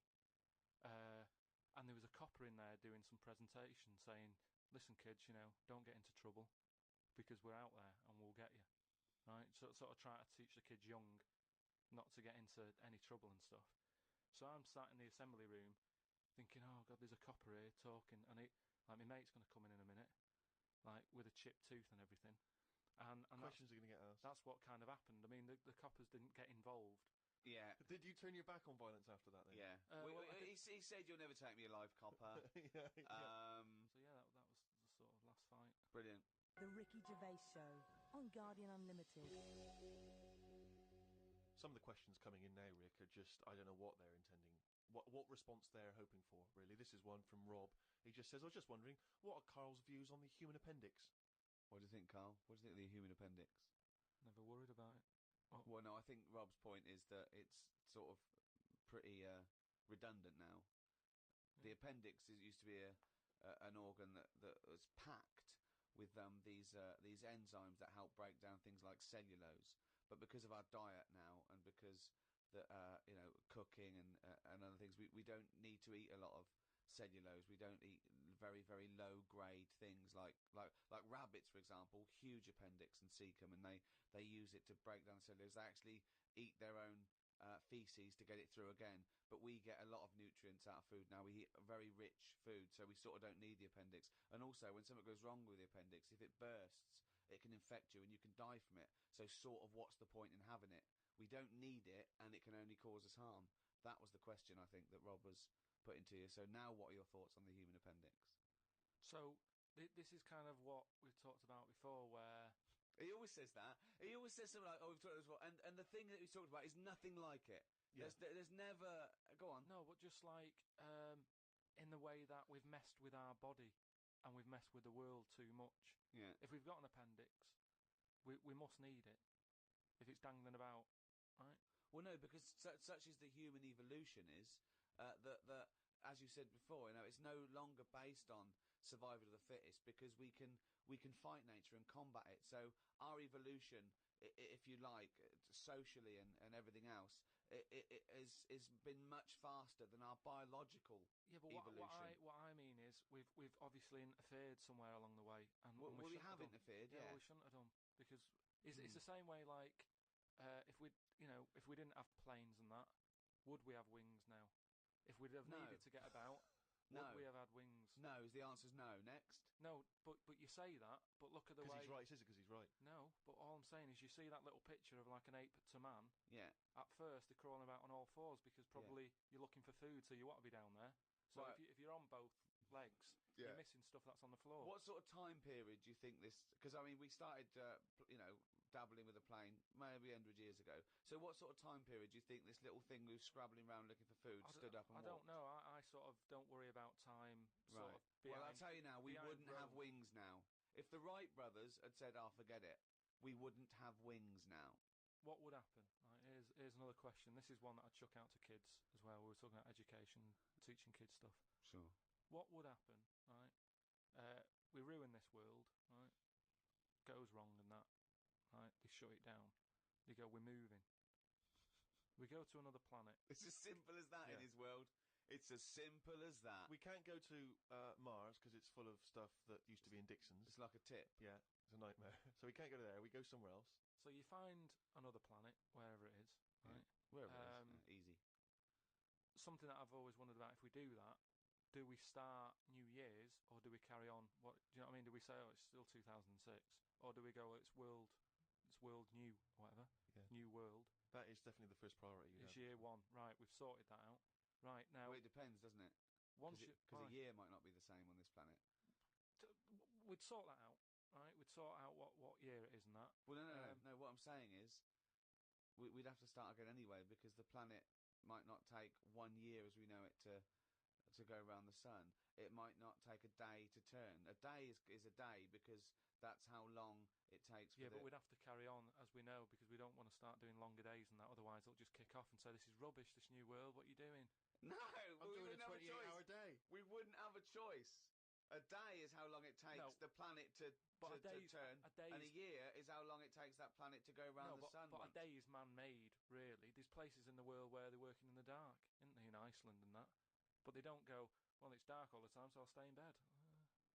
and there was a copper in there doing some presentation saying, "Listen, kids, don't get into trouble, because we're out there and we'll get you." Right, so sort of try to teach the kids young not to get into any trouble and stuff. So I'm sat in the assembly room thinking, oh God, there's a copper here talking, and like my mate's going to come in a minute, like with a chipped tooth and everything, and Questions are going to get asked. that's what kind of happened. I mean, the coppers didn't get involved. Yeah. Did you turn your back on violence after that? Then? Yeah. Well, I he said you'll never take me alive, copper. yeah. So yeah, that was the sort of last fight. Brilliant. The Ricky Gervais Show on Guardian Unlimited. Some of the questions coming in now, Rick, are just I don't know what they're intending. What response they're hoping for, really. This is one from Rob. He just says, I was just wondering, what are Carl's views on the human appendix? What do you think, Carl? What do you think of the human appendix? Never worried about it. Well, no, I think Rob's point is that it's sort of pretty redundant now. The appendix used to be an organ that was packed with these enzymes that help break down things like cellulose. But because of our diet now, and because cooking and other things, we don't need to eat a lot of cellulose. We don't eat very, very low grade things like rabbits, for example, huge appendix and cecum, and they use it to break down cellulose. They actually eat their own feces to get it through again. But we get a lot of nutrients out of food now. We eat very rich food, so we sort of don't need the appendix. And also, when something goes wrong with the appendix, if it bursts, it can infect you and you can die from it. So sort of what's the point in having it? We don't need it, and it can only cause us harm. That was the question, I think, that Rob was putting to you. So now what are your thoughts on the human appendix? So this is kind of what we've talked about before, where He always says that. He always says something like, "Oh, we've talked about this before," and the thing that he's talked about is nothing like it. Yeah. There's never. Go on. no, but just like in the way that we've messed with our body and we've messed with the world too much. Yeah. If we've got an appendix, we must need it. If it's dangling about, right? Well, no, because such is the human evolution is that as you said before, it's no longer based on survival of the fittest, because we can fight nature and combat it. So our evolution, if you like, socially and everything else, it has been much faster than our biological Yeah, but evolution. what I mean is we've obviously interfered somewhere along the way, and Well, and we shouldn't have done. interfered, Yeah, yeah. well, we shouldn't have done, because it's the same way like if we didn't have planes and that, would we have wings now? If we'd have No. needed to get about, No. would we have had wings? No, the answer's no. Next. No, but you say that, but look at the Because way. he's right. He says it because he's right. No, but all I'm saying is you see that little picture of like an ape to man. Yeah. At first, they're crawling about on all fours because probably you're looking for food, so you want to be down there. So Right. if you're on both legs, Yeah. you're missing stuff that's on the floor. What sort of time period do you think this? Because I mean, we started, dabbling with a plane maybe 100 years ago. So what sort of time period do you think this little thing who was scrabbling around looking for food stood up and I walked? don't know. I sort of don't worry about time. Sort Right. of Well, I'll behind- tell you now, we behind wouldn't have growth. wings now. If the Wright brothers had said, "Oh, forget it," we wouldn't have wings now. What would happen? Right, here's another question. This is one that I chuck out to kids as well. We were talking about education, teaching kids stuff. Sure. What would happen? Right, we ruin this world. Right, goes wrong and that. Right, they shut it down. They go, we're moving. We go to another planet. It's as simple as that in Yeah. his world. It's as simple as that. We can't go to Mars because it's full of stuff that used to be in Dixon's. It's like a tip. Yeah, it's a nightmare. So we can't go there. We go somewhere else. So you find another planet, wherever it is. Right. Wherever it Um, is. Easy. Something that I've always wondered about: if we do that, do we start New Year's or do we carry on? What do you know what I mean? Do we say, oh, it's still 2006, or do we go, it's world new, whatever, Yeah. new world? That is definitely the first priority. It's year one, right? We've sorted that out, right now. Well, it depends, doesn't it? Once Because a year might not be the same on this planet. we'd sort that out, right? We'd sort out what year it is and that. Well, no. What I'm saying is, we'd have to start again anyway, because the planet might not take 1 year as we know it to go around the sun. It might not take a day to turn. A day is a day because that's how long it takes. Yeah, but we'd have to carry on as we know, because we don't want to start doing longer days and that. Otherwise, it'll just kick off and say, "This is rubbish. This new world. What are you doing?" No, I'm we doing a wouldn't have a 28-hour choice. day. We wouldn't have a choice. A day is how long it takes the planet to But turn, and a year is how long it takes that planet to go around the sun. But once. a day is man-made, really. There's places in the world where they're working in the dark, isn't there, in Iceland and that? But they don't go, well, it's dark all the time, so I'll stay in bed.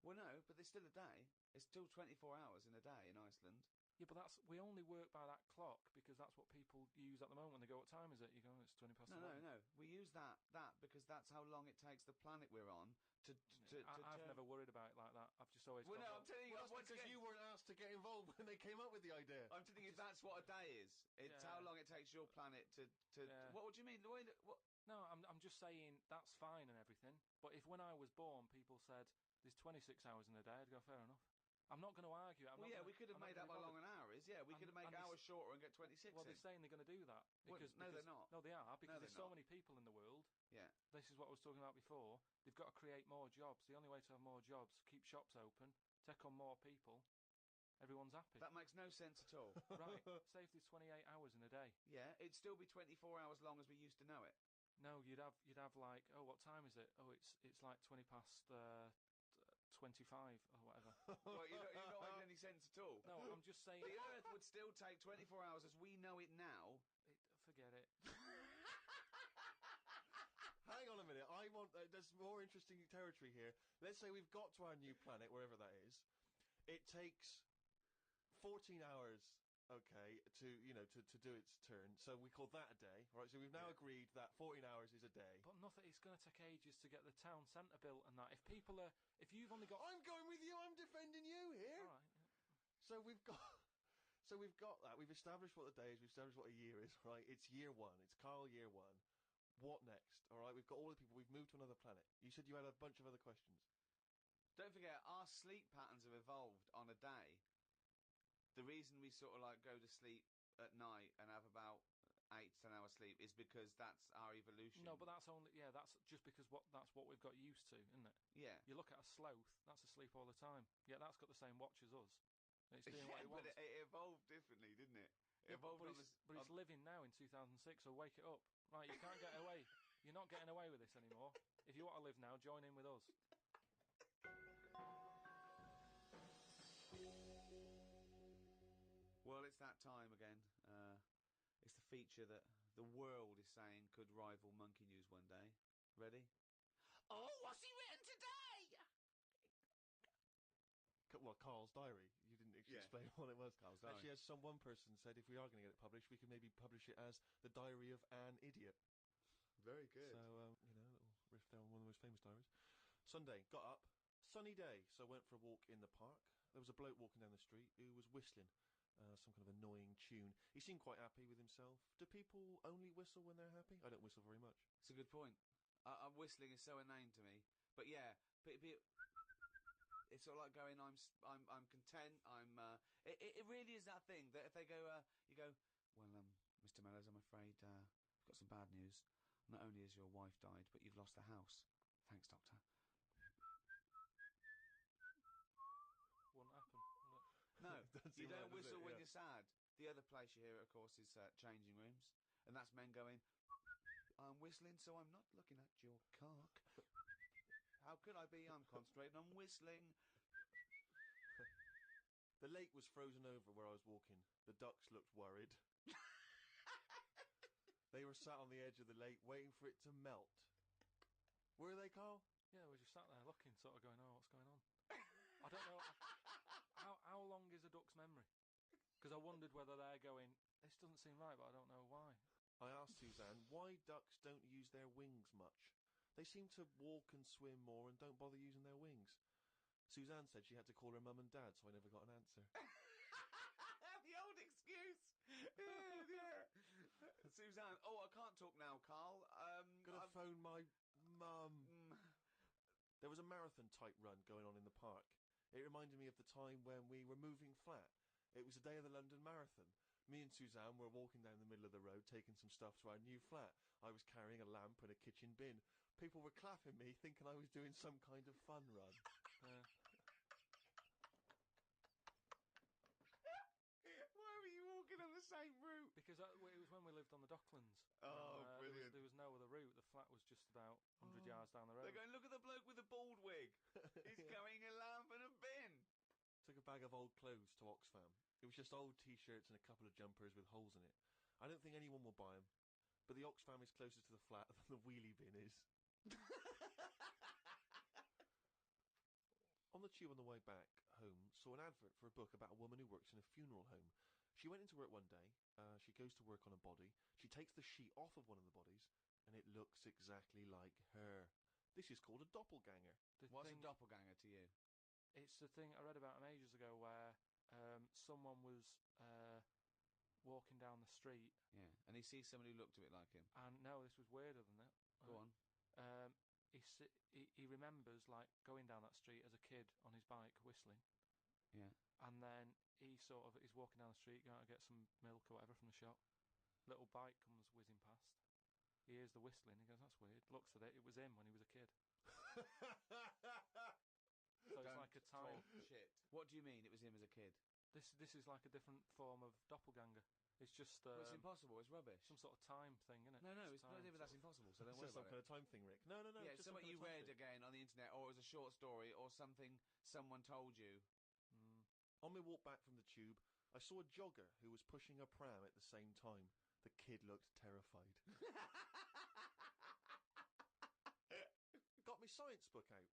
Well, no, but there's still a day. It's still 24 hours in a day in Iceland. Yeah, but we only work by that clock because that's what people use at the moment when they go, what time is it? You go, it's 20 past 11. No. We use that because that's how long it takes the planet we're on to I've never worried about it like that. I've just always Well, gone, no, I'm telling you, Well, that's because you weren't asked to get involved when they came up with the idea. I'm telling you, that's what a day is. It's how long it takes your planet to. Yeah. What would you mean? What? No, I'm just saying that's fine and everything. But if when I was born, people said there's 26 hours in a day, I'd go, fair enough. I'm not going to argue. We could have made up how long an hour is. Yeah, we could have made hours shorter and get 26. Well, they're saying they're going to do that. Because, no, they're not. No, they are, because they're there's so not. many people in the world. Yeah. This is what I was talking about before. They've got to create more jobs. The only way to have more jobs, keep shops open, take on more people. Everyone's happy. That makes no sense at all. Right. Say if there's 28 hours in a day. Yeah, it'd still be 24 hours long as we used to know it. No, you'd have like, oh, what time is it? Oh, it's like 20 past 25 or whatever. Well, you're not making any sense at all. No, I'm just saying. The Earth would still take 24 hours as we know it now. Forget it. Hang on a minute. There's more interesting territory here. Let's say we've got to our new planet, wherever that is. It takes 14 hours. Okay, to do its turn. So we call that a day, right? So we've now agreed that 14 hours is a day. But nothing. It's going to take ages to get the town centre built and that. If you've only got, I'm going with you. I'm defending you here. all right. So we've got that. We've established what the day is. We've established what a year is, right? It's year one. It's Carl year one. What next? All right, we've got all the people. We've moved to another planet. You said you had a bunch of other questions. Don't forget, our sleep patterns have evolved on a day. The reason we sort of like go to sleep at night and have about 8 to 10 hours sleep is because that's our evolution. No, but that's just because that's what we've got used to, isn't it? Yeah. You look at a sloth, that's asleep all the time. Yeah, that's got the same watch as us. And it's doing what it but wants. it evolved differently, didn't it? It Yeah, evolved but it's living now in 2006, so wake it up. Right, you can't get away. You're not getting away with this anymore. If you want to live now, join in with us. Well, it's that time again. It's the feature that the world is saying could rival Monkey News one day. Ready? Oh, what's he written today? Well, Carl's diary. You didn't explain what it was. Carl's diary. Actually, as one person said, if we are going to get it published, we could maybe publish it as The Diary of an Idiot. Very good. So, a little riff there on one of the most famous diaries. Sunday, got up, sunny day, so I went for a walk in the park. There was a bloke walking down the street who was whistling some kind of annoying tune. He seemed quite happy with himself. Do people only whistle when they're happy? I don't whistle very much. It's a good point. Whistling is so inane to me. But yeah, it's sort of like going, I'm content. It really is that thing that if they go, you go, well, Mr. Mellors, I'm afraid I've got some bad news. Not only has your wife died, but you've lost the house. Thanks, doctor. Wouldn't happen. No, you don't whistle when Yeah. you're sad. The other place you hear it, of course, is changing rooms. And that's men going, I'm whistling, so I'm not looking at your cock. How could I be? I'm concentrating on whistling. The lake was frozen over where I was walking. The ducks looked worried. They were sat on the edge of the lake waiting for it to melt. Were they, Carl? Yeah, we just sat there looking, sort of going, oh, what's going on? I don't know. How long is a duck's memory? Because I wondered whether they're going, this doesn't seem right, but I don't know why. I asked Suzanne why ducks don't use their wings much. They seem to walk and swim more and don't bother using their wings. Suzanne said she had to call her mum and dad, so I never got an answer. The old excuse. Yeah. Suzanne. Oh, I can't talk now, Carl. Gotta phone my mum. Mm. There was a marathon type run going on in the park. It reminded me of the time when we were moving flat. It was the day of the London Marathon. Me and Suzanne were walking down the middle of the road taking some stuff to our new flat. I was carrying a lamp and a kitchen bin. People were clapping me, thinking I was doing some kind of fun run. Why were you walking on the same route? Because it was when we lived on the Docklands. Oh, brilliant. There was no other route. The flat was just about 100 yards down the road. They're going, look at the bloke with the bald wig. He's carrying a lamp and a bin. Took a bag of old clothes to Oxfam. It was just old T-shirts and a couple of jumpers with holes in it. I don't think anyone will buy them. But the Oxfam is closer to the flat than the wheelie bin is. On the tube on the way back home, saw an advert for a book about a woman who works in a funeral home. She went into work one day. She goes to work on a body. She takes the sheet off of one of the bodies, and it looks exactly like her. This is called a doppelganger. What's a doppelganger to you? It's the thing I read about ages ago where someone was walking down the street. Yeah, and he sees somebody who looked a bit like him. And no, this was weirder than that. Go on. He remembers like going down that street as a kid on his bike whistling. Yeah. And then he's walking down the street, going to get some milk or whatever from the shop. Little bike comes whizzing past. He hears the whistling. He goes, "That's weird." Looks at it. It was him when he was a kid. So it's like a time. Shit. What do you mean? It was him as a kid. This is like a different form of doppelganger. It's just Well, it's impossible. It's rubbish. some sort of time thing, isn't it? No, Just it's time not even that's impossible. So don't It's worry just some about kind it. of time thing, Rick. No. Yeah, It's it's just something some you kind of read time thing. again on the internet, or it was a short story, or something someone told you. On my walk back from the tube, I saw a jogger who was pushing a pram at the same time. The kid looked terrified. Got my science book out.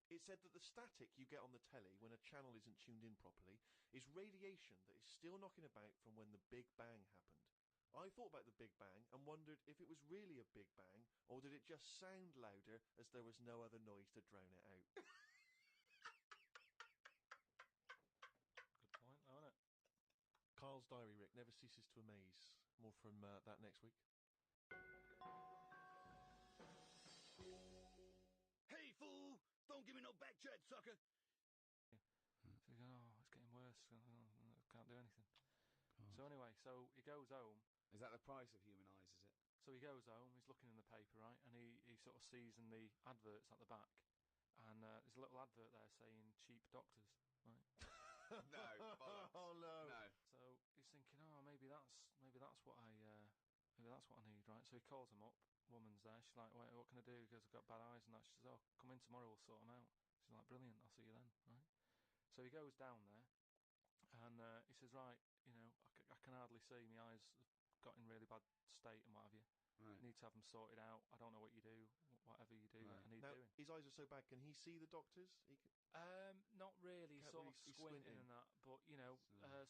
It said that the static you get on the telly when a channel isn't tuned in properly is radiation that is still knocking about from when the Big Bang happened. I thought about the Big Bang and wondered if it was really a Big Bang, or did it just sound louder as there was no other noise to drown it out. Good point, though, isn't it? Carl's diary, Rick, never ceases to amaze. More from that next week. Hey, fool! Don't give me no back chat, sucker! So you go, oh, it's getting worse. Can't do anything. So anyway, so he goes home. Is that the price of human eyes? Is it? So he goes home, he's looking in the paper, right, and he sort of sees in the adverts at the back, and there's a little advert there saying cheap doctors, right? No. Bollocks. Oh no. No. So he's thinking, oh, maybe that's what I need, right? So he calls him up. Woman's there. She's like, wait, what can I do? He goes, I've got bad eyes and that. She says, oh, come in tomorrow, we'll sort them out. She's like, brilliant, I'll see you then, right? So he goes down there, and he says, right, I can hardly see. My eyes have got in really bad state and what have you. Right. Need to have them sorted out. I don't know what you do. Whatever you do, Right. I need Now, doing. his eyes are so bad, can he see the doctors? Not really. Can't Sort really- of he's squinting squinting. and that, but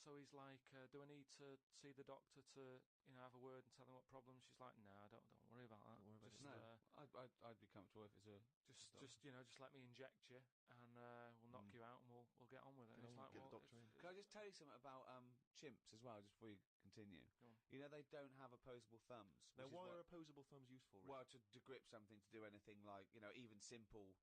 so he's like, "Do I need to see the doctor to, have a word and tell him what problem?" She's like, "Nah, don't worry about that. Don't worry about Just, No, I'd be comfortable if it's a. just let me inject you, and we'll knock you out, and we'll get on with it." Get And it's on, like, get the well, doctor in. Can I just tell you something about chimps as well, just before you continue? Go on. You know they don't have opposable thumbs. Now, which is why what- are opposable thumbs useful, Rick? Well, to grip something, to do anything like even simple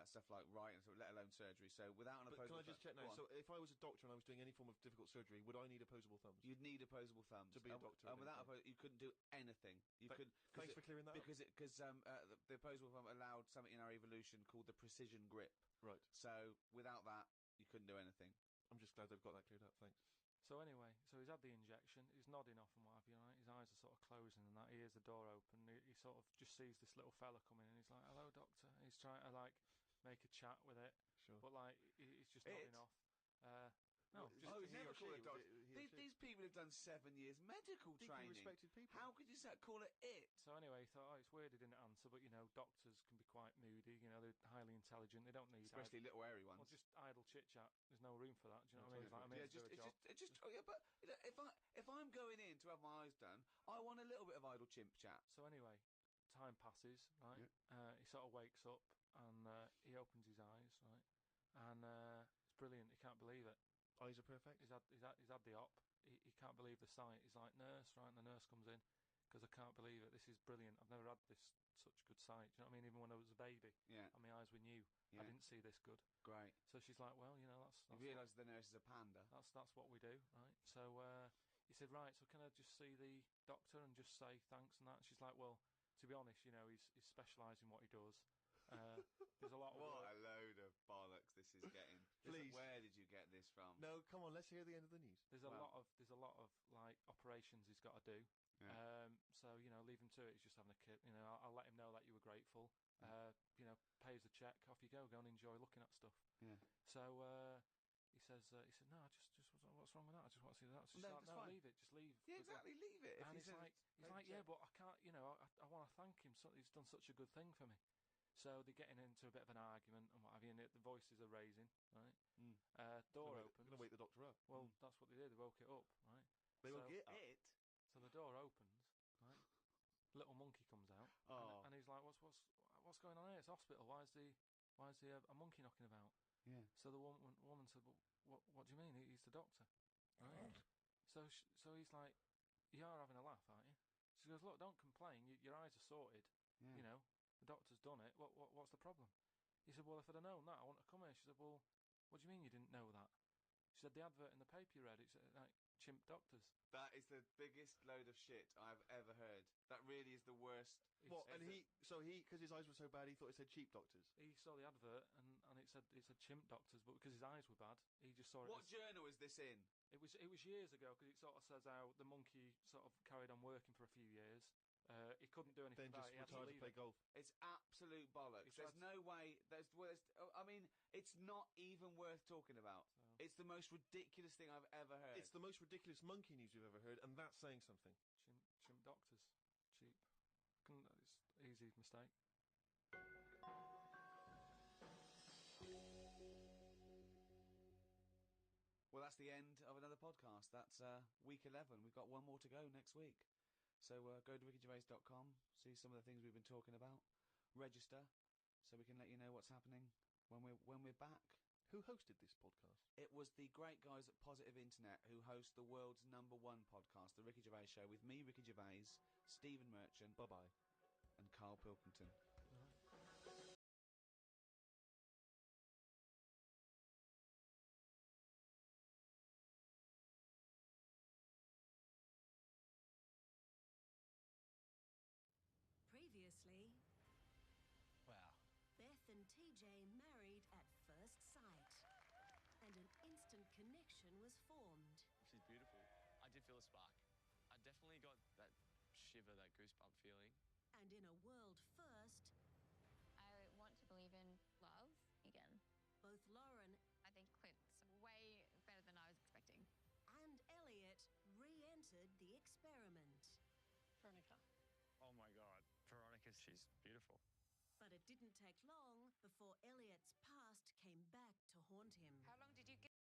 stuff like writing, so let alone surgery. So without an But can opposable I just check thumb- now? Go on. So if I was a doctor and I was doing any form of difficult surgery, would I need opposable thumbs? You'd need opposable thumbs To be a And doctor And at any without time. you couldn't do anything. You Th- could. Thanks for clearing that up. Because the opposable thumb allowed something in our evolution called the precision grip. Right. So without that, you couldn't do anything. I'm just glad they've got that cleared up. Thanks. So anyway, so he's had the injection. He's nodding off and what have you. Right? His eyes are sort of closing and that. He hears the door open. He sort of just sees this little fella coming in. And he's like, "Hello, doctor." And he's trying to like make a chat with it, Sure. but like he's just It? nodding off. No, Just Oh, he he's never or she, called a was doctor. it he or she? These people have done 7 years medical Deeply training. respected people. How could you call it it? So anyway, he thought, oh, it's weird he didn't answer, but doctors can be quite moody. They're highly intelligent. They don't need Especially little airy well, ones. just idle chit chat. There's no room for that. Do you know what I mean? It's like, I'm Yeah, here to do a job. but if I'm going in to have my eyes done, I want a little bit of idle chimp chat. So anyway, time passes, right? He sort of wakes up and he opens his eyes, right? And it's brilliant. He can't believe it. Eyes are perfect. He's had the op. He can't believe the sight. He's like, nurse, right? And the nurse comes in because I can't believe it. This is brilliant. I've never had this such good sight. Do you know what I mean? Even when I was a baby, Yeah. and my eyes were new, I Yeah. didn't see this good. Great. So she's like, well, you know, You realise the nurse is a panda. that's what we do, right? So he said, right, so can I just see the doctor and just say thanks and that? And she's like, well, to be honest, you know, he's specialised in what he does. There's a lot of What work. a load of bollocks this is getting. Please. Where did you get this from? No, come on, let's hear the end of the news. There's a lot of like operations he's got to do. Yeah. So you know, leave him to it. He's just having a kid. You know, I'll let him know that you were grateful. You know, pays the check. Off you go. Go and enjoy looking at stuff. Yeah. So he said, no, just what's wrong with that? I just want to see that. She's No, like, that's no, fine. leave it. Just leave. Yeah, Good luck." exactly. Leave it. If And he says he's like, yeah, but I can't. You know, I want to thank him. So he's done such a good thing for me. So they're getting into a bit of an argument and what have you, and the voices are raising, right? Door opens. Gonna wake the doctor up. Well, that's what they did. They woke it up, right? They so, woke it up. So the door opens, right? Little monkey comes out, Oh. and he's like, "What's going on here? It's hospital. Why is a monkey knocking about?" Yeah. So the woman said, "Well, what do you mean? He's the doctor, right?" So he's like, "You are having a laugh, aren't you?" She goes, "Look, don't complain. Your eyes are sorted. Yeah. You know, the doctor's done it. What's the problem?" He said, "Well, if I'd have known that, I wouldn't have come here." She said, "Well, what do you mean you didn't know that?" She said, "The advert in the paper you read, it's like chimp doctors." That is the biggest load of shit I've ever heard. That really is the worst. What? And because his eyes were so bad, he thought it said cheap doctors. He saw the advert and it said chimp doctors, but because his eyes were bad, he just saw it. What journal is this in? It was years ago because it sort of says how the monkey sort of carried on working for a few years. He couldn't do anything Then about just it. He had to retired to leave play it. golf. It's absolute bollocks. He There's tried no way. I mean, it's not even worth talking about. So- It's the most ridiculous thing I've ever heard. It's the most ridiculous monkey news we've ever heard, and that's saying something. Chimp doctors, cheap. It's easy mistake. Well, that's the end of another podcast. That's week 11. We've got one more to go next week. So go to rickygervais.com, see some of the things we've been talking about, register, so we can let you know what's happening when we're back. Who hosted this podcast? It was the great guys at Positive Internet who host the world's #1 podcast, The Ricky Gervais Show, with me, Ricky Gervais, Stephen Merchant, Bye-bye. and Carl Pilkington. Previously, Wow. Beth and TJ married at first sight, and an instant connection was formed. She's beautiful. I did feel a spark. I definitely got that shiver, that goosebump feeling. And in a world first, I want to believe in love again. both Lauren I think Clint's way better than I was expecting. and Elliot re-entered the experiment. Veronica. Oh my God. Veronica, she's beautiful. But it didn't take long before Elliot's past came back to haunt him. How long did you give?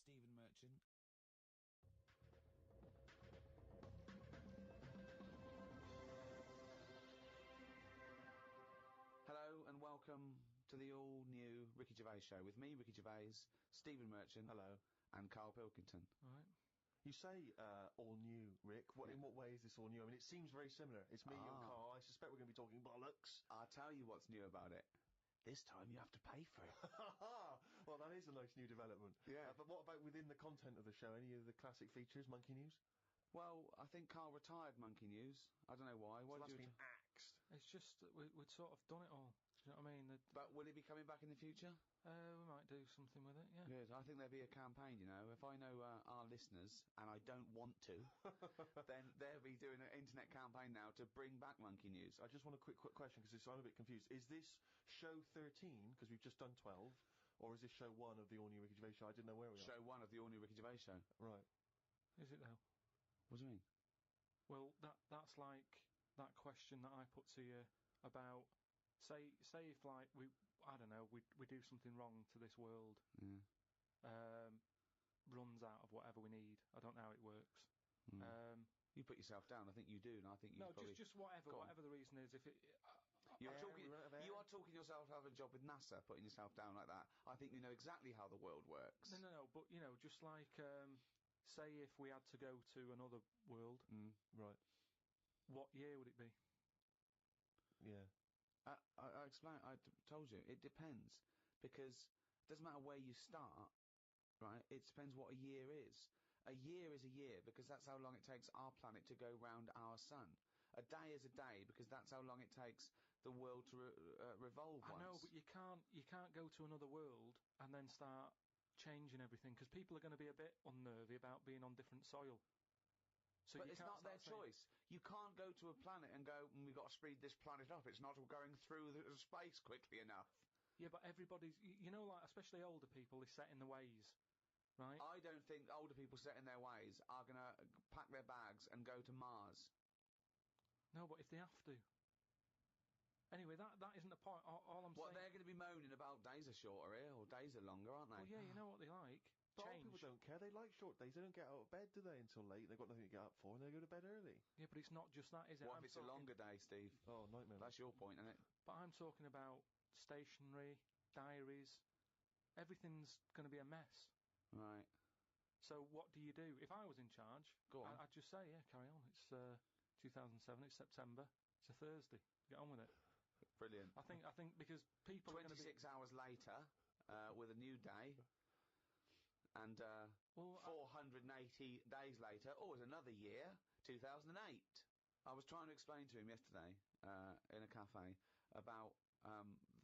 Stephen Merchant. Hello and welcome to the all-new Ricky Gervais show with me, Ricky Gervais, Stephen Merchant. Hello. And Carl Pilkington. Right. You say all new, Rick. In what way is this all new? I mean, it seems very similar. It's me and Carl. I suspect we're going to be talking bollocks. I'll tell you what's new about it. This time you have to pay for it. Well, that is a nice new development. Yeah. But what about within the content of the show? Any of the classic features, Monkey News? Well, I think Carl retired Monkey News. I don't know why. Why So did that's you? been axed. It's just that we'd sort of done it all. Do you know what I mean? But will it be coming back in the future? We might do something with it, yeah. Good. I think there'll be a campaign, you know. If I know our listeners, and I don't want to, then they'll be doing an internet campaign now to bring back Monkey News. I just want a quick question, because I'm a bit confused. Is this show 13, because we've just done 12, or is this show 1 of the all-new Ricky Gervais show? I didn't know where we are. Show 1 of the all-new Ricky Gervais show. Right. Is it though? What do you mean? Well, that's like that question that I put to you about, say if like we do something wrong to this world, runs out of whatever we need. I don't know how it works. You put yourself down. I think you do, and I think you just whatever the reason is. If it, you are talking yourself out of a job with NASA, putting yourself down like that. I think you know exactly how the world works. No, but you know, just like say if we had to go to another world, right? What year would it be? Yeah. I explained. Told you. It depends, because it doesn't matter where you start, right? It depends what a year is. A year is a year because that's how long it takes our planet to go round our sun. A day is a day because that's how long it takes the world to revolve. I know, but you can't go to another world and then start changing everything, because people are going to be a bit unnervy about being on different soil. So but it's not their choice. You can't go to a planet and go, we've got to speed this planet up. It's not going through the space quickly enough. Yeah, but everybody's, you know, like, especially older people, is set in the ways, right? I don't think older people set in their ways are going to pack their bags and go to Mars. No, but if they have to. Anyway, that isn't the point. All I'm saying... They're going to be moaning about days are shorter here, or days are longer, aren't they? Well, yeah, you know what they like. But old people don't care. They like short days. They don't get out of bed, do they, until late? They've got nothing to get up for, and they go to bed early. Yeah, but it's not just that, is it? What if it's a longer day, Steve? Oh, nightmare. That's your point, isn't it? But I'm talking about stationery, diaries. Everything's going to be a mess. Right. So what do you do? If I was in charge, go on. I'd just say, yeah, carry on. It's 2007. It's September. It's a Thursday. Get on with it. Brilliant. I think because people 26 hours later, with a new day, and 480 days later, it's another year, 2008. I was trying to explain to him yesterday in a cafe about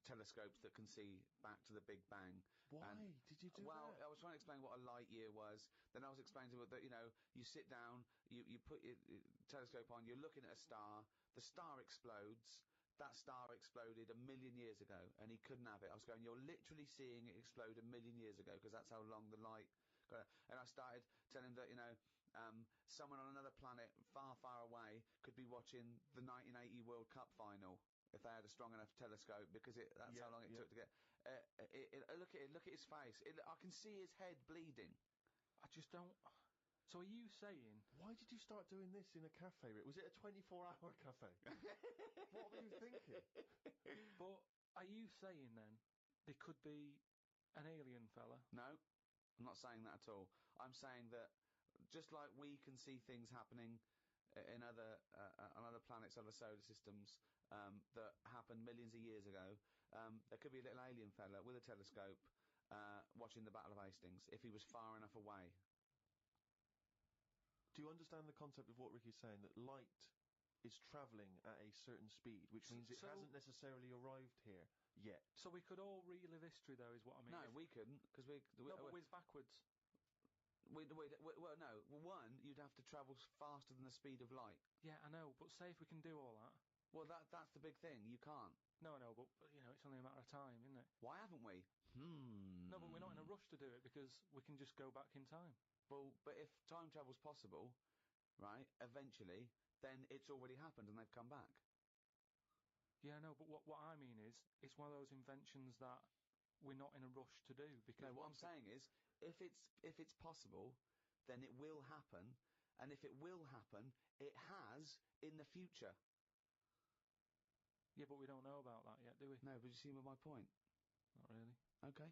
telescopes that can see back to the Big Bang. Why did you do that? Well, I was trying to explain what a light year was. Then I was explaining to him that, you know, you sit down, you put your telescope on, you're looking at a star, the star explodes. That star exploded 1 million years ago, and he couldn't have it. I was going, you're literally seeing it explode 1 million years ago, because that's how long the light got. And I started telling him that, you know, someone on another planet far, far away could be watching the 1980 World Cup final if they had a strong enough telescope, because that's how long it took to get. Look at his face. I can see his head bleeding. I just don't. So are you saying... Why did you start doing this in a cafe, Rick? Was it a 24-hour cafe? What were you thinking? But are you saying, then, there could be an alien fella? No, I'm not saying that at all. I'm saying that just like we can see things happening in other on other planets, other solar systems, that happened millions of years ago, there could be a little alien fella with a telescope watching the Battle of Hastings, if he was far enough away. Do you understand the concept of what Ricky's saying, that light is travelling at a certain speed, which means it hasn't necessarily arrived here yet? So we could all relive history, though, is what I mean. No, we couldn't, because but whiz backwards. Well, no. One, you'd have to travel faster than the speed of light. Yeah, I know, but say if we can do all that... Well, that's the big thing. You can't. No, but, you know, it's only a matter of time, isn't it? Why haven't we? No, but we're not in a rush to do it, because we can just go back in time. Well, but if time travel's possible, right, eventually, then it's already happened and they've come back. Yeah, no, but what I mean is, it's one of those inventions that we're not in a rush to do. Because No, what I'm saying is, if it's possible, then it will happen, and if it will happen, it has in the future. Yeah, but we don't know about that yet, do we? No, but you see my point? Not really. Okay.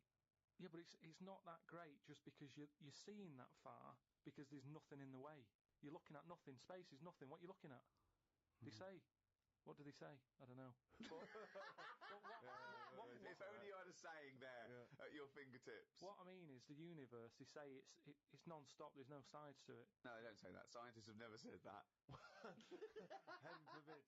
Yeah, but it's not that great just because you're seeing that far because there's nothing in the way. You're looking at nothing. Space is nothing. What are you looking at? They say. What do they say? I don't know. If only you had a saying there at your fingertips. What I mean is the universe. They say it's non-stop. There's no sides to it. No, they don't say that. Scientists have never said that. Heaven forbid.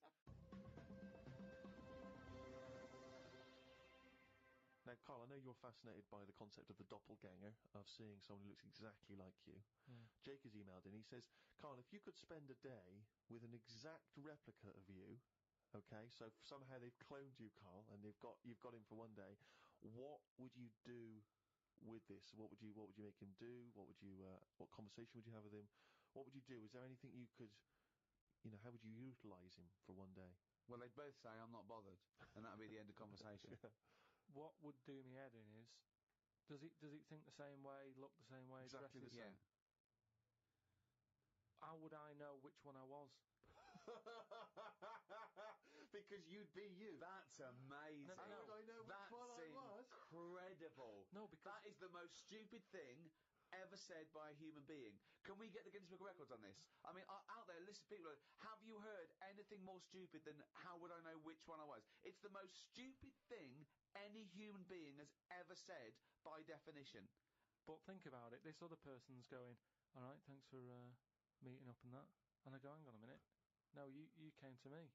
Now, Carl, I know you're fascinated by the concept of the doppelganger, of seeing someone who looks exactly like you. Yeah. Jake has emailed in. He says, Carl, if you could spend a day with an exact replica of you, okay, so somehow they've cloned you, Carl, and you've got him for one day, what would you do with this? What would you make him do? What conversation would you have with him? What would you do? Is there anything you could, how would you utilise him for one day? Well, they'd both say, I'm not bothered, and that'd be the end of conversation. What would do me head in is, does it think the same way, look the same way, Exactly dress the same. How would I know which one I was? Because you'd be you. That's amazing. No. How would I know which one I was? Incredible. No, because That is the most stupid thing ever said by a human being. Can we get the Guinness Book of Records on this? I mean, out there, listen, people, have you heard anything more stupid than how would I know which one I was? It's the most stupid thing any human being has ever said by definition. But think about it. This other person's going, all right, thanks for meeting up and that. And I go, hang on a minute. No, you came to me.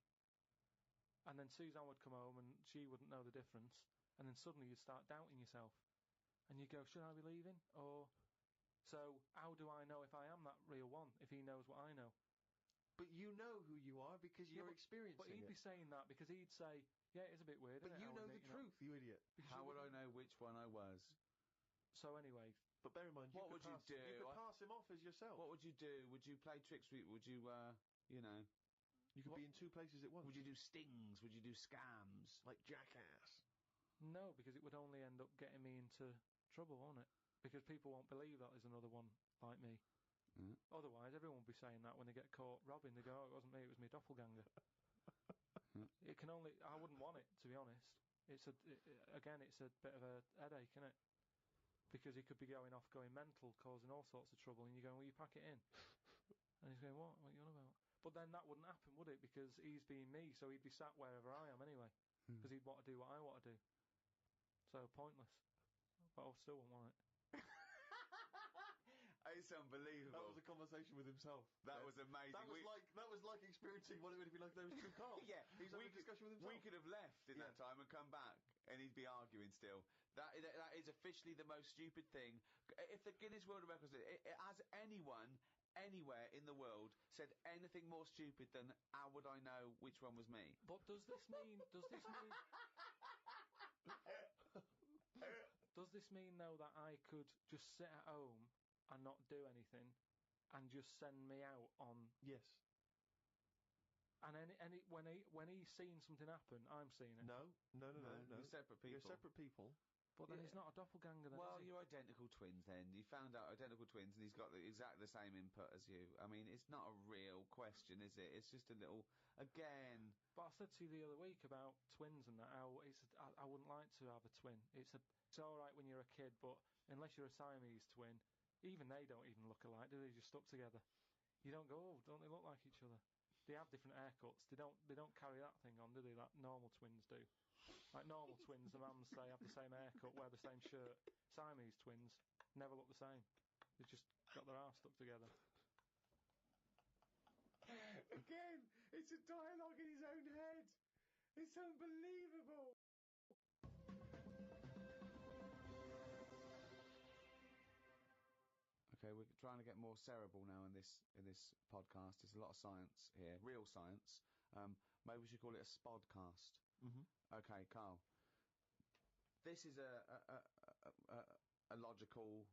And then Suzanne would come home and she wouldn't know the difference. And then suddenly you'd start doubting yourself. And you go, should I be leaving? Or, so how do I know if I am that real one, if he knows what I know? But you know who you are because you're experiencing But he'd it. be saying that because he'd say, yeah, it's a bit weird, But isn't it? you know the truth, you idiot. How would I know which one I was? So anyway, But bear in mind, What would you do? You could pass him off as yourself. What would you do? Would you play tricks? Would you, You could be in two places at once. would you do stings? Would you do scams? Like Jackass. no, because it would only end up getting me into trouble, won't it? Because people won't believe that there's another one like me. Mm. Otherwise, everyone will be saying that when they get caught robbing. They go, oh, it wasn't me, it was my doppelganger. It can only... I wouldn't want it, to be honest. It's again, it's a bit of a headache, isn't it? Because he could be going off, going mental, causing all sorts of trouble, and you're going, well, you pack it in. And he's going, what are you on about? But then that wouldn't happen, would it? Because he's being me, so he'd be sat wherever I am anyway. Because he'd want to do what I want to do. So, pointless. But I still wouldn't want it. It's unbelievable. That was a conversation with himself. That was amazing. That was like experiencing what it would be like if there was two cars. Yeah, He's having a discussion with himself. We could have left in that time and come back, and he'd be arguing still. That is officially the most stupid thing. If the Guinness World Records, has anyone anywhere in the world said anything more stupid than how would I know which one was me? But does this mean though that I could just sit at home and not do anything and just send me out on... Yes. And when he's seeing something happen, I'm seeing it. No. You're separate people. You're separate people. But then he's not a doppelganger then, Well, is he? you're identical twins then. You found out identical twins and he's got exactly the same input as you. I mean, it's not a real question, is it? It's just a little... Again... But I said to you the other week about twins and that, how I wouldn't like to have a twin. It's alright when you're a kid, but unless you're a Siamese twin, even they don't even look alike, do they? Just stuck together. You don't go, oh, don't they look like each other? They have different haircuts. They don't carry that thing on, do they? Like normal twins do. Like normal twins, the mums say have the same haircut, wear the same shirt. Siamese twins never look the same. They've just got their arse stuck together. Again, it's a dialogue in his own head. It's unbelievable. Okay, we're trying to get more cerebral now in this podcast. There's a lot of science here, real science. Maybe we should call it a spodcast. Mm-hmm. Okay, Carl. This is a logical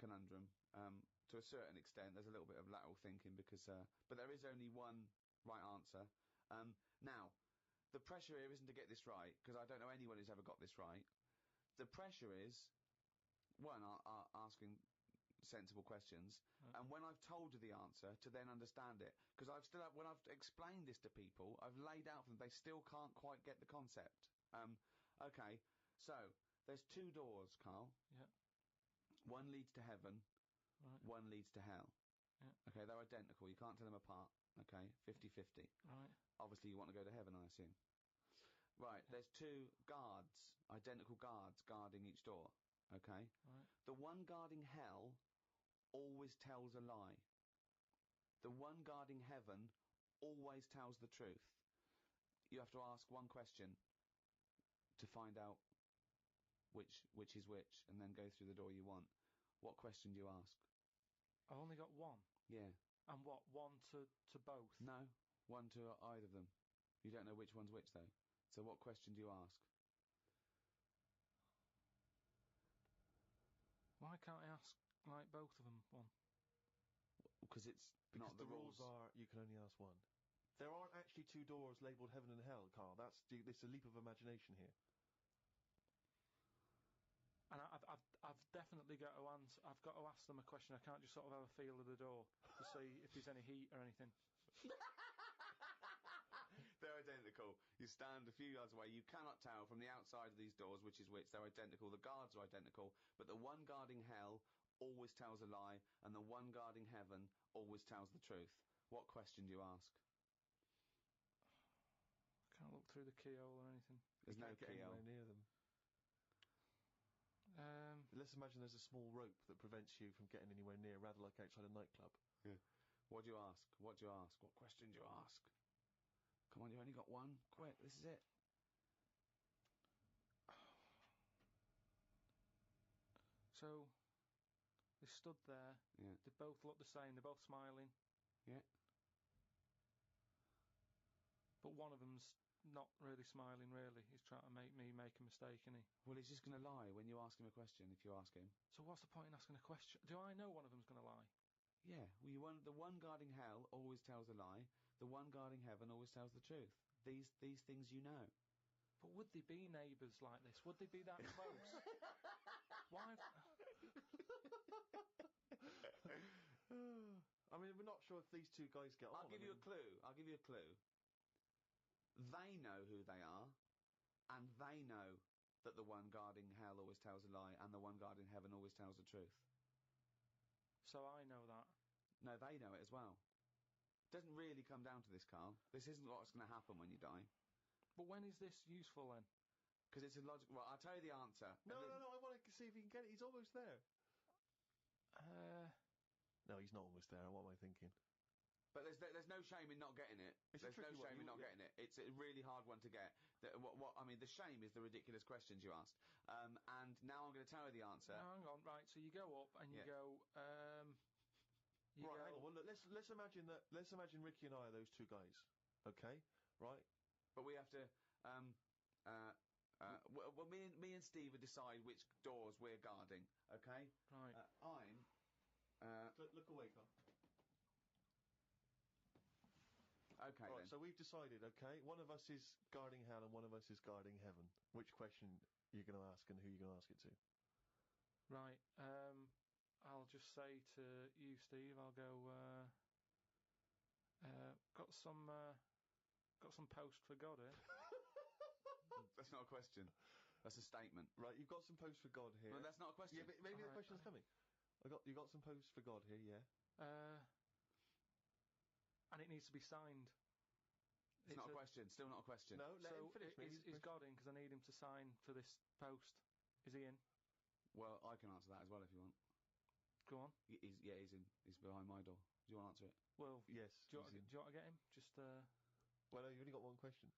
conundrum to a certain extent. There's a little bit of lateral thinking because, but there is only one right answer. Now, the pressure here isn't to get this right because I don't know anyone who's ever got this right. the pressure is, one, asking sensible questions, and when I've told you the answer, to then understand it. Because when I've explained this to people, I've laid out for them, they still can't quite get the concept. Okay, so, there's 2 doors, Carl. Yeah. One leads to heaven, Right. one leads to hell. Yeah. Okay, they're identical, you can't tell them apart. Okay, 50-50. Right. Obviously you want to go to heaven, I assume. Right, there's 2 guards, identical guards, guarding each door. Okay? Right. The one guarding hell always tells a lie. The one guarding heaven always tells the truth. You have to ask one question to find out which is which, and then go through the door you want. What question do you ask? I've only got one. Yeah. And what? One to both? No, one to either of them. You don't know which one's which, though. So what question do you ask? Why can't I ask, like, both of them one? Because it's Because not the rules are you can only ask one. There aren't actually 2 doors labelled heaven and hell, Carl. It's a leap of imagination here. And I've definitely got to answer. I've got to ask them a question. I can't just sort of have a feel of the door to see if there's any heat or anything. They're identical. You stand a few yards away. You cannot tell from the outside of these doors which is which. They're identical. The guards are identical. But the one guarding hell always tells a lie, and the one guarding heaven always tells the truth. What question do you ask? I can't look through the keyhole or anything. There's no Get keyhole. anywhere near them. Let's imagine there's a small rope that prevents you from getting anywhere near, rather like outside a nightclub. Yeah. What do you ask? What do you ask? What question do you ask? Come on, you only got one. Quick, this is it. So, they stood there. Yeah. They both look the same. They're both smiling. Yeah. But one of them's not really smiling, really. He's trying to make me make a mistake, isn't he? Well, he's just going to lie when you ask him a question, if you ask him. So what's the point in asking a question? Do I know one of them's going to lie? Yeah, well, the one guarding hell always tells a lie. The one guarding heaven always tells the truth. These things you know. But would they be neighbours like this? Would they be that close? Why? I mean, we're not sure if these 2 guys get on. I'll give you a clue. They know who they are, and they know that the one guarding hell always tells a lie, and the one guarding heaven always tells the truth. So I know that. No, they know it as well. Doesn't really come down to this, Carl. This isn't what's going to happen when you die. But when is this useful then? Because it's a logical... Well, I'll tell you the answer. No, I want to see if he can get it. He's almost there. No, he's not almost there. What am I thinking? But there's no shame in not getting it. It's a There's no tricky one. shame in not getting it. It's a really hard one to get. I mean, the shame is the ridiculous questions you asked. And now I'm going to tell you the answer. No, hang on, right. So you go up and you Yeah. go. Right, hang on. Well, look, let's imagine Ricky and I are those 2 guys. Okay, right? But we have to. Well, me and Steve will decide which doors we're guarding. Okay. Right. Look away, Carl. Okay, Right, then. so we've decided, okay, one of us is guarding hell and one of us is guarding heaven. Which question you're going to ask and who you're going to ask it to? Right. I'll just say to you, Steve. I'll go. Got some post for God here. That's not a question. That's a statement. Right, you've got some post for God here. No, that's not a question. Yeah, but maybe the Alright. question's coming. You got some post for God here, yeah? And it needs to be signed. It's not a question. Still not a question. No, let him finish. Is God in? Because I need him to sign for this post. Is he in? Well, I can answer that as well if you want. Go on. He's in. He's behind my door. Do you want to answer it? Well, Yes. do you want to get him? Just Well, no, you've only got one question.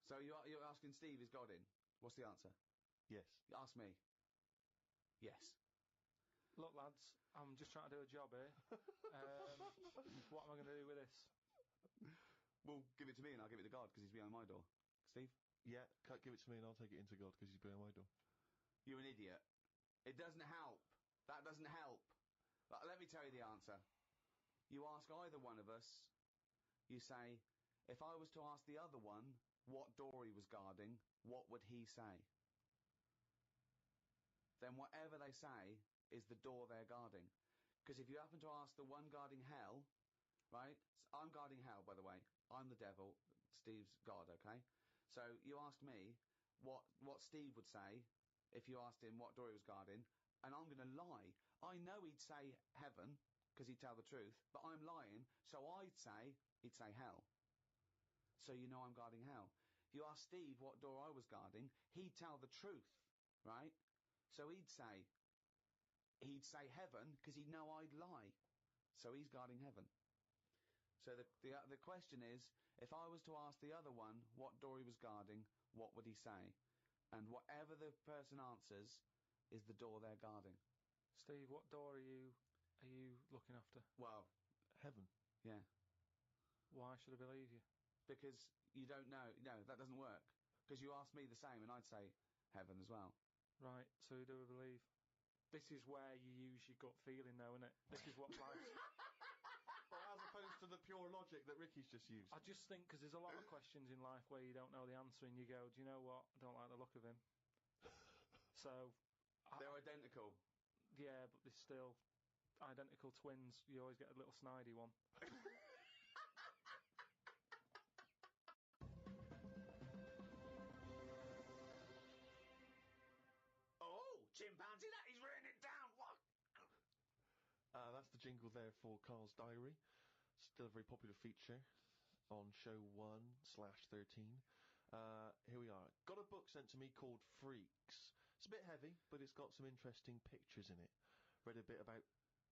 So you're asking Steve, is God in? What's the answer? Yes. Ask me. Yes. Look, lads. I'm just trying to do a job here. What am I going to do with this? Well, give it to me and I'll give it to God because he's behind my door. Steve? Yeah, give it to me and I'll take it into God because he's behind my door. You're an idiot. It doesn't help. That doesn't help. Let me tell you the answer. You ask either one of us, you say, if I was to ask the other one what door he was guarding, what would he say? then whatever they say is the door they're guarding. Because if you happen to ask the one guarding hell, right? I'm guarding hell, by the way. I'm the devil. Steve's God, okay? So you ask me what Steve would say if you asked him what door he was guarding, and I'm going to lie. I know he'd say heaven, because he'd tell the truth, but I'm lying, so he'd say hell. So you know I'm guarding hell. If you ask Steve what door I was guarding, he'd tell the truth, right? So he'd say heaven, because he'd know I'd lie. So he's guarding heaven. So the question is, if I was to ask the other one what door he was guarding, what would he say? And whatever the person answers is the door they're guarding. Steve, what door are you looking after? Well, Heaven. yeah. Why should I believe you? Because you don't know. No, that doesn't work. Because you asked me the same, and I'd say heaven as well. Right, so who do I believe? This is where you use your gut feeling, though, isn't it? This is what life's... Well, as opposed to the pure logic that Ricky's just used. I just think, because there's a lot of questions in life where you don't know the answer, and you go, do you know what? I don't like the look of him. So... They're identical. Yeah, but they're still identical twins. You always get a little snidey one. Oh, chimpanzee, that is raining down. What? That's the jingle there for Carl's Diary. Still a very popular feature on show 1/13. Here we are. Got a book sent to me called Freaks. It's a bit heavy, but it's got some interesting pictures in it. Read a bit about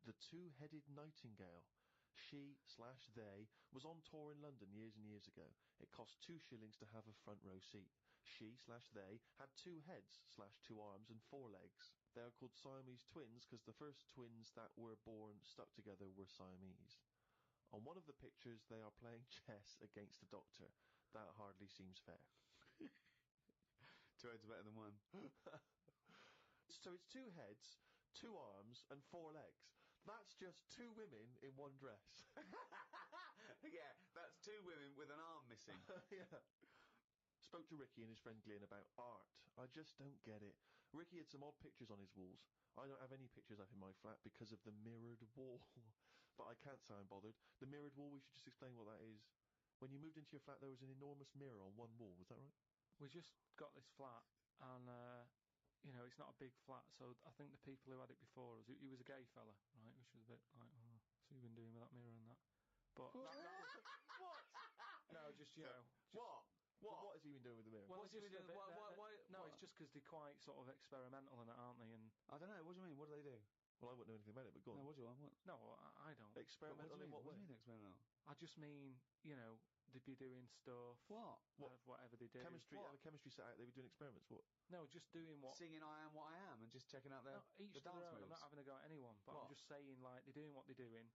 the two-headed nightingale. She/they was on tour in London years and years ago. It cost 2 shillings to have a front row seat. She/they had 2 heads/2 arms and 4 legs. They are called Siamese twins because the first twins that were born stuck together were Siamese. On one of the pictures, they are playing chess against a doctor. That hardly seems fair. 2 heads are better than 1. So it's 2 heads, 2 arms, and 4 legs. That's just 2 women in one dress. Yeah, that's 2 women with an arm missing. Yeah. Spoke to Ricky and his friend Glyn about art. I just don't get it. Ricky had some odd pictures on his walls. I don't have any pictures up in my flat because of the mirrored wall. But I can't say I'm bothered. The mirrored wall, we should just explain what that is. When you moved into your flat, there was an enormous mirror on one wall. Was that right? We just got this flat, and, you know, it's not a big flat, so I think the people who had it before us, he was a gay fella, right, which was a bit like, oh, so you've been doing with that mirror and that. But that was... What? No, just, you know... What? What has he been doing with the mirror? Well, What's he been doing? Why? No, it's just because they're quite sort of experimental in it, aren't they? And I don't know. What do you mean? What do they do? Well, I wouldn't know anything about it, but go on. No, what do you want? What? no, I don't. Experimental in what What way? do you mean experimental? I just mean, you know, they'd be doing stuff. What? Of whatever they do. Chemistry, What? have a chemistry set out, they were doing experiments, what? No, just doing what. Singing I Am What I Am and just checking out their No, each the to their dance own. I'm moves. not having a go at anyone, but What? I'm just saying, like, they're doing what they're doing.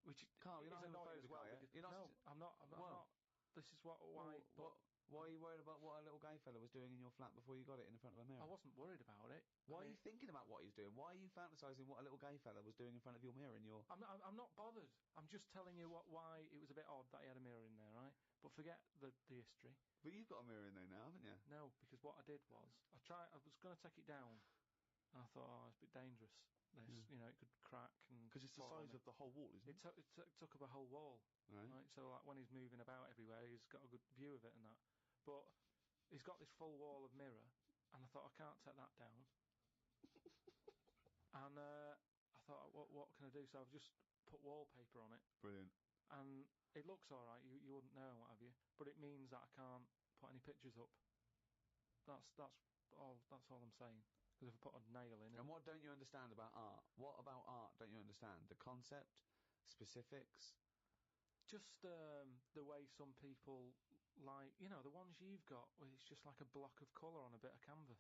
Which Carl, you're is not annoying as homophobic, well. are you? because- You're not no, st- I'm not. I'm What? not. This is what. Why? What? Why are you worried about what a little gay fella was doing in your flat before you got it in front of a mirror? I wasn't worried about it. Why I are you mean, thinking about what he's doing? Why are you fantasising what a little gay fella was doing in front of your mirror in your... I'm not bothered. I'm just telling you why it was a bit odd that he had a mirror in there, right? But forget the history. But you've got a mirror in there now, haven't you? No, because what I did was I was going to take it down, and I thought, oh, it's a bit dangerous. This, you know, it could crack and Because it's the fall on size me. of the whole wall, isn't It it? took up a whole wall, Right. right? So like when he's moving about everywhere, he's got a good view of it and that. But he's got this full wall of mirror, and I thought I can't take that down. And I thought, what can I do? So I've just put wallpaper on it, Brilliant. and it looks all right. You wouldn't know, what have you? But it means that I can't put any pictures up. That's all. That's all I'm saying. Because if I put a nail in, And what don't you understand about art? What about art don't you understand? The concept? Specifics? just the way some people like, you know, the ones you've got, where it's just like a block of colour on a bit of canvas.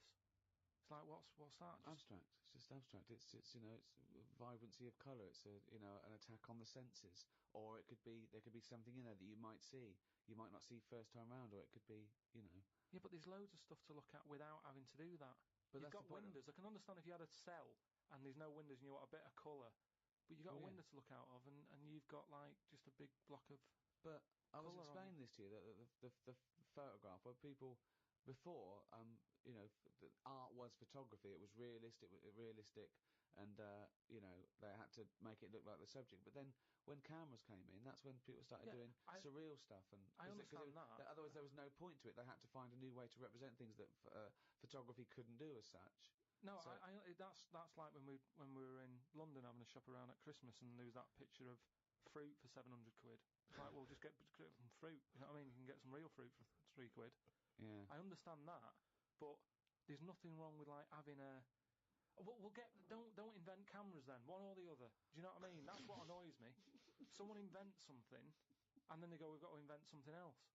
It's like, what's that? Abstract. It's just abstract. It's you know, it's vibrancy of colour. It's a, you know, an attack on the senses. Or it could be, there could be something in there that you might see. You might not see first time round, or it could be, you know. Yeah, but there's loads of stuff to look at without having to do that. But You've that's got the point of- windows. I can understand if you had a cell and there's no windows and you want a bit of colour, but you've got a Yeah. window to look out of, and you've got like just a big block of. But I was colour on explaining this to you, the photograph where people before, the art was photography. It was realistic, and they had to make it look like the subject. But then when cameras came in, that's when people started doing surreal stuff. And I understand that. otherwise, there was no point to it. They had to find a new way to represent things that photography couldn't do as such. No, that's like when we were in London having a shop around at Christmas, and there was that picture of fruit for 700 quid. It's like, well, just get some fruit. You know what I mean? You can get some real fruit for 3 quid. Yeah. I understand that, but there's nothing wrong with like having a. We'll get. Don't invent cameras then. One or the other. Do you know what I mean? That's what annoys me. Someone invents something, and then they go, "We've got to invent something else."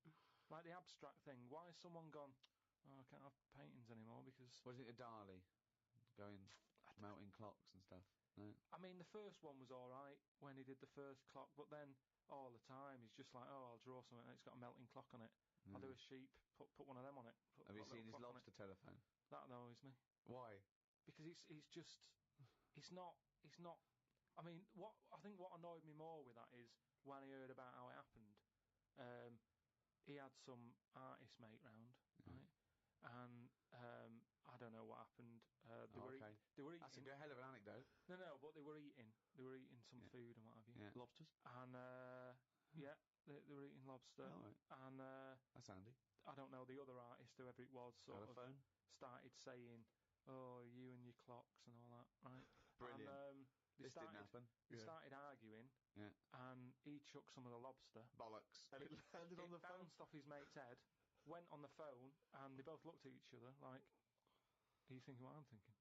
Like the abstract thing. Why has someone gone? Oh, I can't have paintings anymore because. Was it a Dali? Going melting clocks and stuff. No? I mean, the first one was all right when he did the first clock, but then all the time he's just like, oh, I'll draw something and it's got a melting clock on it. I'll do a sheep, put one of them on it. Have you seen his lobster telephone? That annoys me. Why? Because it's not. I mean, I think what annoyed me more with that is when I heard about how it happened. He had some artist mate round, right? And I don't know what happened. They were eating. That's a hell of an anecdote. No, but they were eating. They were eating some food and what have you. Yeah. Lobsters? And they were eating lobster. Oh, right. And that's handy. I don't know, the other artist, whoever it was, Telephone? Started saying, "Oh, you and your clocks and all that," right? Brilliant. And, this didn't happen. They started arguing. Yeah. And he chucked some of the lobster. Bollocks. And it landed on the phone. Bounced off his mate's head. Went on the phone, and they both looked at each other like, "Are you thinking what I'm thinking?"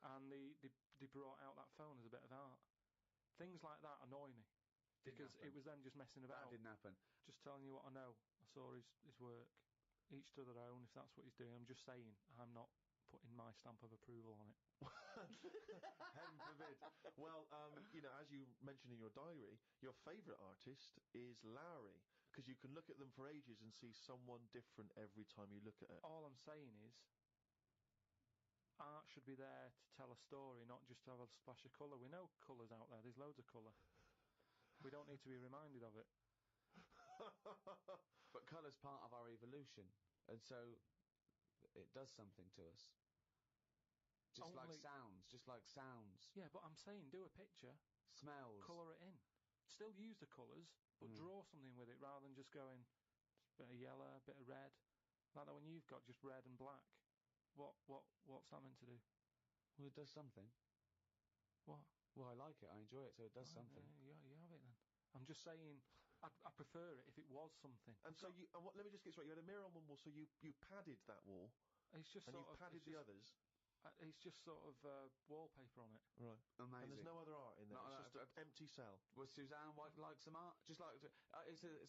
And they brought out that phone as a bit of art. Things like that annoy me. Because it was them just messing about. That didn't happen. Just telling you what I know. I saw his work. Each to their own, if that's what he's doing. I'm just saying, I'm not putting my stamp of approval on it. Heaven forbid. Well, as you mentioned in your diary, your favourite artist is Lowry, because you can look at them for ages and see someone different every time you look at it. All I'm saying is, art should be there to tell a story, not just to have a splash of colour. We know colours out there. There's loads of colour. We don't need to be reminded of it. But colour's part of our evolution, and so it does something to us. Just like sounds. Yeah, but I'm saying, do a picture. Smells. Colour it in. Still use the colours, but draw something with it rather than just going, a bit of yellow, a bit of red. Like that one you've got, just red and black. What's that meant to do? Well, it does something. What? Well, I like it. I enjoy it, so it does something. Yeah, you have it then. I'm just saying, I prefer it if it was something. And so let me just get straight. You had a mirror on one wall, so you padded that wall. It's just and sort you of, padded the others. It's just sort of wallpaper on it. Right. Amazing. And there's no other art in there. It's just an empty cell. Was Suzanne like some art? Just like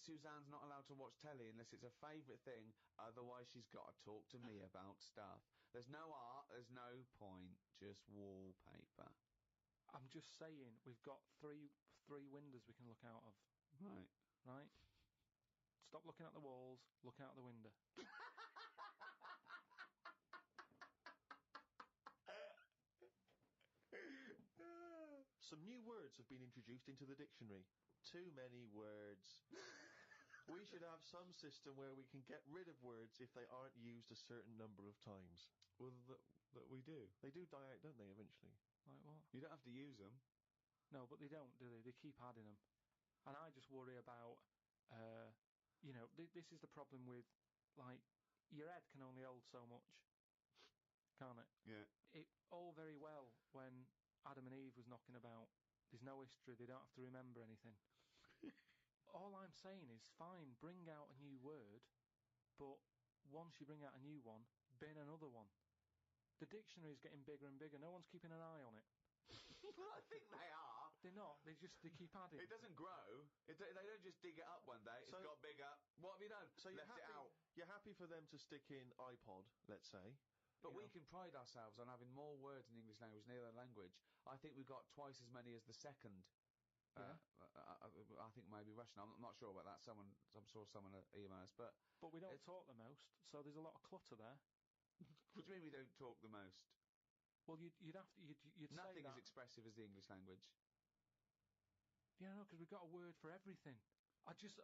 Suzanne's not allowed to watch telly unless it's a favourite thing. Otherwise, she's got to talk to me about stuff. There's no art. There's no point. Just wallpaper. I'm just saying, we've got three windows we can look out of. Right. Right? Stop looking at the walls, look out the window. Some new words have been introduced into the dictionary. Too many words. We should have some system where we can get rid of words if they aren't used a certain number of times. Well, that we do. They do die out, don't they, eventually? Like what? You don't have to use them. No, but they don't, do they? They keep adding them. And I just worry about, this is the problem with, like, your head can only hold so much, can't it? Yeah. It all very well when Adam and Eve was knocking about. There's no history. They don't have to remember anything. All I'm saying is, fine, bring out a new word, but once you bring out a new one, bin another one. The dictionary's getting bigger and bigger. No one's keeping an eye on it. Well, I think they are. They're not. They keep adding. It doesn't grow. They don't just dig it up one day. It's got bigger. What have you done? So left it out. You're happy for them to stick in iPod, let's say. But we can pride ourselves on having more words in the English language than any other language. I think we've got twice as many as the second. Yeah. I think maybe Russian. I'm not sure about that. I'm sure someone email us, but we don't talk the most, so there's a lot of clutter there. What do you mean we don't talk the most? Well, you'd have to. You'd Nothing say as expressive as the English language. Yeah, no, because we've got a word for everything. I'm just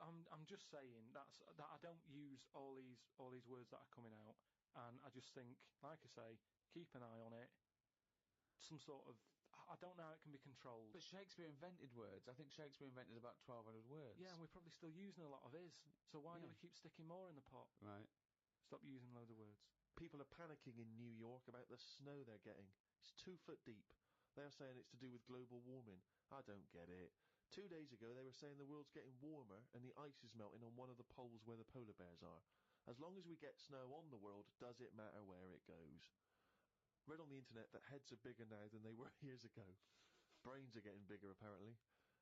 saying that I don't use all these words that are coming out And I just think, like I say, keep an eye on it. Some sort of, I don't know how it can be controlled. But Shakespeare invented words. I think Shakespeare invented about 1,200 words. Yeah, and we're probably still using a lot of his. So why do Yeah. we keep sticking more in the pot? Right. Stop using loads of words. People are panicking in New York about the snow they're getting. It's 2 foot deep. They're saying it's to do with global warming. I don't get it. 2 days ago, they were saying the world's getting warmer and the ice is melting on one of the poles where the polar bears are. As long as we get snow on the world, does it matter where it goes? Read on the internet that heads are bigger now than they were years ago. Brains are getting bigger, apparently.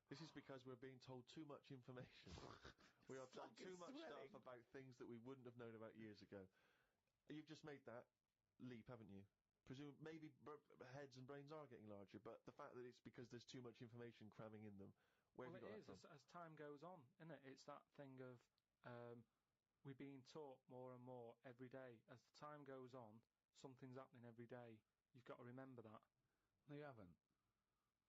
This is because we're being told too much information. We are told too much stuff about things that we wouldn't have known about years ago. You've just made that leap, haven't you? Maybe heads and brains are getting larger, but the fact that it's because there's too much information cramming in them. Where Well, have you it got is, that from? as time goes on, isn't it? It's that thing of we're being taught more and more every day. As the time goes on, something's happening every day. You've got to remember that. No, you haven't.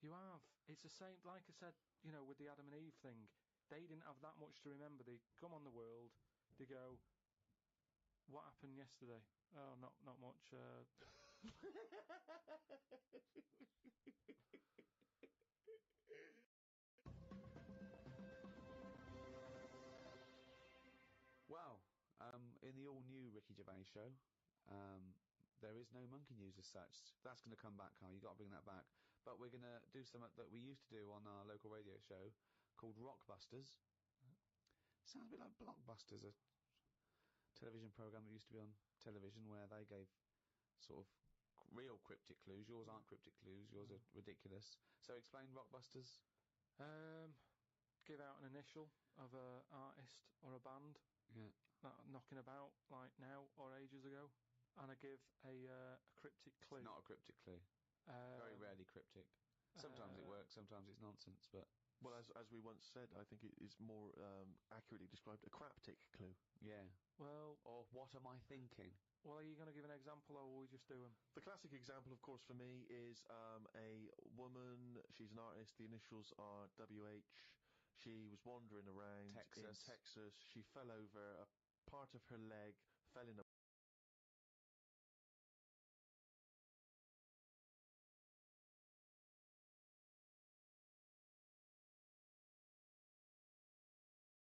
You have. It's the same, like I said, you know, with the Adam and Eve thing. They didn't have that much to remember. They come on the world, they go, what happened yesterday? Oh, not much. Well, in the all-new Ricky Gervais show, there is no monkey news as such. That's going to come back, Carl. You've got to bring that back. But we're going to do something that we used to do on our local radio show called Rockbusters. Sounds a bit like Blockbusters, a television programme that used to be on television where they gave sort of real cryptic clues. Yours aren't cryptic clues. Yours are ridiculous. So explain Rockbusters. Give out an initial of a artist or a band Yeah. that are knocking about like now or ages ago, and I give a cryptic clue. It's not a cryptic clue. Very rarely cryptic. Sometimes it works, sometimes it's nonsense, but... Well, as we once said, I think it is more accurately described a craptic clue. Yeah. Well, Or what am I thinking? well, are you going to give an example, or will we just do them? The classic example, of course, for me is a woman. She's an artist. The initials are WH. She was wandering around in Texas. Texas. She fell over. A part of her leg fell in a